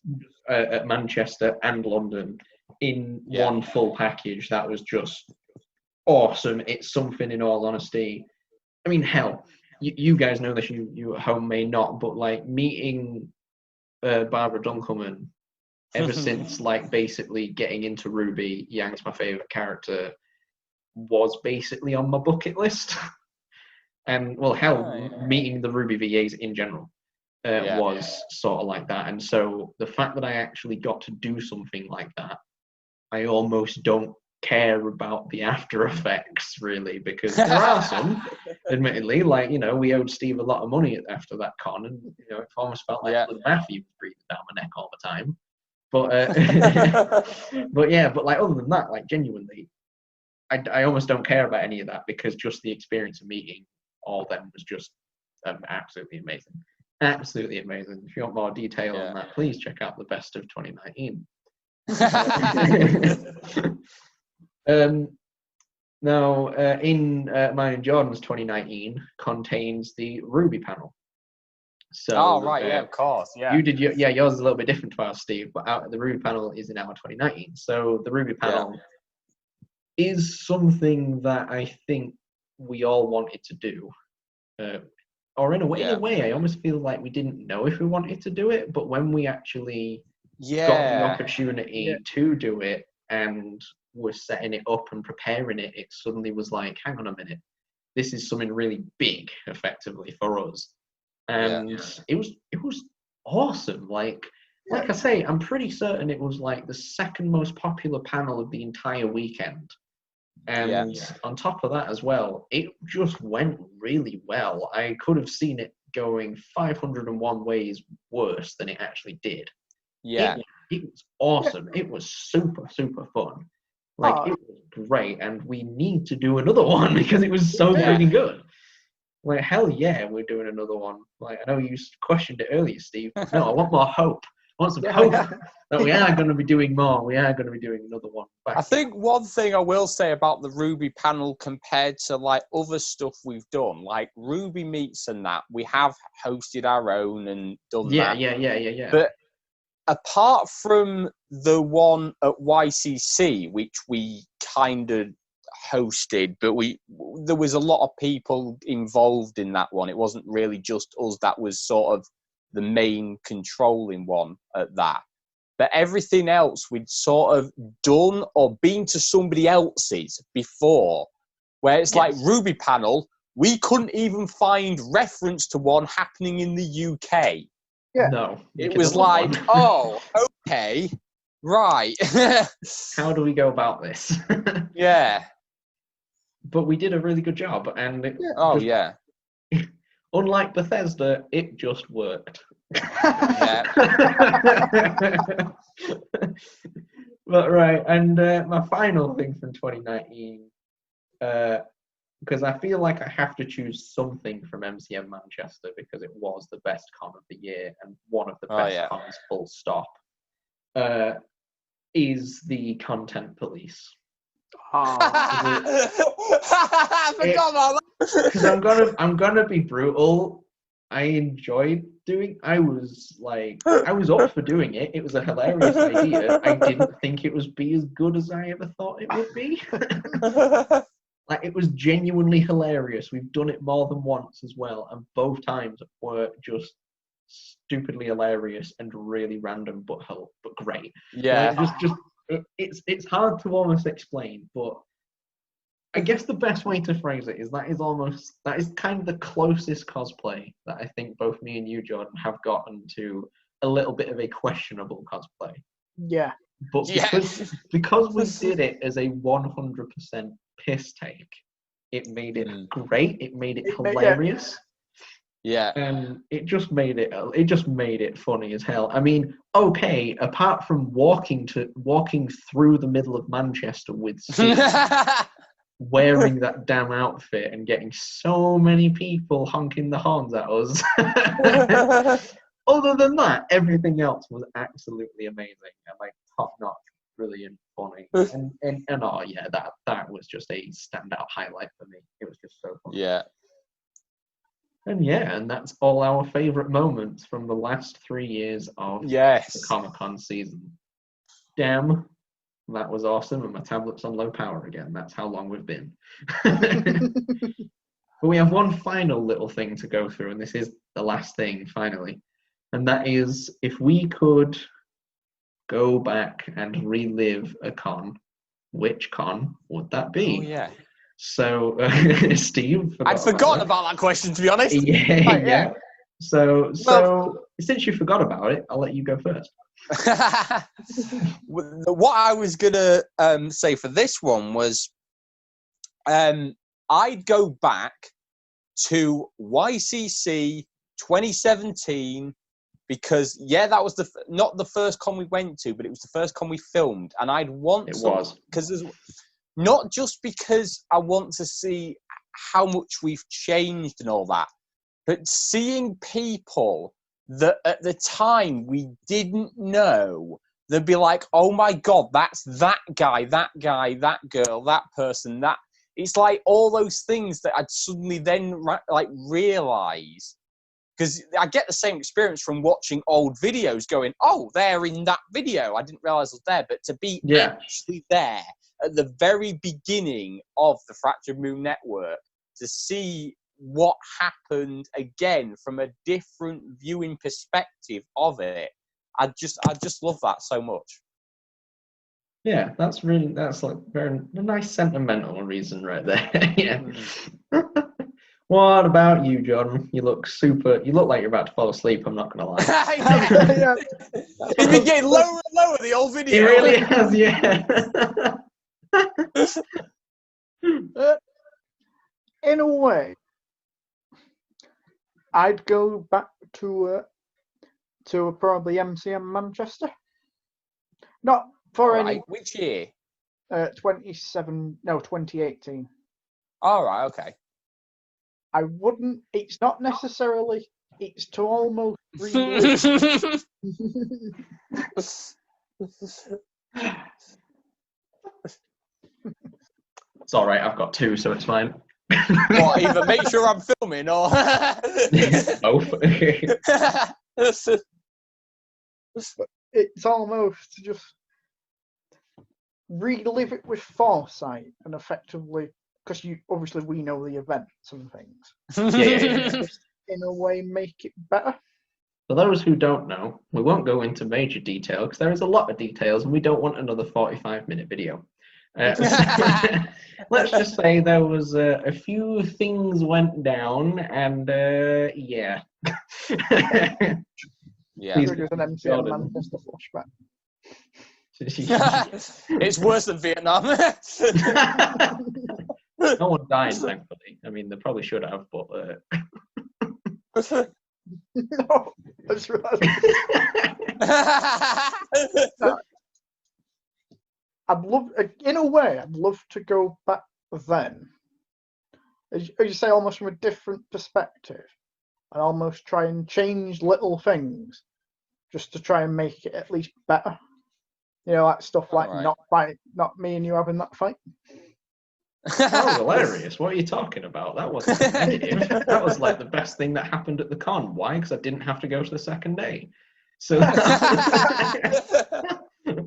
at Manchester and London in one full package, that was just awesome. It's something, in all honesty. I mean, hell, you guys know this, you at home may not, but like meeting Barbara Dunkelman ever since like basically getting into Ruby, Yang's my favorite character, was basically on my bucket list. And well, hell, meeting the Ruby VAs in general was sort of like that. And so the fact that I actually got to do something like that, I almost don't care about the after effects really, because there are some, admittedly, like, you know, we owed Steve a lot of money after that con, and you know, it almost felt like Matthew was breathing down my neck all the time. But but like other than that, like genuinely, I almost don't care about any of that, because just the experience of meeting all of them was just absolutely amazing. Absolutely amazing. If you want more detail on that, please check out the best of 2019. Now, in mine and Jordan's 2019 contains the Ruby panel. So, oh right, yeah, of course, yeah. You did yours is a little bit different to ours, Steve, but the Ruby panel is in our 2019. So the Ruby panel is something that I think we all wanted to do, or in a way, I almost feel like we didn't know if we wanted to do it, but when we actually got the opportunity to do it and were setting it up and preparing it, it suddenly was like, hang on a minute, this is something really big, effectively, for us. And it was awesome. Like I say, I'm pretty certain it was like the second most popular panel of the entire weekend. And on top of that as well, it just went really well. I could have seen it going 501 ways worse than it actually did. Yeah. It was awesome. It was super, super fun. Like, it was great. And we need to do another one because it was so freaking good. Like, hell yeah, we're doing another one. Like, I know you questioned it earlier, Steve. No, I want more hope. I want some hope that we are going to be doing more. We are going to be doing another one. I think one thing I will say about the Ruby panel compared to like other stuff we've done, like Ruby Meets and that, we have hosted our own and done that. Yeah. But apart from the one at YCC, which we kind of hosted, but there was a lot of people involved in that one. It wasn't really just us that was sort of the main controlling one at that. But everything else we'd sort of done or been to somebody else's before, where it's like Ruby panel, we couldn't even find reference to one happening in the UK. Yeah. No. It was like, oh, okay, right. How do we go about this? Yeah. But we did a really good job. And unlike Bethesda, it just worked. But right, and my final thing from 2019, because I feel like I have to choose something from MCM Manchester because it was the best con of the year and one of the best cons, full stop, is the Content Police. I forgot about that. Because I'm gonna be brutal. I enjoyed doing. I was up for doing it. It was a hilarious idea. I didn't think it would be as good as I ever thought it would be. Like, it was genuinely hilarious. We've done it more than once as well, and both times were just stupidly hilarious and really random, but great. Yeah. Like, it's hard to almost explain, but I guess the best way to phrase it is that is kind of the closest cosplay that I think both me and you, Jordan, have gotten to a little bit of a questionable cosplay. Yeah. But because we did it as a 100% piss take, it made it great. It made it hilarious. Yeah. And it just made it funny as hell. I mean, okay, apart from walking through the middle of Manchester with Steve, wearing that damn outfit and getting so many people honking the horns at us. Other than that, everything else was absolutely amazing and like top notch, brilliant, funny, and that was just a standout highlight for me. It was just so fun. Yeah. And that's all our favourite moments from the last 3 years of the Comic-Con season. Damn, that was awesome, and my tablet's on low power again. That's how long we've been. But we have one final little thing to go through, and this is the last thing, finally. And that is, if we could go back and relive a con, which con would that be? Oh, yeah. So, Steve, I'd forgotten about that question, to be honest. Yeah. So since you forgot about it, I'll let you go first. What I was gonna say for this one was, I'd go back to YCC 2017 because that was not the first con we went to, but it was the first con we filmed, and I'd want because not just because I want to see how much we've changed and all that, but seeing people that at the time we didn't know, they'd be like, oh my God, that's that guy, that girl, that person, that. it's like all those things that I'd suddenly then like realise. Because I get the same experience from watching old videos going, oh, they're in that video. I didn't realise I was there. But to be actually there at the very beginning of the Fractured Mòon Network, to see what happened again from a different viewing perspective of it, I just love that so much. Yeah, that's like very a nice sentimental reason right there. Yeah. What about you, Jordan? You look like you're about to fall asleep, I'm not gonna lie. Yeah. He's been getting lower and lower the whole video. He really has, yeah. In a way, I'd go back to probably MCM Manchester. Not for any. Which year? 2018. All right, okay. I wouldn't. It's not necessarily. It's to almost relive. It's all right. I've got two, so it's fine. What? Either make sure I'm filming or both. It's almost just relive it with foresight and effectively. Because we know the events and things. Yeah. Just in a way, make it better. For those who don't know, we won't go into major detail because there is a lot of details, and we don't want another 45-minute video. Let's just say there was a few things went down, and yeah. Yeah. Please do an MCM Manchester flashback. It's worse than Vietnam. No one died, thankfully. I mean, they probably should have, but. No, that's right. I'd love to go back then. As you say, almost from a different perspective, and almost try and change little things, just to try and make it at least better. You know, like stuff like not me and you having that fight. That was hilarious. What are you talking about? That wasn't negative. That was like the best thing that happened at the con. Why? Because I didn't have to go to the second day. So,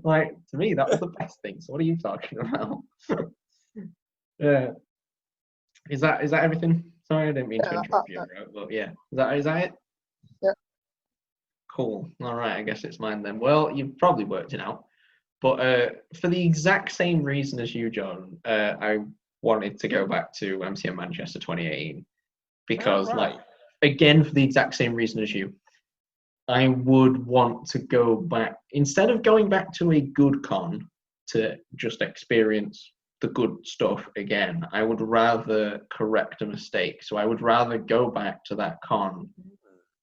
like, to me, that was the best thing. So, what are you talking about? Is that everything? Sorry, I didn't mean to interrupt you, but yeah, is that it? Yeah. Cool. All right, I guess it's mine then. Well, you've probably worked it out, but for the exact same reason as you, John, I wanted to go back to MCM Manchester 2018 because, like, again, for the exact same reason as you, I would want to go back instead of going back to a good con to just experience the good stuff again. I would rather correct a mistake. So I would rather go back to that con.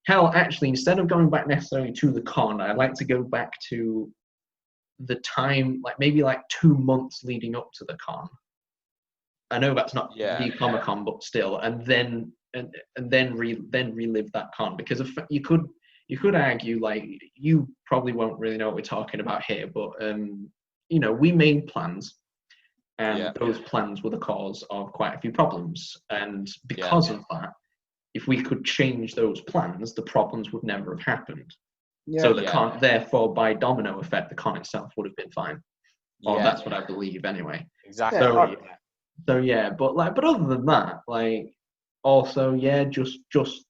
Hell, actually, instead of going back necessarily to the con, I'd like to go back to the time, like maybe like 2 months leading up to the con. I know that's not the Comic-Con, but still, and then relive that con, because if you could argue, like, you probably won't really know what we're talking about here, but you know, we made plans, and those plans were the cause of quite a few problems, and because of that, if we could change those plans, the problems would never have happened. So the con, therefore, by domino effect, the con itself would have been fine. Or that's what I believe, anyway. Exactly. So yeah, but other than that, like, also just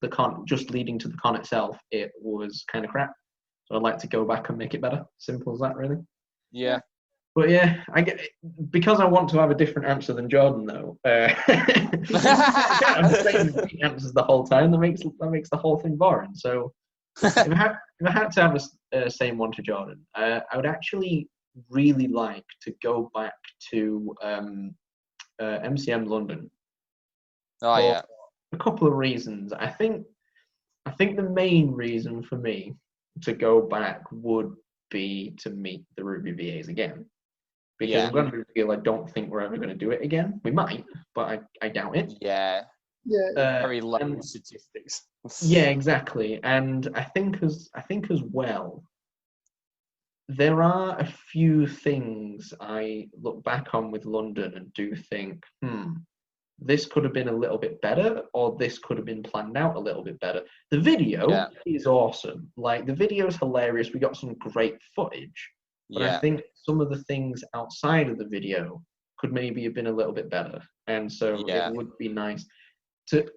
the con, just leading to the con itself, it was kind of crap. So I'd like to go back and make it better. Simple as that, really. Yeah. But yeah, because I want to have a different answer than Jordan, though. I can't have the same answers the whole time. That makes the whole thing boring. So if I had to have a same one to Jordan, I would actually really like to go back to MCM London. Oh yeah. A couple of reasons. I think the main reason for me to go back would be to meet the Ruby VAs again. Because I'm going to be real, I don't think we're ever going to do it again. We might, but I doubt it. Yeah. Very low statistics. Yeah, exactly. And I think as well, there are a few things I look back on with London and do think, this could have been a little bit better, or this could have been planned out a little bit better. The video is awesome. Like, the video is hilarious. We got some great footage. But I think some of the things outside of the video could maybe have been a little bit better. And so it would be nice to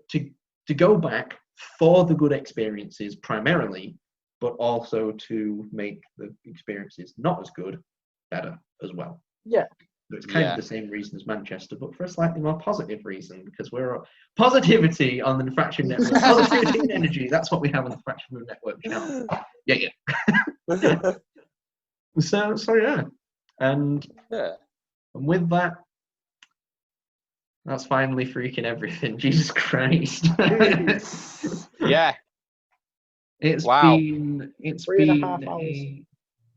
go back for the good experiences primarily, but also to make the experiences not as good better as well. Yeah. So it's kind of the same reason as Manchester, but for a slightly more positive reason, because we're positivity on the Fractured Network. Positivity and energy, that's what we have on the Fractured Mòon Network channel. Yeah. So yeah. And with that, that's finally freaking everything. Jesus Christ. Yeah. It's been 3.5 hours.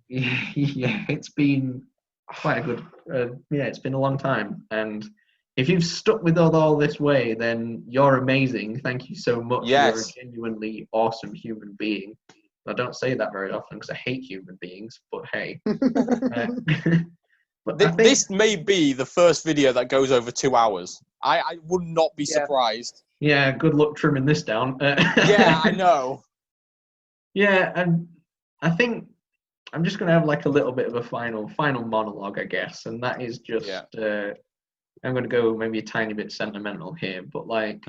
Yeah, it's been quite a good it's been a long time, and if you've stuck with us all this way, then you're amazing. Thank you so much. You're a genuinely awesome human being. I don't say that very often because I hate human beings, but hey. But this may be the first video that goes over 2 hours. I would not be surprised. Yeah, good luck trimming this down. Yeah, I know. Yeah, and I think I'm just going to have like a little bit of a final monologue, I guess, and that is just I'm going to go maybe a tiny bit sentimental here, but like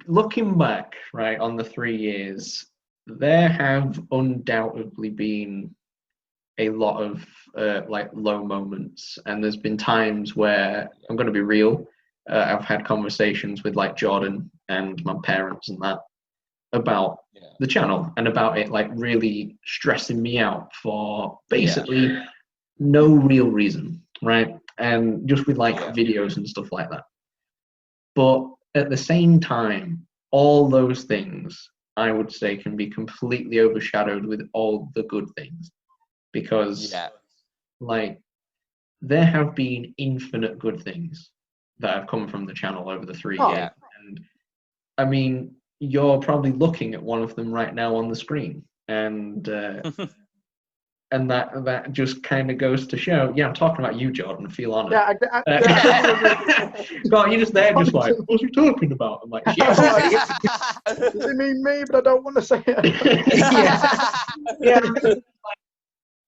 looking back, right, on the 3 years, there have undoubtedly been a lot of like low moments, and there's been times where I'm going to be real. I've had conversations with like Jordan and my parents and that about the channel and about it like really stressing me out for basically no real reason, right? And just with like videos and stuff like that. But at the same time, all those things I would say can be completely overshadowed with all the good things, because like there have been infinite good things that have come from the channel over the 3 years. And I mean, you're probably looking at one of them right now on the screen, and and that just kind of goes to show. Yeah, I'm talking about you, Jordan. Feel honored. God, you're just there, just like, what's he talking about? I'm like, does it mean me? But I don't want to say it. Yeah.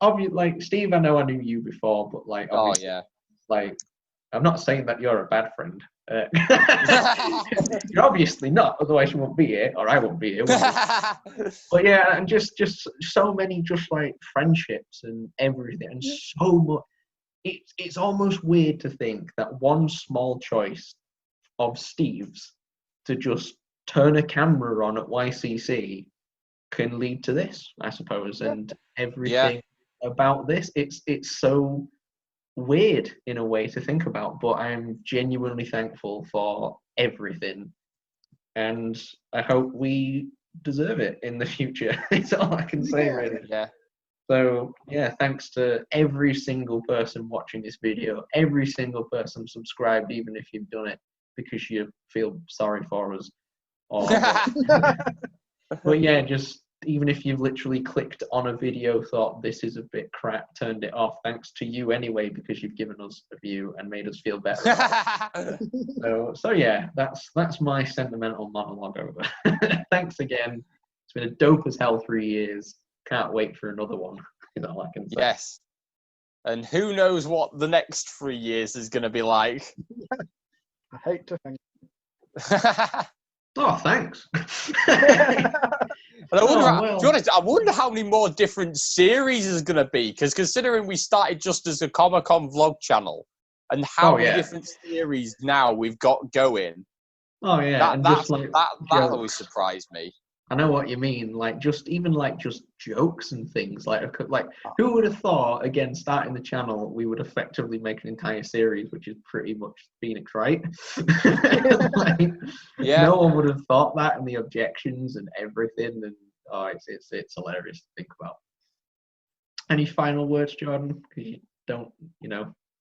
Obviously, like Steve, I know I knew you before, but like, like, I'm not saying that you're a bad friend. You're obviously not, otherwise you won't be here, or I won't be here. But yeah, and just so many just like friendships and everything, and so much. It's almost weird to think that one small choice of Steve's to just turn a camera on at YCC can lead to this, I suppose, and everything about this. It's so weird in a way to think about, but I'm genuinely thankful for everything, and I hope we deserve it in the future. It's all I can say, really. So yeah, thanks to every single person watching this video, every single person subscribed, even if you've done it because you feel sorry for us, or but yeah, just even if you've literally clicked on a video, thought this is a bit crap, turned it off, thanks to you anyway, because you've given us a view and made us feel better. So yeah, that's my sentimental monologue over. Thanks again. It's been a dope as hell 3 years. Can't wait for another one. Is all I can say. Yes. And who knows what the next 3 years is going to be like. I hate to think. Oh, thanks. And I wonder, to be honest, I wonder how many more different series is going to be, because considering we started just as a Comic-Con vlog channel, and how many different series now we've got going. Oh yeah, that always surprised me. I know what you mean. Like just jokes and things. Like who would have thought? Again, starting the channel, we would effectively make an entire series, which is pretty much Phoenix, right? No one would have thought that, and the objections and everything. And it's hilarious to think about. Any final words, Jordan? Because you don't,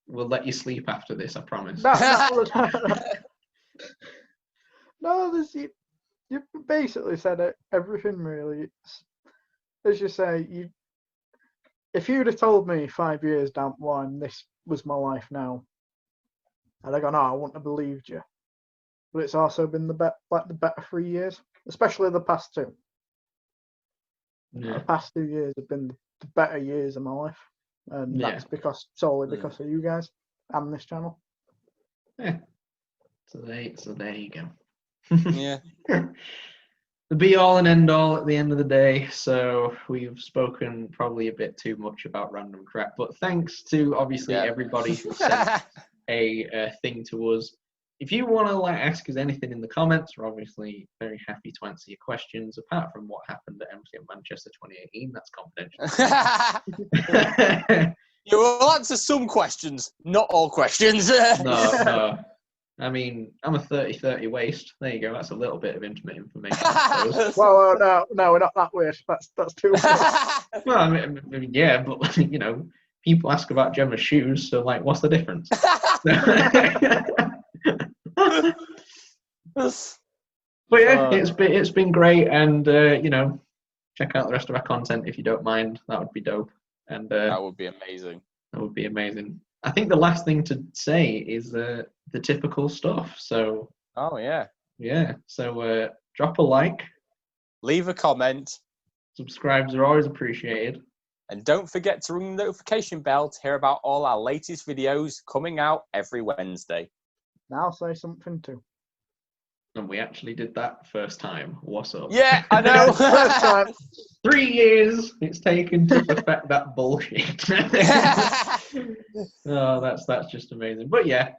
we'll let you sleep after this. I promise. No, you basically said it. Everything really. As you say, if you'd have told me 5 years down the line this was my life now, I'd have gone, I wouldn't have believed you. But it's also been the better 3 years, especially the past two. Yeah. The past 2 years have been the better years of my life, and that's solely because of you guys and this channel. Yeah. So there you go. Yeah. The be all and end all at the end of the day. So we've spoken probably a bit too much about random crap, but thanks to obviously everybody who sent a thing to us. If you want to ask us anything in the comments, we're obviously very happy to answer your questions. Apart from what happened at MCM Manchester 2018, that's confidential. You will answer some questions, not all questions. No. I mean, I'm a 30-30 waist. There you go. That's a little bit of intimate information, I suppose. Well, no, we're not that waist. That's too much. Well, I mean, yeah, but people ask about Gemma's shoes, so what's the difference? But yeah, it's been great, and check out the rest of our content if you don't mind. That would be dope, and that would be amazing. That would be amazing. I think the last thing to say is the typical stuff. So. Oh yeah. Yeah. So drop a like, leave a comment, subscribes are always appreciated, and don't forget to ring the notification bell to hear about all our latest videos coming out every Wednesday. Now say something too. And we actually did that first time. What's up? Yeah, I know. First time. 3 years it's taken to perfect that bullshit. Oh, that's just amazing. But yeah,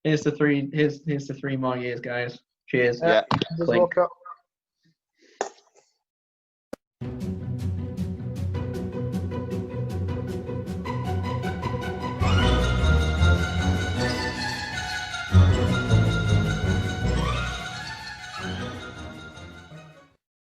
here's the 3 more years, guys. Cheers. Yeah. Clink.